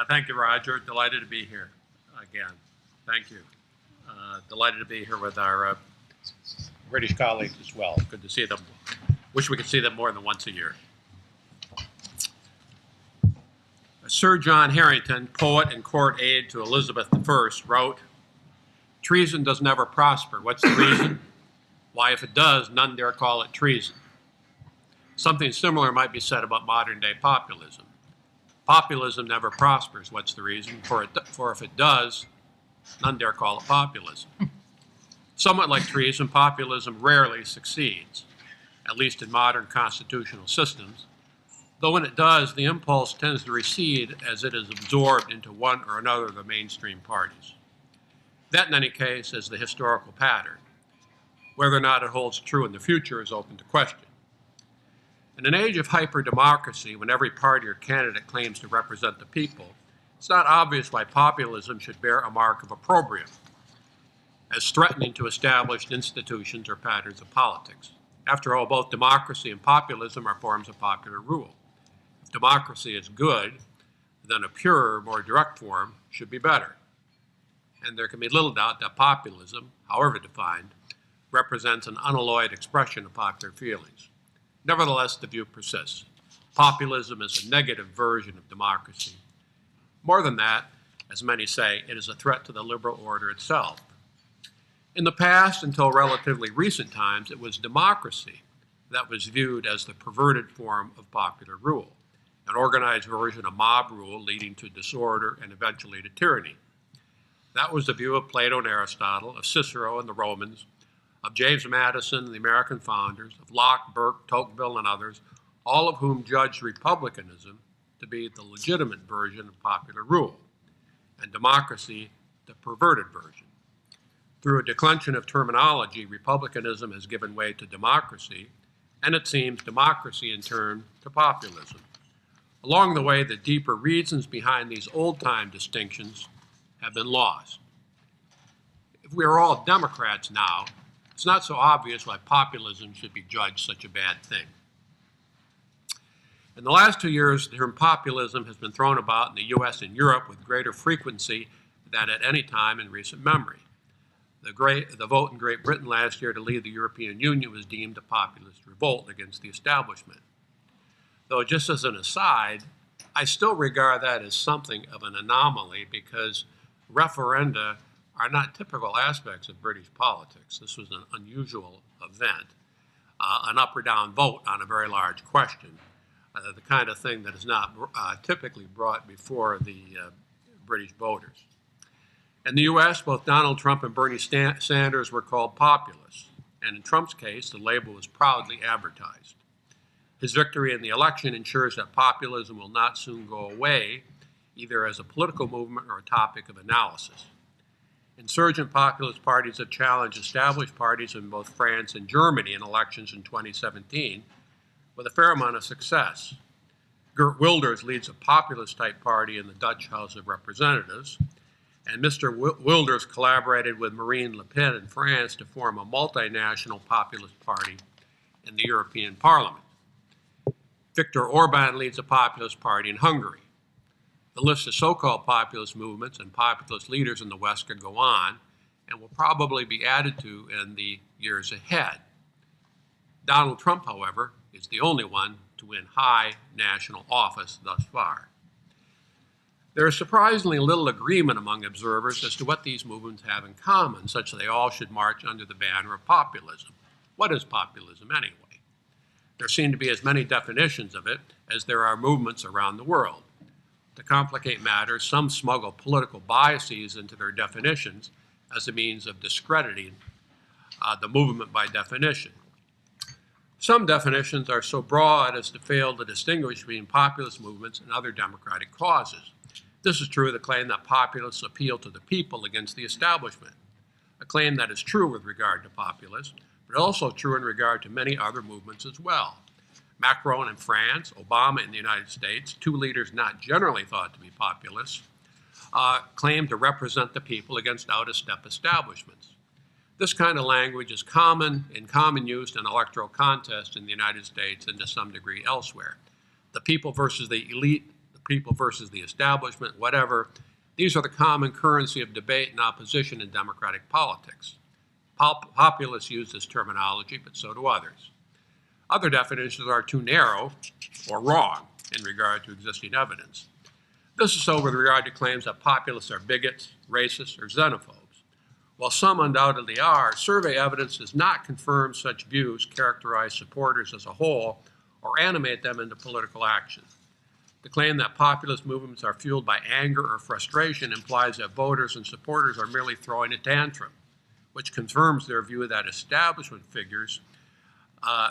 Thank you, Roger. Delighted to be here again. Thank you. Delighted to be here with our British colleagues as well. Good to see them. Wish we could see them more than once a year. Sir John Harrington, poet and court aide to Elizabeth I, wrote, "Treason does never prosper. What's the reason? Why, if it does, none dare call it treason." Something similar might be said about modern-day populism. Populism never prospers. What's the reason? For if it does, none dare call it populism. Somewhat like treason, populism rarely succeeds, at least in modern constitutional systems, though when it does, the impulse tends to recede as it is absorbed into one or another of the mainstream parties. That, in any case, is the historical pattern. Whether or not it holds true in the future is open to question. In an age of hyper-democracy, when every party or candidate claims to represent the people, it's not obvious why populism should bear a mark of opprobrium, as threatening to established institutions or patterns of politics. After all, both democracy and populism are forms of popular rule. If democracy is good, then a purer, more direct form should be better. And there can be little doubt that populism, however defined, represents an unalloyed expression of popular feelings. Nevertheless, the view persists. Populism is a negative version of democracy. More than that, as many say, it is a threat to the liberal order itself. In the past, until relatively recent times, it was democracy that was viewed as the perverted form of popular rule, an organized version of mob rule leading to disorder and eventually to tyranny. That was the view of Plato and Aristotle, of Cicero and the Romans, of James Madison and the American founders, of Locke, Burke, Tocqueville, and others, all of whom judged republicanism to be the legitimate version of popular rule, and democracy the perverted version. Through a declension of terminology, republicanism has given way to democracy, and it seems democracy in turn to populism. Along the way, the deeper reasons behind these old-time distinctions have been lost. If we are all Democrats now, it's not so obvious why populism should be judged such a bad thing. In the last 2 years, the term populism has been thrown about in the US and Europe with greater frequency than at any time in recent memory. The vote in Great Britain last year to leave the European Union was deemed a populist revolt against the establishment. Though, just as an aside, I still regard that as something of an anomaly because referenda are not typical aspects of British politics. This was an unusual event, an up or down vote on a very large question, the kind of thing that is not typically brought before the British voters. In the U.S., both Donald Trump and Bernie Sanders were called populists, and in Trump's case, the label was proudly advertised. His victory in the election ensures that populism will not soon go away, either as a political movement or a topic of analysis. Insurgent populist parties have challenged established parties in both France and Germany in elections in 2017 with a fair amount of success. Geert Wilders leads a populist-type party in the Dutch House of Representatives, and Mr. Wilders collaborated with Marine Le Pen in France to form a multinational populist party in the European Parliament. Viktor Orban leads a populist party in Hungary. The list of so-called populist movements and populist leaders in the West could go on and will probably be added to in the years ahead. Donald Trump, however, is the only one to win high national office thus far. There is surprisingly little agreement among observers as to what these movements have in common, such that they all should march under the banner of populism. What is populism anyway? There seem to be as many definitions of it as there are movements around the world. To complicate matters, some smuggle political biases into their definitions as a means of discrediting the movement by definition. Some definitions are so broad as to fail to distinguish between populist movements and other democratic causes. This is true of the claim that populists appeal to the people against the establishment, a claim that is true with regard to populists, but also true in regard to many other movements as well. Macron in France, Obama in the United States, two leaders not generally thought to be populists, claim to represent the people against out-of-step establishments. This kind of language is in common use in electoral contests in the United States and to some degree elsewhere. The people versus the elite, the people versus the establishment, whatever, these are the common currency of debate and opposition in democratic politics. Populists use this terminology, but so do others. Other definitions are too narrow or wrong in regard to existing evidence. This is so with regard to claims that populists are bigots, racists, or xenophobes. While some undoubtedly are, survey evidence does not confirm such views characterize supporters as a whole or animate them into political action. The claim that populist movements are fueled by anger or frustration implies that voters and supporters are merely throwing a tantrum, which confirms their view that establishment figures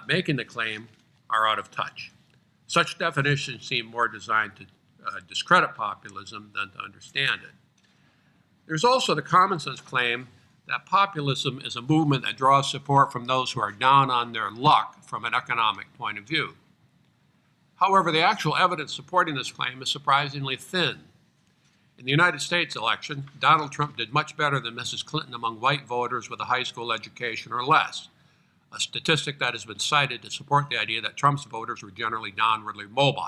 making the claim are out of touch. Such definitions seem more designed to discredit populism than to understand it. There's also the common sense claim that populism is a movement that draws support from those who are down on their luck from an economic point of view. However, the actual evidence supporting this claim is surprisingly thin. In the United States election, Donald Trump did much better than Mrs. Clinton among white voters with a high school education or less, a statistic that has been cited to support the idea that Trump's voters were generally downwardly mobile.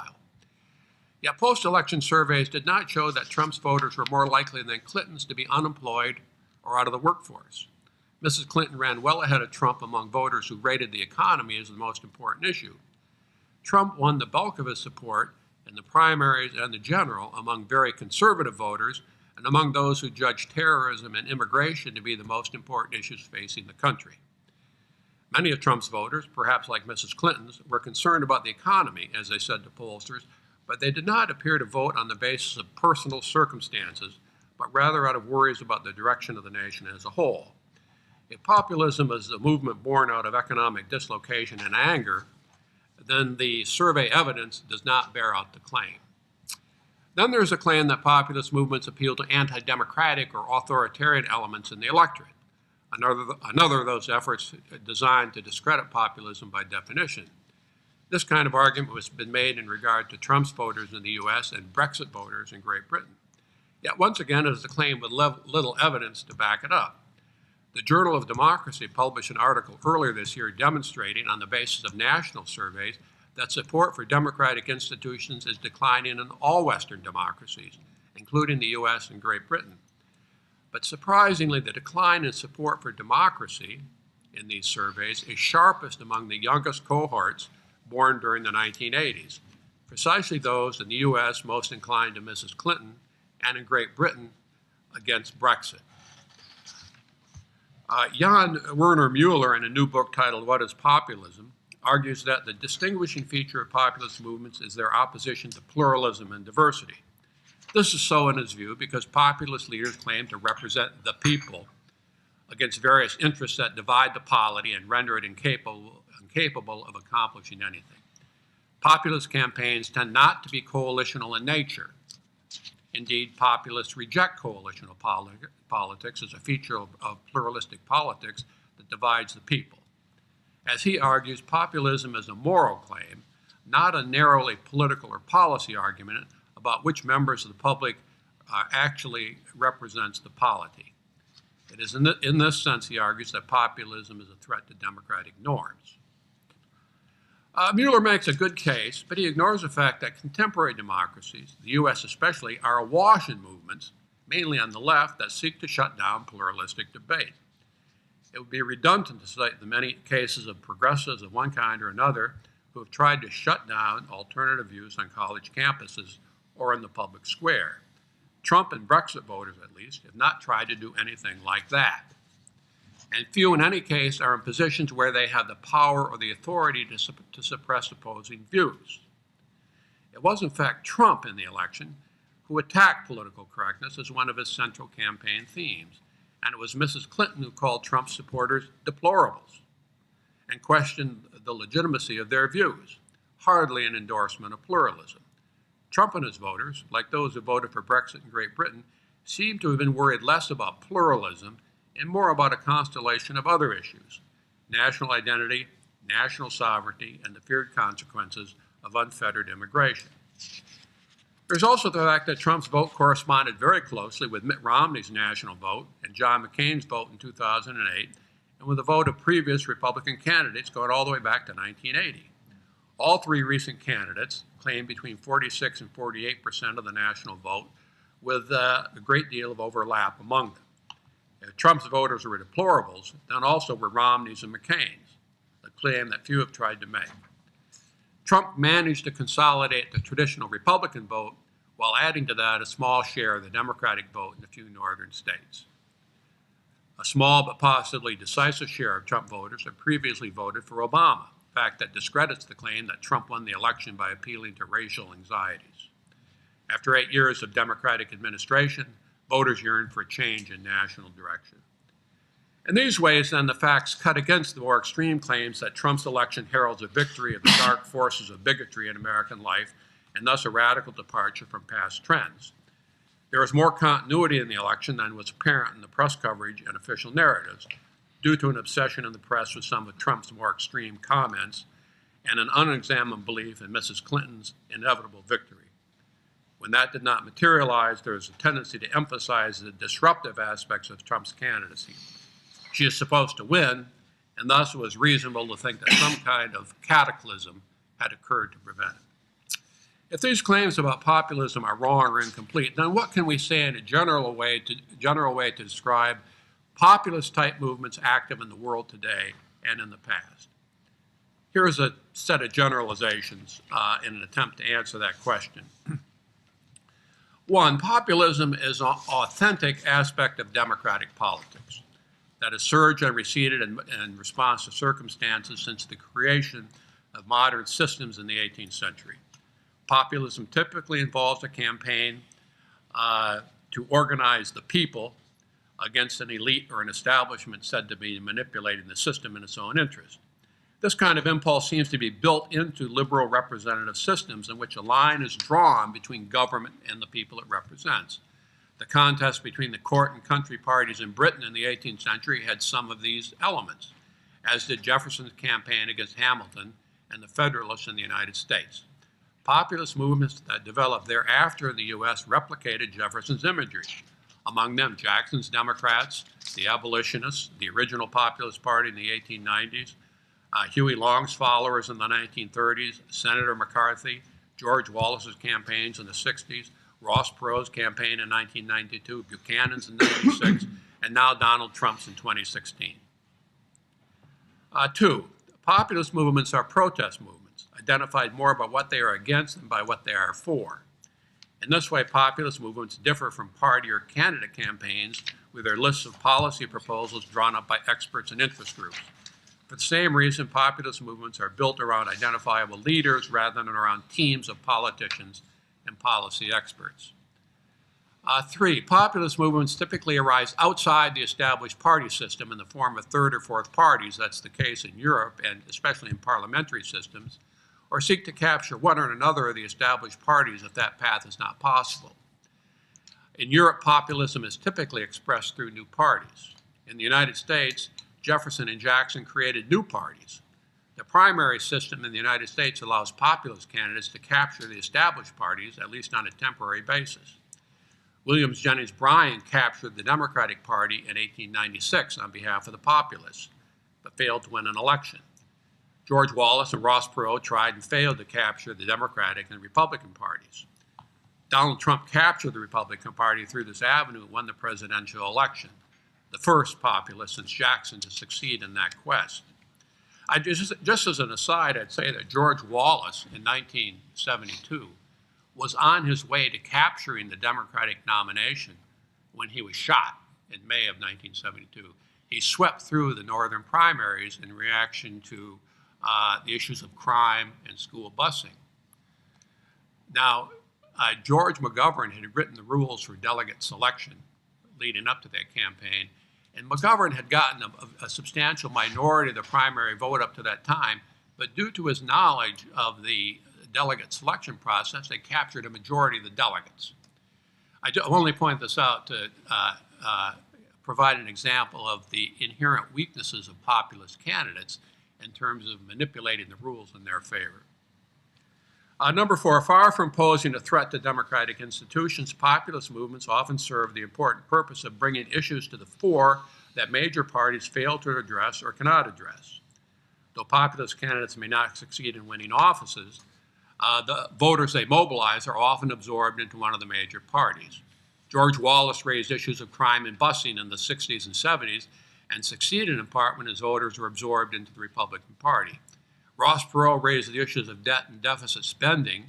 Yet post-election surveys did not show that Trump's voters were more likely than Clinton's to be unemployed or out of the workforce. Mrs. Clinton ran well ahead of Trump among voters who rated the economy as the most important issue. Trump won the bulk of his support in the primaries and the general among very conservative voters and among those who judged terrorism and immigration to be the most important issues facing the country. Many of Trump's voters, perhaps like Mrs. Clinton's, were concerned about the economy, as they said to pollsters, but they did not appear to vote on the basis of personal circumstances, but rather out of worries about the direction of the nation as a whole. If populism is a movement born out of economic dislocation and anger, then the survey evidence does not bear out the claim. Then there's a claim that populist movements appeal to anti-democratic or authoritarian elements in the electorate. Another of those efforts designed to discredit populism by definition. This kind of argument has been made in regard to Trump's voters in the U.S. and Brexit voters in Great Britain. Yet once again, it is a claim with little evidence to back it up. The Journal of Democracy published an article earlier this year demonstrating, on the basis of national surveys, that support for democratic institutions is declining in all Western democracies, including the U.S. and Great Britain. But surprisingly, the decline in support for democracy in these surveys is sharpest among the youngest cohorts born during the 1980s, precisely those in the U.S. most inclined to Mrs. Clinton and in Great Britain against Brexit. Jan Werner Mueller, in a new book titled What is Populism, argues that the distinguishing feature of populist movements is their opposition to pluralism and diversity. This is so in his view because populist leaders claim to represent the people against various interests that divide the polity and render it incapable of accomplishing anything. Populist campaigns tend not to be coalitional in nature. Indeed, populists reject coalitional politics as a feature of pluralistic politics that divides the people. As he argues, populism is a moral claim, not a narrowly political or policy argument about which members of the public actually represents the polity. It is in this sense, he argues, that populism is a threat to democratic norms. Mueller makes a good case, but he ignores the fact that contemporary democracies, the U.S. especially, are awash in movements, mainly on the left, that seek to shut down pluralistic debate. It would be redundant to cite the many cases of progressives of one kind or another who have tried to shut down alternative views on college campuses or in the public square. Trump and Brexit voters, at least, have not tried to do anything like that. And few in any case are in positions where they have the power or the authority to suppress opposing views. It was, in fact, Trump in the election who attacked political correctness as one of his central campaign themes, and it was Mrs. Clinton who called Trump's supporters deplorables and questioned the legitimacy of their views, hardly an endorsement of pluralism. Trump and his voters, like those who voted for Brexit in Great Britain, seem to have been worried less about pluralism and more about a constellation of other issues: national identity, national sovereignty, and the feared consequences of unfettered immigration. There's also the fact that Trump's vote corresponded very closely with Mitt Romney's national vote and John McCain's vote in 2008, and with the vote of previous Republican candidates going all the way back to 1980. All three recent candidates claimed between 46 and 48% of the national vote, with a great deal of overlap among them. If Trump's voters were deplorables, then also were Romney's and McCain's, a claim that few have tried to make. Trump managed to consolidate the traditional Republican vote while adding to that a small share of the Democratic vote in a few northern states. A small but possibly decisive share of Trump voters had previously voted for Obama, a fact that discredits the claim that Trump won the election by appealing to racial anxieties. After 8 years of Democratic administration, voters yearned for a change in national direction. In these ways, then, the facts cut against the more extreme claims that Trump's election heralds a victory of the dark forces of bigotry in American life, and thus a radical departure from past trends. There was more continuity in the election than was apparent in the press coverage and official narratives, due to an obsession in the press with some of Trump's more extreme comments and an unexamined belief in Mrs. Clinton's inevitable victory. When that did not materialize, there was a tendency to emphasize the disruptive aspects of Trump's candidacy. She is supposed to win, and thus it was reasonable to think that some kind of cataclysm had occurred to prevent it. If these claims about populism are wrong or incomplete, then what can we say in a general way to describe populist-type movements active in the world today and in the past? Here is a set of generalizations in an attempt to answer that question. One, populism is an authentic aspect of democratic politics that has surged and receded in response to circumstances since the creation of modern systems in the 18th century. Populism typically involves a campaign to organize the people against an elite or an establishment said to be manipulating the system in its own interest. This kind of impulse seems to be built into liberal representative systems in which a line is drawn between government and the people it represents. The contest between the court and country parties in Britain in the 18th century had some of these elements, as did Jefferson's campaign against Hamilton and the Federalists in the United States. Populist movements that developed thereafter in the U.S. replicated Jefferson's imagery. Among them, Jackson's Democrats, the abolitionists, the original Populist Party in the 1890s, Huey Long's followers in the 1930s, Senator McCarthy, George Wallace's campaigns in the 60s, Ross Perot's campaign in 1992, Buchanan's in 96, and now Donald Trump's in 2016. Two, populist movements are protest movements, identified more by what they are against than by what they are for. In this way, populist movements differ from party or candidate campaigns with their lists of policy proposals drawn up by experts and interest groups. For the same reason, populist movements are built around identifiable leaders rather than around teams of politicians and policy experts. Three, populist movements typically arise outside the established party system in the form of third or fourth parties. That's the case in Europe and especially in parliamentary systems, or seek to capture one or another of the established parties if that path is not possible. In Europe, populism is typically expressed through new parties. In the United States, Jefferson and Jackson created new parties. The primary system in the United States allows populist candidates to capture the established parties, at least on a temporary basis. William Jennings Bryan captured the Democratic Party in 1896 on behalf of the populists, but failed to win an election. George Wallace and Ross Perot tried and failed to capture the Democratic and Republican parties. Donald Trump captured the Republican Party through this avenue and won the presidential election, the first populist since Jackson to succeed in that quest. Just as an aside, I'd say that George Wallace in 1972 was on his way to capturing the Democratic nomination when he was shot in May of 1972. He swept through the northern primaries in reaction to the issues of crime and school busing. Now, George McGovern had written the rules for delegate selection leading up to that campaign, and McGovern had gotten a substantial minority of the primary vote up to that time, but due to his knowledge of the delegate selection process, they captured a majority of the delegates. I only point this out to provide an example of the inherent weaknesses of populist candidates in terms of manipulating the rules in their favor. Number four, far from posing a threat to democratic institutions, populist movements often serve the important purpose of bringing issues to the fore that major parties fail to address or cannot address. Though populist candidates may not succeed in winning offices, the voters they mobilize are often absorbed into one of the major parties. George Wallace raised issues of crime and busing in the 60s and 70s and succeeded in part when his voters were absorbed into the Republican Party. Ross Perot raised the issues of debt and deficit spending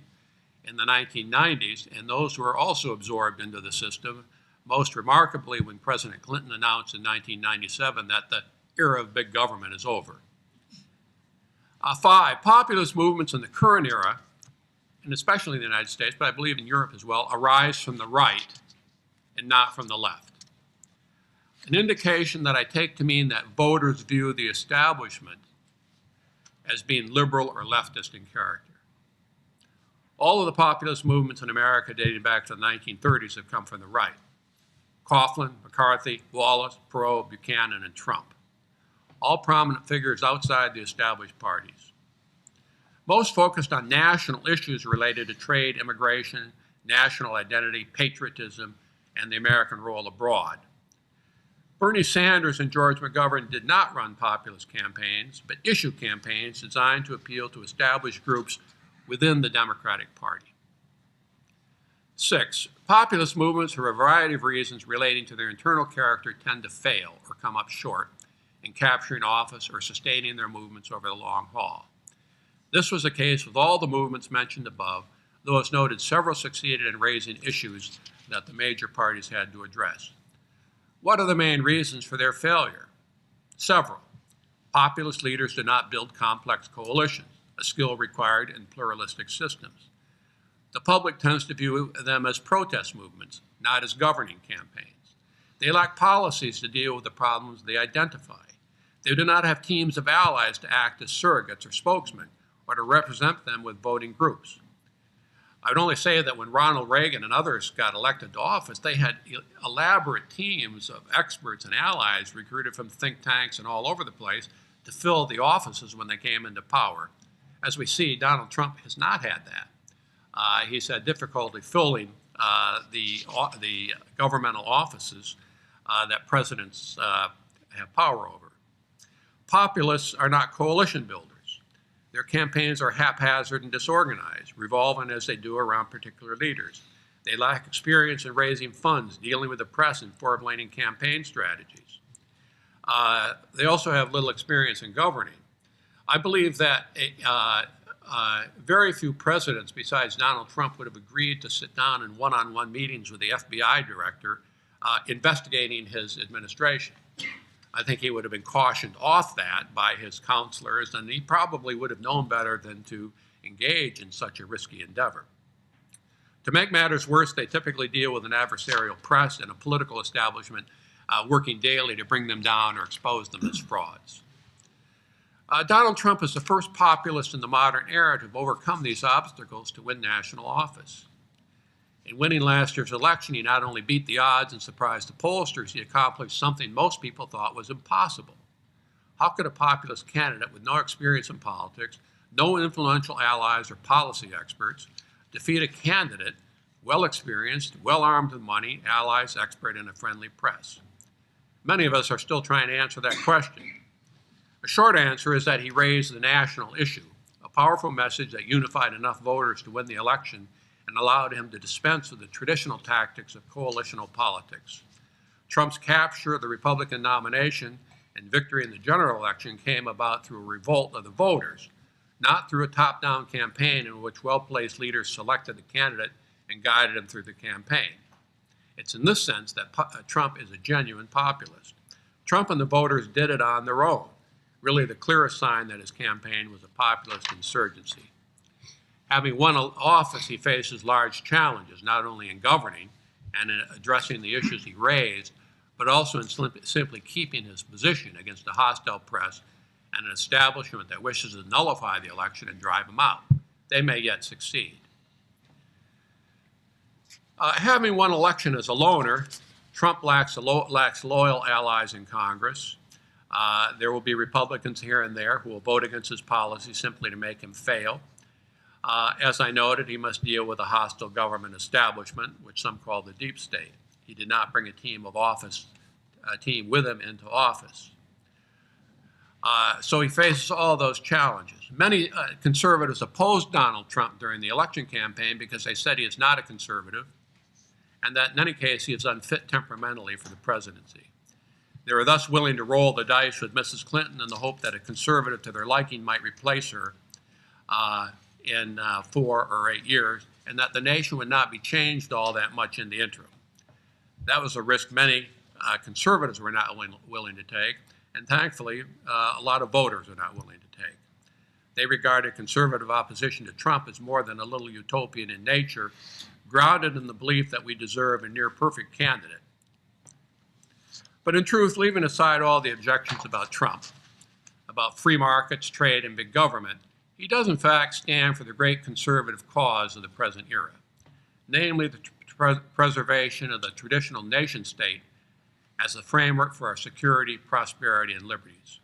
in the 1990s, and those were also absorbed into the system, most remarkably when President Clinton announced in 1997 that the era of big government is over. 5, populist movements in the current era, and especially in the United States, but I believe in Europe as well, arise from the right and not from the left. An indication that I take to mean that voters view the establishment as being liberal or leftist in character. All of the populist movements in America dating back to the 1930s have come from the right. Coughlin, McCarthy, Wallace, Perot, Buchanan, and Trump. All prominent figures outside the established parties. Most focused on national issues related to trade, immigration, national identity, patriotism, and the American role abroad. Bernie Sanders and George McGovern did not run populist campaigns, but issue campaigns designed to appeal to established groups within the Democratic Party. 6, populist movements, for a variety of reasons relating to their internal character, tend to fail or come up short in capturing office or sustaining their movements over the long haul. This was the case with all the movements mentioned above, though as noted, several succeeded in raising issues that the major parties had to address. What are the main reasons for their failure? Several. Populist leaders do not build complex coalitions, a skill required in pluralistic systems. The public tends to view them as protest movements, not as governing campaigns. They lack policies to deal with the problems they identify. They do not have teams of allies to act as surrogates or spokesmen, or to represent them with voting groups. I would only say that when Ronald Reagan and others got elected to office, they had elaborate teams of experts and allies recruited from think tanks and all over the place to fill the offices when they came into power. As we see, Donald Trump has not had that. He's had difficulty filling the governmental offices that presidents have power over. Populists are not coalition builders. Their campaigns are haphazard and disorganized, revolving as they do around particular leaders. They lack experience in raising funds, dealing with the press, and formulating campaign strategies. They also have little experience in governing. I believe that very few presidents besides Donald Trump would have agreed to sit down in one-on-one meetings with the FBI director investigating his administration. I think he would have been cautioned off that by his counselors, and he probably would have known better than to engage in such a risky endeavor. To make matters worse, they typically deal with an adversarial press and a political establishment working daily to bring them down or expose them as frauds. Donald Trump is the first populist in the modern era to have overcome these obstacles to win national office. In winning last year's election, he not only beat the odds and surprised the pollsters, he accomplished something most people thought was impossible. How could a populist candidate with no experience in politics, no influential allies or policy experts, defeat a candidate well-experienced, well-armed with money, allies, expert, and a friendly press? Many of us are still trying to answer that question. A short answer is that he raised the national issue, a powerful message that unified enough voters to win the election and allowed him to dispense with the traditional tactics of coalitional politics. Trump's capture of the Republican nomination and victory in the general election came about through a revolt of the voters, not through a top-down campaign in which well-placed leaders selected the candidate and guided him through the campaign. It's in this sense that Trump is a genuine populist. Trump and the voters did it on their own, really the clearest sign that his campaign was a populist insurgency. Having won office, he faces large challenges, not only in governing and in addressing the issues he raised, but also in simply keeping his position against a hostile press and an establishment that wishes to nullify the election and drive him out. They may yet succeed. Having won election as a loner, Trump lacks loyal allies in Congress. There will be Republicans here and there who will vote against his policy simply to make him fail. As I noted, he must deal with a hostile government establishment, which some call the deep state. He did not bring a team with him into office. So he faces all those challenges. Many conservatives opposed Donald Trump during the election campaign because they said he is not a conservative and that in any case he is unfit temperamentally for the presidency. They were thus willing to roll the dice with Mrs. Clinton in the hope that a conservative to their liking might replace her in 4 or 8 years and that the nation would not be changed all that much in the interim. That was a risk many conservatives were not willing to take, and thankfully, a lot of voters are not willing to take. They regarded conservative opposition to Trump as more than a little utopian in nature, grounded in the belief that we deserve a near-perfect candidate. But in truth, leaving aside all the objections about Trump, about free markets, trade, and big government, he does in fact stand for the great conservative cause of the present era, namely the preservation of the traditional nation state as the framework for our security, prosperity, and liberties.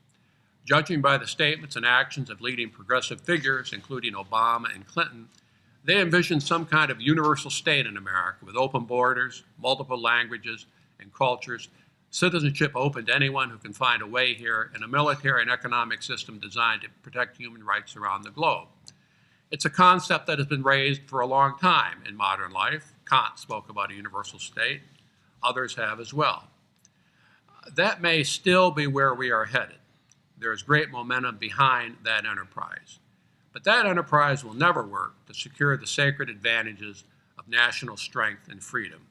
Judging by the statements and actions of leading progressive figures, including Obama and Clinton, they envision some kind of universal state in America with open borders, multiple languages and cultures, citizenship open to anyone who can find a way here, and a military and economic system designed to protect human rights around the globe. It's a concept that has been raised for a long time in modern life. Kant spoke about a universal state. Others have as well. That may still be where we are headed. There is great momentum behind that enterprise. But that enterprise will never work to secure the sacred advantages of national strength and freedom.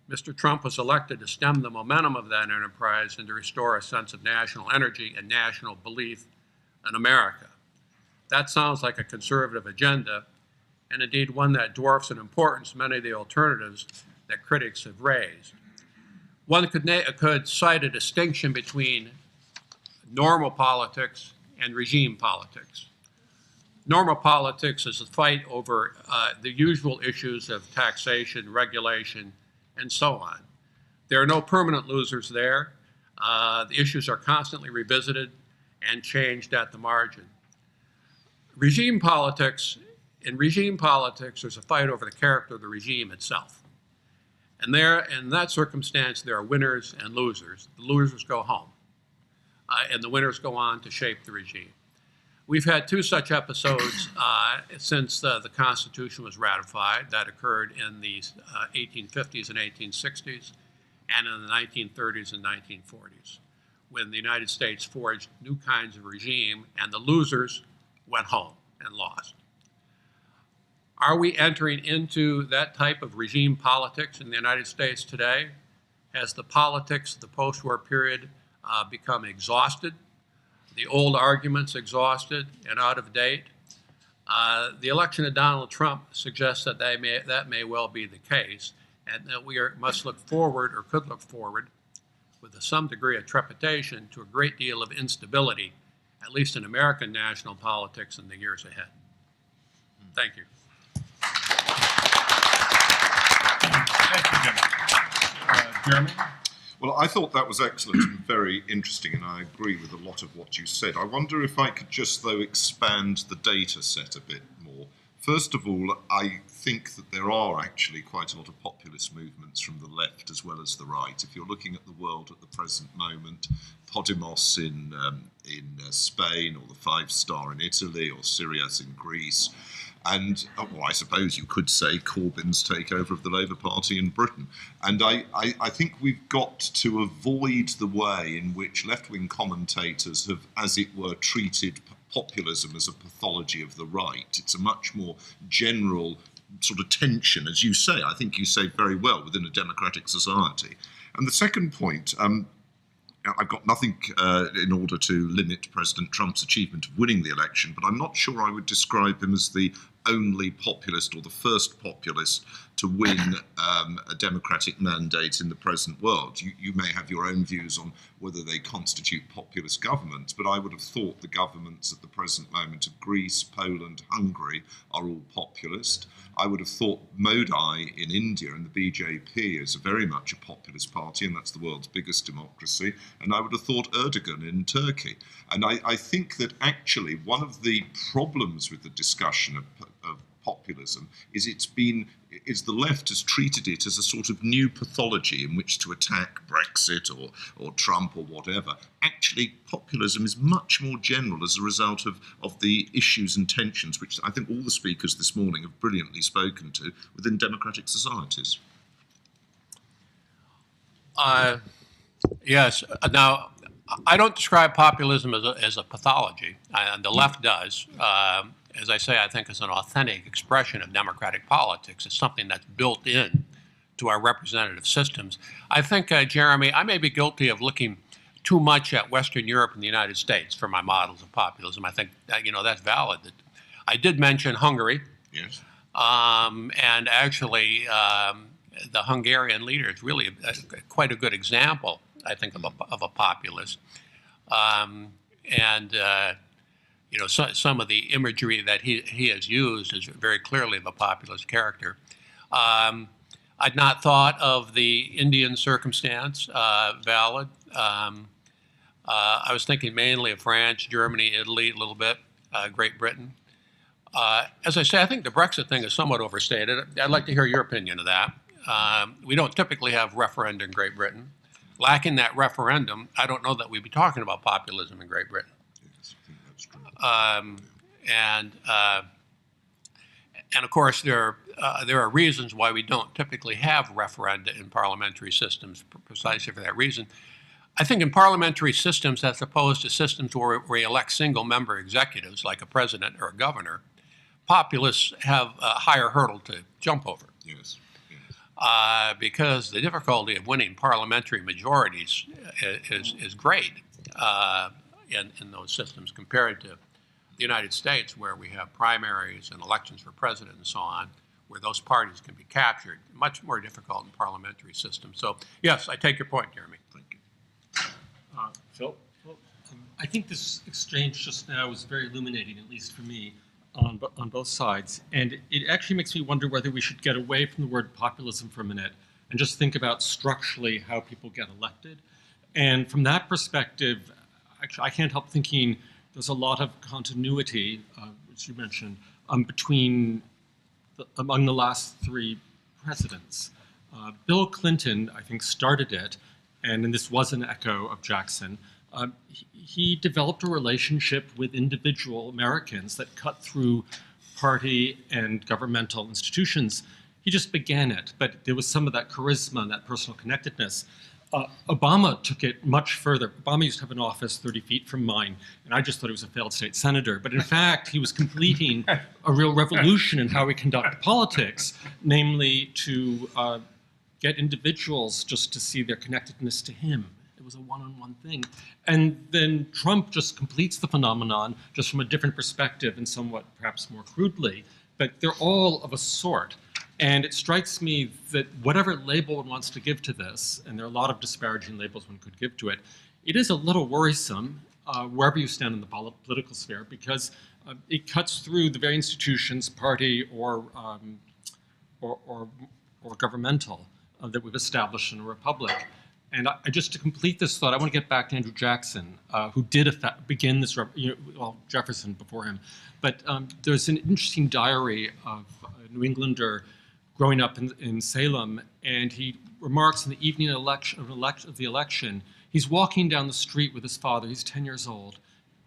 Mr. Trump was elected to stem the momentum of that enterprise and to restore a sense of national energy and national belief in America. That sounds like a conservative agenda, and indeed one that dwarfs in importance many of the alternatives that critics have raised. One could cite a distinction between normal politics and regime politics. Normal politics is a fight over the usual issues of taxation, regulation, and so on. There are no permanent losers there. The issues are constantly revisited and changed at the margin. In regime politics, there's a fight over the character of the regime itself. And there, in that circumstance, there are winners and losers. The losers go home, and the winners go on to shape the regime. We've had two such episodes since the Constitution was ratified. That occurred in the 1850s and 1860s, and in the 1930s and 1940s, when the United States forged new kinds of regime, and the losers went home and lost. Are we entering into that type of regime politics in the United States today? Has the politics of the post-war period become exhausted? The old arguments exhausted and out of date? The election of Donald Trump suggests that that may well be the case, and that we must look forward, or could look forward, with some degree of trepidation to a great deal of instability, at least in American national politics in the years ahead. Thank you. Thank you, Jeremy. Well, I thought that was excellent and very interesting, and I agree with a lot of what you said. I wonder if I could just, though, expand the data set a bit more. First of all, I think that there are actually quite a lot of populist movements from the left as well as the right. If you're looking at the world at the present moment, Podemos in Spain, or the Five Star in Italy, or Syria's in Greece, and, well, I suppose you could say Corbyn's takeover of the Labour Party in Britain. And I think we've got to avoid the way in which left-wing commentators have, as it were, treated populism as a pathology of the right. It's a much more general sort of tension, as you say. I think you say very well, within a democratic society. And the second point, I've got nothing in order to limit President Trump's achievement of winning the election, but I'm not sure I would describe him as the only populist or the first populist to win a democratic mandate in the present world. You may have your own views on whether they constitute populist governments, but I would have thought the governments at the present moment of Greece, Poland, Hungary are all populist. I would have thought Modi in India and the BJP is very much a populist party, and that's the world's biggest democracy. And I would have thought Erdogan in Turkey. And I think that actually one of the problems with the discussion of populism is the left has treated it as a sort of new pathology in which to attack Brexit or Trump or whatever. Actually, populism is much more general as a result of the issues and tensions which I think all the speakers this morning have brilliantly spoken to within democratic societies. Yes. Now, I don't describe populism as a pathology, and the left does. as I say, I think is an authentic expression of democratic politics. It's something that's built in to our representative systems. I think, Jeremy, I may be guilty of looking too much at Western Europe and the United States for my models of populism. I think that, that's valid. I did mention Hungary. Yes. And actually, the Hungarian leader is really quite a good example, I think, of a populist. Some of the imagery that he has used is very clearly of a populist character. I'd not thought of the Indian circumstance valid. I was thinking mainly of France, Germany, Italy, a little bit, Great Britain. As I say, I think the Brexit thing is somewhat overstated. I'd like to hear your opinion of that. We don't typically have referenda in Great Britain. Lacking that referendum, I don't know that we'd be talking about populism in Great Britain. Yes, I think that's true. And of course, there are reasons why we don't typically have referenda in parliamentary systems, precisely for that reason. I think in parliamentary systems, as opposed to systems where we elect single-member executives like a president or a governor, populists have a higher hurdle to jump over. Yes. Because the difficulty of winning parliamentary majorities is great in those systems compared to the United States, where we have primaries and elections for president and so on, where those parties can be captured. Much more difficult in parliamentary systems. So, yes, I take your point, Jeremy. Thank you. Phil? Well, I think this exchange just now was very illuminating, at least for me, on both sides. And it actually makes me wonder whether we should get away from the word populism for a minute and just think about structurally how people get elected. And from that perspective, actually, I can't help thinking there's a lot of continuity, which you mentioned, among the last three presidents. Bill Clinton, I think, started it, and this was an echo of Jackson. He developed a relationship with individual Americans that cut through party and governmental institutions. He just began it, but there was some of that charisma and that personal connectedness. Obama took it much further. Obama used to have an office 30 feet from mine, and I just thought he was a failed state senator. But in fact, he was completing a real revolution in how we conduct politics, namely to get individuals just to see their connectedness to him. It was a one-on-one thing. And then Trump just completes the phenomenon just from a different perspective and somewhat perhaps more crudely, but they're all of a sort. And it strikes me that whatever label one wants to give to this, and there are a lot of disparaging labels one could give to it, it is a little worrisome wherever you stand in the political sphere, because it cuts through the very institutions, party or governmental, that we've established in a republic. And just to complete this thought, I want to get back to Andrew Jackson, who did begin this, Jefferson before him. But there's an interesting diary of a New Englander growing up in Salem, and he remarks in the evening of the election, he's walking down the street with his father, he's 10 years old,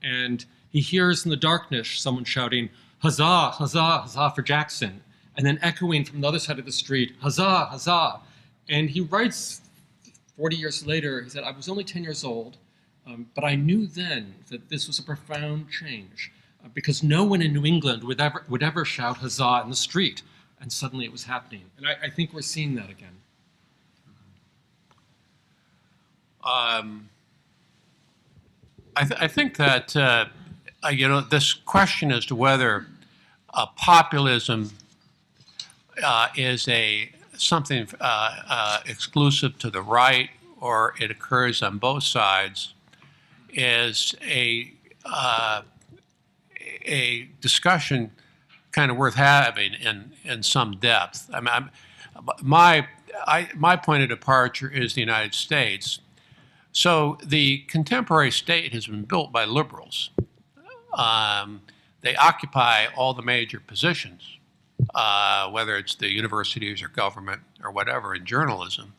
and he hears in the darkness someone shouting, "Huzzah, huzzah, huzzah for Jackson," and then echoing from the other side of the street, "Huzzah, huzzah." And he writes 40 years later, he said, "I was only 10 years old, but I knew then that this was a profound change because no one in New England would ever shout huzzah in the street." And suddenly it was happening. And I think we're seeing that again. I think that, this question as to whether populism is something exclusive to the right or it occurs on both sides is a discussion kind of worth having in some depth. I mean, my point of departure is the United States. So the contemporary state has been built by liberals. They occupy all the major positions, whether it's the universities or government or whatever in journalism.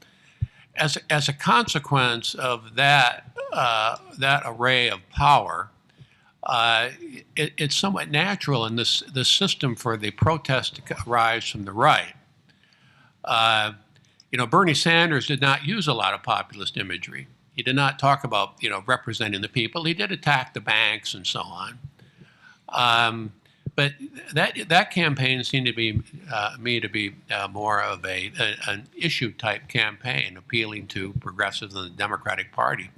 As a consequence of that array of power, it's somewhat natural in this system for the protest to rise from the right. Bernie Sanders did not use a lot of populist imagery. He did not talk about representing the people. He did attack the banks and so on. But that campaign seemed to be more of an issue type campaign, appealing to progressives in the Democratic Party.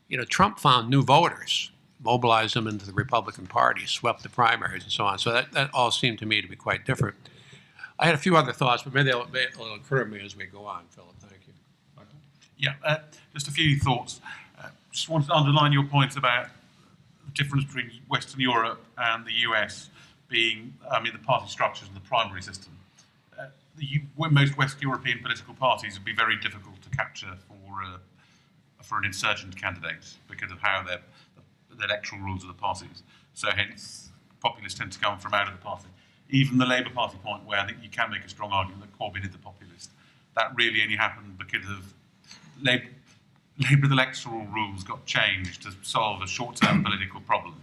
You know, Trump found new voters, mobilized them into the Republican Party, swept the primaries, and so on. So that all seemed to me to be quite different. I had a few other thoughts, but maybe they'll occur to me as we go on, Philip. Thank you. Yeah, just a few thoughts. Just wanted to underline your point about the difference between Western Europe and the US being, the party structures and the primary system. Most West European political parties would be very difficult to capture for an insurgent candidate because of how the electoral rules of the parties. So hence, populists tend to come from out of the party. Even the Labour Party point, where I think you can make a strong argument that Corbyn is the populist, that really only happened because of Labour's electoral rules got changed to solve a short-term political problem.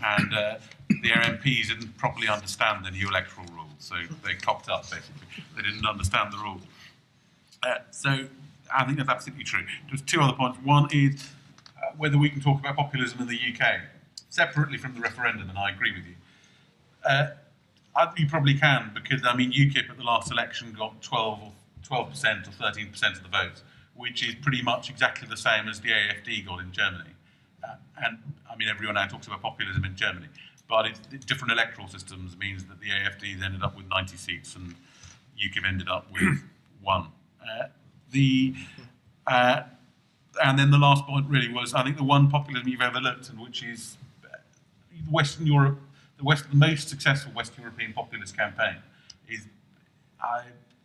And the MPs didn't properly understand the new electoral rules, so they cocked up, basically. They didn't understand the rules. So I think that's absolutely true. There's two other points. One is whether we can talk about populism in the UK separately from the referendum, and I agree with you. I think you probably can, because UKIP at the last election got 12% or 13% of the votes, which is pretty much exactly the same as the AfD got in Germany. Everyone now talks about populism in Germany, but different electoral systems means that the AfD ended up with 90 seats and UKIP ended up with 1. And then the last point really was, I think the one populism you've overlooked, and which is Western Europe, the most successful West European populist campaign is,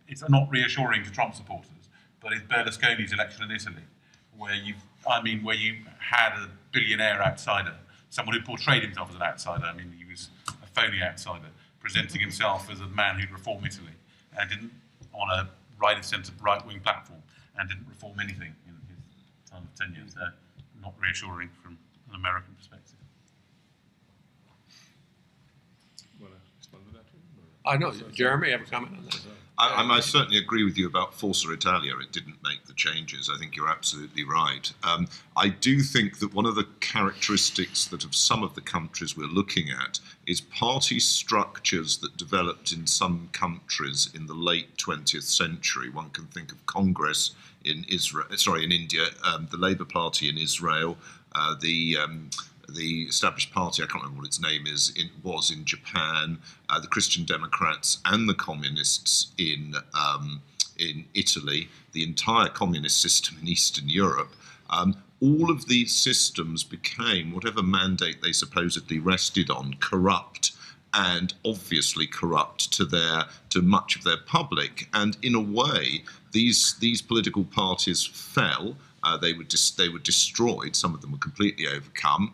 it's not reassuring to Trump supporters, but it's Berlusconi's election in Italy, where you had a billionaire outsider, someone who portrayed himself as an outsider. He was a phony outsider, presenting himself as a man who'd reform Italy, and didn't, on a right-of-centre, right-wing platform, and didn't reform anything in his time of tenure. So not reassuring from an American perspective. I know. Jeremy, you have a comment on that? I certainly agree with you about Forza Italia. It didn't make the changes. I think you're absolutely right. I do think that one of the characteristics that of some of the countries we're looking at is party structures that developed in some countries in the late 20th century. One can think of Congress in India, the Labour Party in Israel, the established party, I can't remember what its name is, was in Japan, the Christian Democrats and the communists in Italy, the entire communist system in Eastern Europe. All of these systems became, whatever mandate they supposedly rested on, corrupt, and obviously corrupt to much of their public. And in a way, these political parties fell. They were destroyed. Some of them were completely overcome.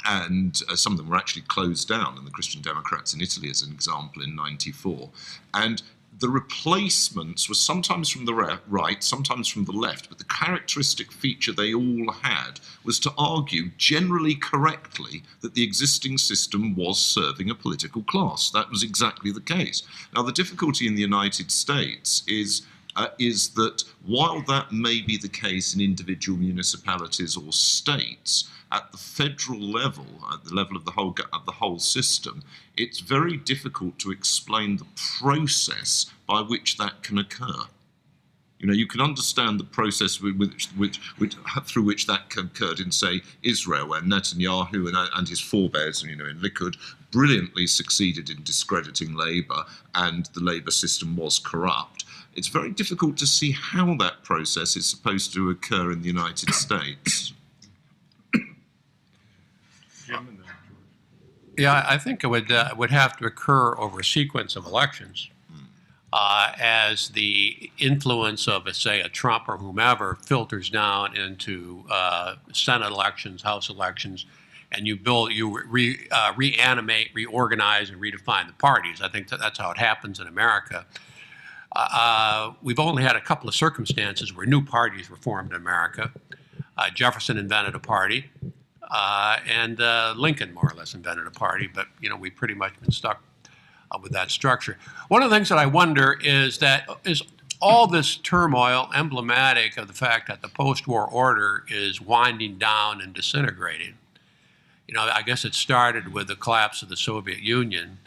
And some of them were actually closed down, and the Christian Democrats in Italy, as an example, in '94. And the replacements were sometimes from the right, sometimes from the left, but the characteristic feature they all had was to argue, generally correctly, that the existing system was serving a political class. That was exactly the case. Now, the difficulty in the United States is that while that may be the case in individual municipalities or states, at the federal level, at the level of the whole system, it's very difficult to explain the process by which that can occur. You can understand the process through which that occurred in, say, Israel, where Netanyahu and his forebears, in Likud, brilliantly succeeded in discrediting Labour, and the Labour system was corrupt. It's very difficult to see how that process is supposed to occur in the United States. Yeah, I think it would have to occur over a sequence of elections, as the influence of, say, a Trump or whomever filters down into Senate elections, House elections, and you reanimate, reorganize, and redefine the parties. I think that's how it happens in America. We've only had a couple of circumstances where new parties were formed in America. Jefferson invented a party. And Lincoln more or less invented a party, but we've pretty much been stuck with that structure. One of the things that I wonder is all this turmoil emblematic of the fact that the post-war order is winding down and disintegrating? I guess it started with the collapse of the Soviet Union.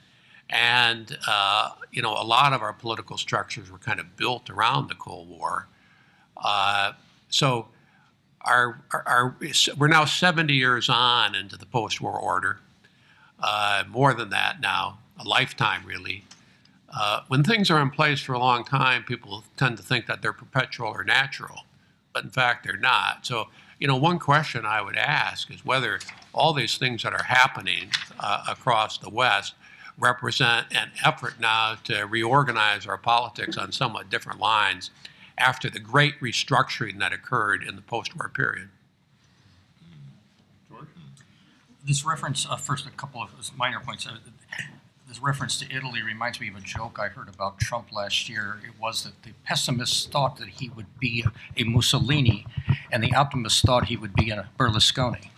And, a lot of our political structures were kind of built around the Cold War. So we're now 70 years on into the post-war order, more than that now, a lifetime really. When things are in place for a long time, people tend to think that they're perpetual or natural, but in fact they're not. So, one question I would ask is whether all these things that are happening across the West represent an effort now to reorganize our politics on somewhat different lines after the great restructuring that occurred in the post-war period. George? This reference, first a couple of minor points. This reference to Italy reminds me of a joke I heard about Trump last year. It was that the pessimists thought that he would be a Mussolini, and the optimists thought he would be a Berlusconi.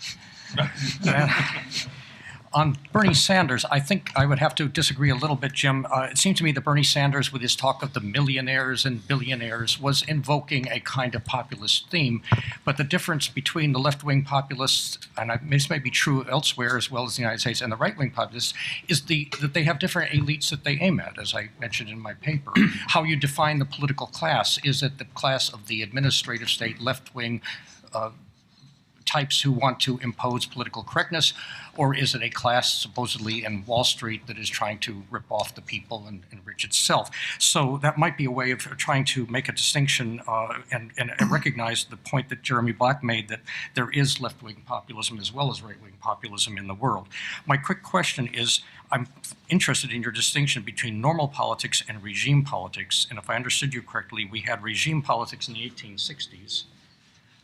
On Bernie Sanders, I think I would have to disagree a little bit, Jim. It seemed to me that Bernie Sanders, with his talk of the millionaires and billionaires, was invoking a kind of populist theme. But the difference between the left-wing populists, and this may be true elsewhere as well as the United States, and the right-wing populists, is that they have different elites that they aim at, as I mentioned in my paper. How you define the political class, is it the class of the administrative state, left-wing types who want to impose political correctness, or is it a class supposedly in Wall Street that is trying to rip off the people and enrich itself? So that might be a way of trying to make a distinction and recognize the point that Jeremy Black made, that there is left-wing populism as well as right-wing populism in the world. My quick question is, I'm interested in your distinction between normal politics and regime politics, and if I understood you correctly, we had regime politics in the 1860s,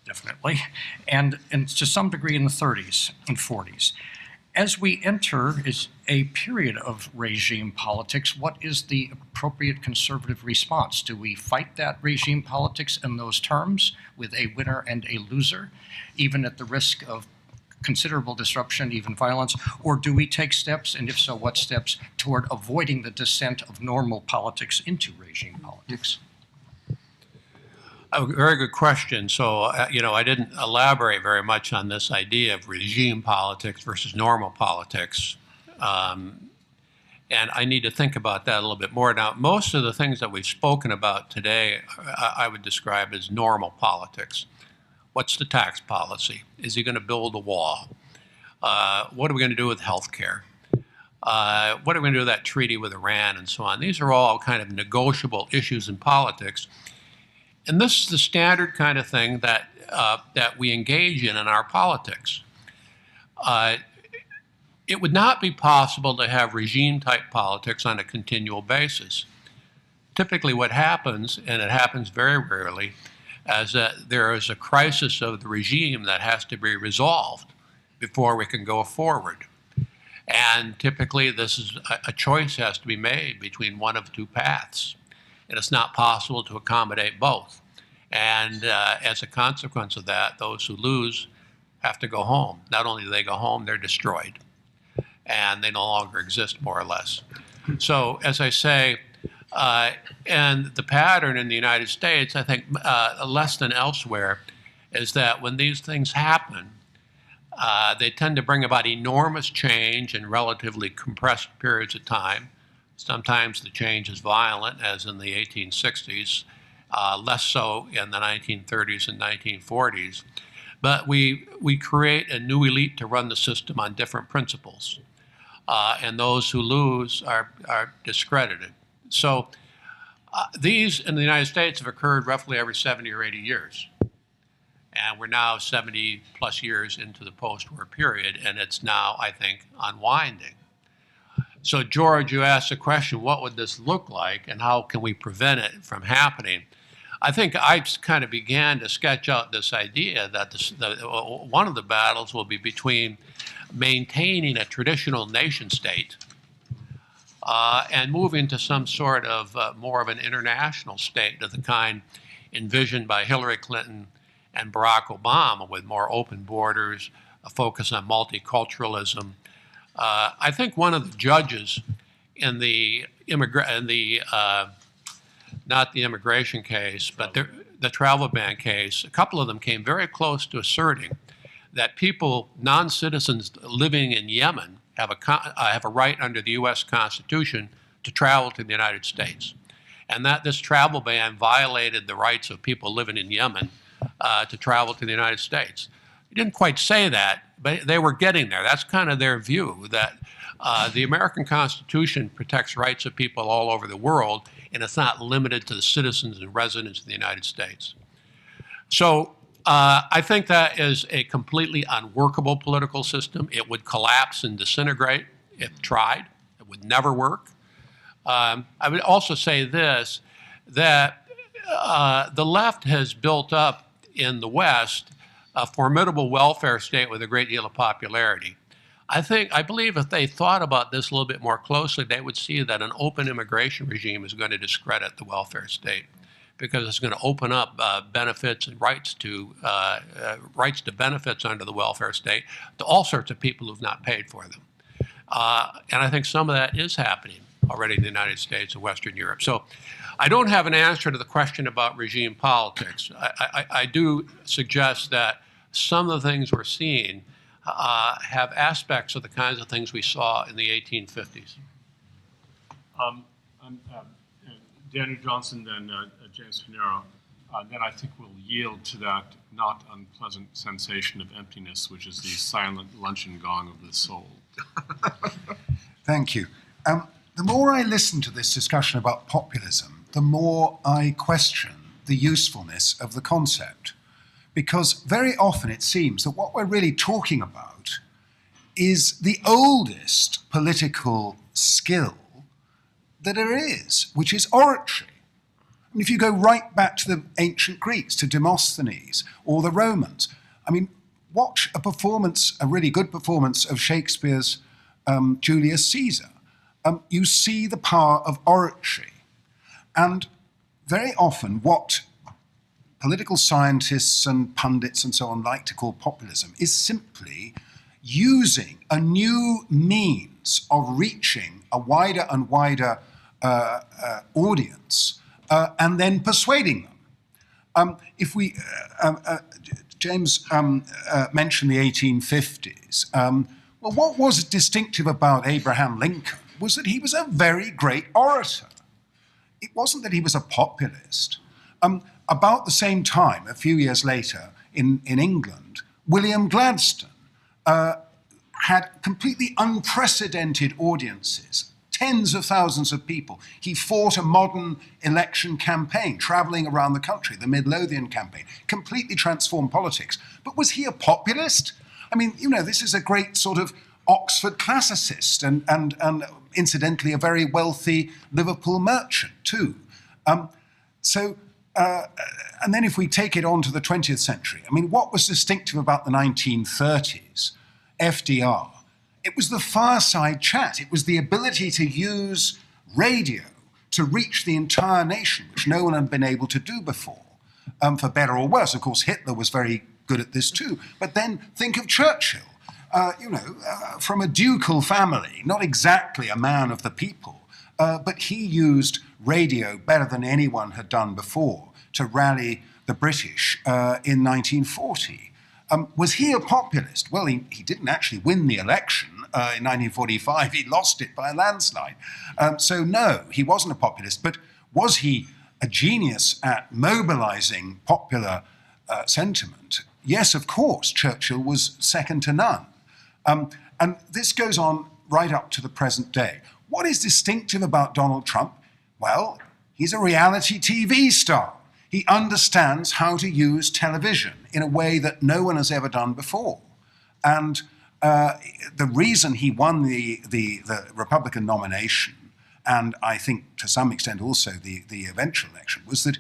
definitely, and to some degree in the 30s and 40s. As we enter a period of regime politics, what is the appropriate conservative response? Do we fight that regime politics in those terms with a winner and a loser, even at the risk of considerable disruption, even violence, or do we take steps, and if so, what steps, toward avoiding the descent of normal politics into regime politics? A very good question. So, I didn't elaborate very much on this idea of regime politics versus normal politics. And I need to think about that a little bit more. Now, most of the things that we've spoken about today, I would describe as normal politics. What's the tax policy? Is he going to build a wall? What are we going to do with health care? What are we going to do with that treaty with Iran and so on? These are all kind of negotiable issues in politics. And this is the standard kind of thing that we engage in our politics. It would not be possible to have regime-type politics on a continual basis. Typically what happens, and it happens very rarely, is that there is a crisis of the regime that has to be resolved before we can go forward. And typically this is a choice has to be made between one of two paths. And it's not possible to accommodate both. And as a consequence of that, those who lose have to go home. Not only do they go home, they're destroyed. And they no longer exist, more or less. So, as I say, and the pattern in the United States, I think less than elsewhere, is that when these things happen, they tend to bring about enormous change in relatively compressed periods of time. Sometimes the change is violent, as in the 1860s, less so in the 1930s and 1940s. But we create a new elite to run the system on different principles. And those who lose are discredited. So these in the United States have occurred roughly every 70 or 80 years. And we're now 70 plus years into the post-war period, and it's now, I think, unwinding. So, George, you asked the question, what would this look like and how can we prevent it from happening? I think I kind of began to sketch out this idea that one of the battles will be between maintaining a traditional nation state and moving to some sort of more of an international state of the kind envisioned by Hillary Clinton and Barack Obama, with more open borders, a focus on multiculturalism. I think one of the judges in not the immigration case, but the travel ban case, a couple of them came very close to asserting that people, non-citizens living in Yemen, have a right under the U.S. Constitution to travel to the United States, and that this travel ban violated the rights of people living in Yemen to travel to the United States. He didn't quite say that, but they were getting there. That's kind of their view, that the American Constitution protects rights of people all over the world, and it's not limited to the citizens and residents of the United States. So I think that is a completely unworkable political system. It would collapse and disintegrate if tried. It would never work. I would also say this, that the left has built up in the West a formidable welfare state with a great deal of popularity. I believe if they thought about this a little bit more closely, they would see that an open immigration regime is going to discredit the welfare state, because it's going to open up benefits and rights to benefits under the welfare state to all sorts of people who've not paid for them. And I think some of that is happening already in the United States and Western Europe. So I don't have an answer to the question about regime politics. I do suggest that some of the things we're seeing have aspects of the kinds of things we saw in the 1850s. Daniel Johnson, then James Pinero, then I think we'll yield to that not unpleasant sensation of emptiness, which is the silent luncheon gong of the soul. Thank you. The more I listen to this discussion about populism, the more I question the usefulness of the concept. Because very often it seems that what we're really talking about is the oldest political skill that there is, which is oratory. And if you go right back to the ancient Greeks, to Demosthenes or the Romans, I mean, watch a really good performance of Shakespeare's Julius Caesar. You see the power of oratory. And very often what political scientists and pundits and so on like to call populism is simply using a new means of reaching a wider and wider audience and then persuading them. James mentioned the 1850s. Well, what was distinctive about Abraham Lincoln was that he was a very great orator. It wasn't that he was a populist. About the same time, a few years later, in England, William Gladstone had completely unprecedented audiences, tens of thousands of people. He fought a modern election campaign, traveling around the country, the Midlothian campaign, completely transformed politics. But was he a populist? I mean, this is a great sort of Oxford classicist and incidentally a very wealthy Liverpool merchant too. And then if we take it on to the 20th century, I mean, what was distinctive about the 1930s, FDR? It was the fireside chat. It was the ability to use radio to reach the entire nation, which no one had been able to do before, for better or worse. Of course, Hitler was very good at this too. But then think of Churchill, from a ducal family, not exactly a man of the people, but he used radio better than anyone had done before to rally the British in 1940. Was he a populist? Well, he didn't actually win the election in 1945. He lost it by a landslide. So no, he wasn't a populist. But was he a genius at mobilizing popular sentiment? Yes, of course, Churchill was second to none. And this goes on right up to the present day. What is distinctive about Donald Trump? Well, he's a reality TV star. He understands how to use television in a way that no one has ever done before. And the reason he won the Republican nomination, and I think to some extent also the eventual election, was that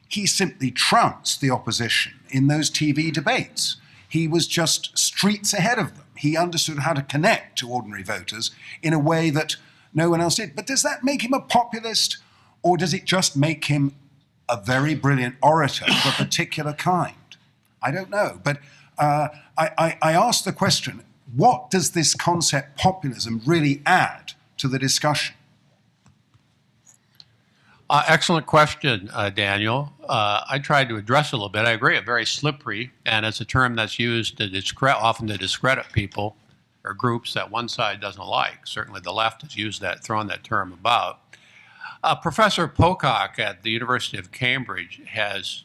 he simply trounced the opposition in those TV debates. He was just streets ahead of them. He understood how to connect to ordinary voters in a way that no one else did. But does that make him a populist, or does it just make him a very brilliant orator of a particular kind? I don't know. But I ask the question, what does this concept populism really add to the discussion? Excellent question, Daniel. I tried to address it a little bit. I agree, it's very slippery, and it's a term that's used to often to discredit people or groups that one side doesn't like. Certainly the left has used that, thrown that term about. Professor Pocock at the University of Cambridge has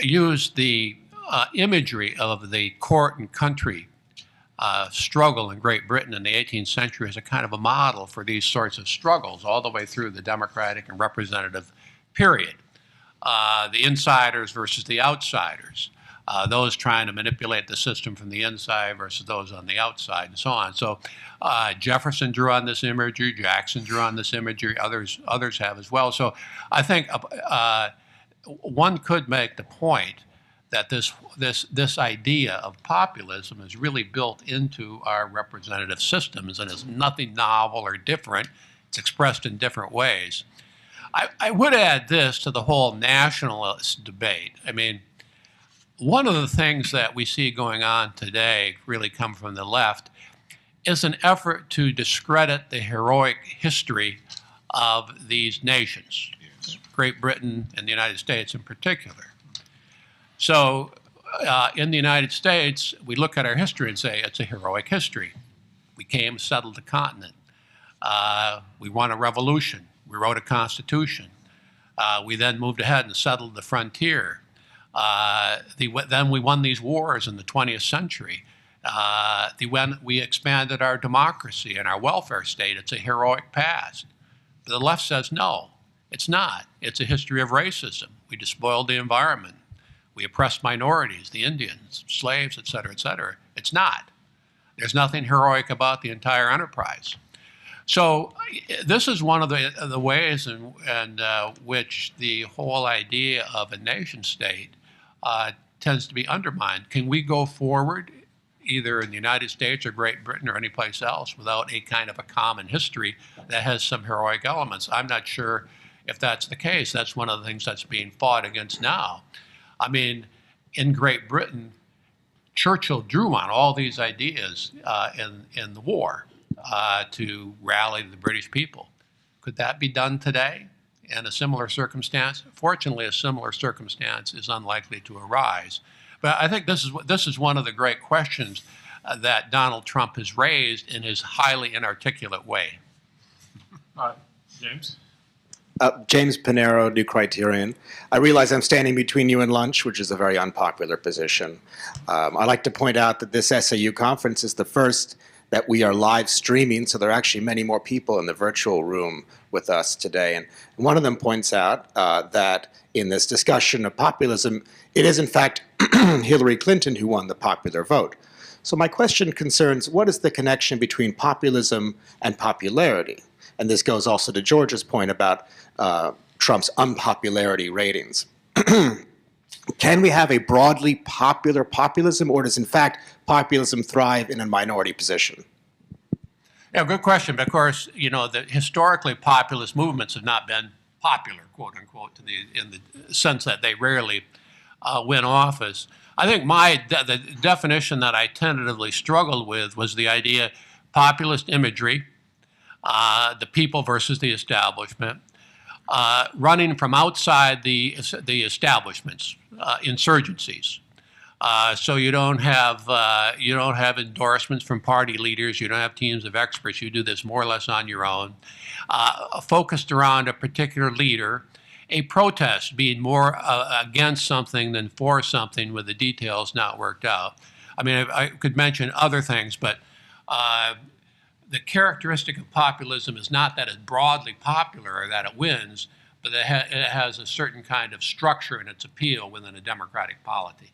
used the imagery of the court and country struggle in Great Britain in the 18th century as a kind of a model for these sorts of struggles all the way through the democratic and representative period. The insiders versus the outsiders, those trying to manipulate the system from the inside versus those on the outside, and so on. So Jefferson drew on this imagery, Jackson drew on this imagery, others have as well. So I think one could make the point that this idea of populism is really built into our representative systems and is nothing novel or different. It's expressed in different ways. I would add this to the whole nationalist debate. I mean, one of the things that we see going on today really come from the left is an effort to discredit the heroic history of these nations, Great Britain and the United States in particular. So in the United States, we look at our history and say it's a heroic history. We came, settled the continent. We won a revolution. We wrote a constitution. We then moved ahead and settled the frontier. Then we won these wars in the 20th century. We expanded our democracy and our welfare state. It's a heroic past. But the left says, no, it's not. It's a history of racism. We despoiled the environment. We oppressed minorities, the Indians, slaves, et cetera, et cetera. It's not. There's nothing heroic about the entire enterprise. So this is one of the ways in which the whole idea of a nation state tends to be undermined. Can we go forward, either in the United States or Great Britain or any place else, without a kind of a common history that has some heroic elements? I'm not sure if that's the case. That's one of the things that's being fought against now. I mean, in Great Britain, Churchill drew on all these ideas in the war to rally the British people. Could that be done today in a similar circumstance? Fortunately, a similar circumstance is unlikely to arise. But I think this is one of the great questions that Donald Trump has raised in his highly inarticulate way. James? James Pinero, New Criterion. I realize I'm standing between you and lunch, which is a very unpopular position. I'd like to point out that this SAU conference is the first that we are live streaming, so there are actually many more people in the virtual room with us today. And one of them points out that in this discussion of populism, it is in fact Hillary Clinton who won the popular vote. So my question concerns, what is the connection between populism and popularity? And this goes also to George's point about Trump's unpopularity ratings. Can we have a broadly popular populism, or does in fact populism thrive in a minority position? Yeah, good question. But of course, you know, historically populist movements have not been popular, quote unquote, in the sense that they rarely win office. I think the definition that I tentatively struggled with was the idea populist imagery, the people versus the establishment, running from outside the establishments, insurgencies. So you don't have endorsements from party leaders. You don't have teams of experts. You do this more or less on your own, focused around a particular leader. A protest being more against something than for something, with the details not worked out. I mean, I could mention other things, but the characteristic of populism is not that it's broadly popular or that it wins, but it has a certain kind of structure in its appeal within a democratic polity.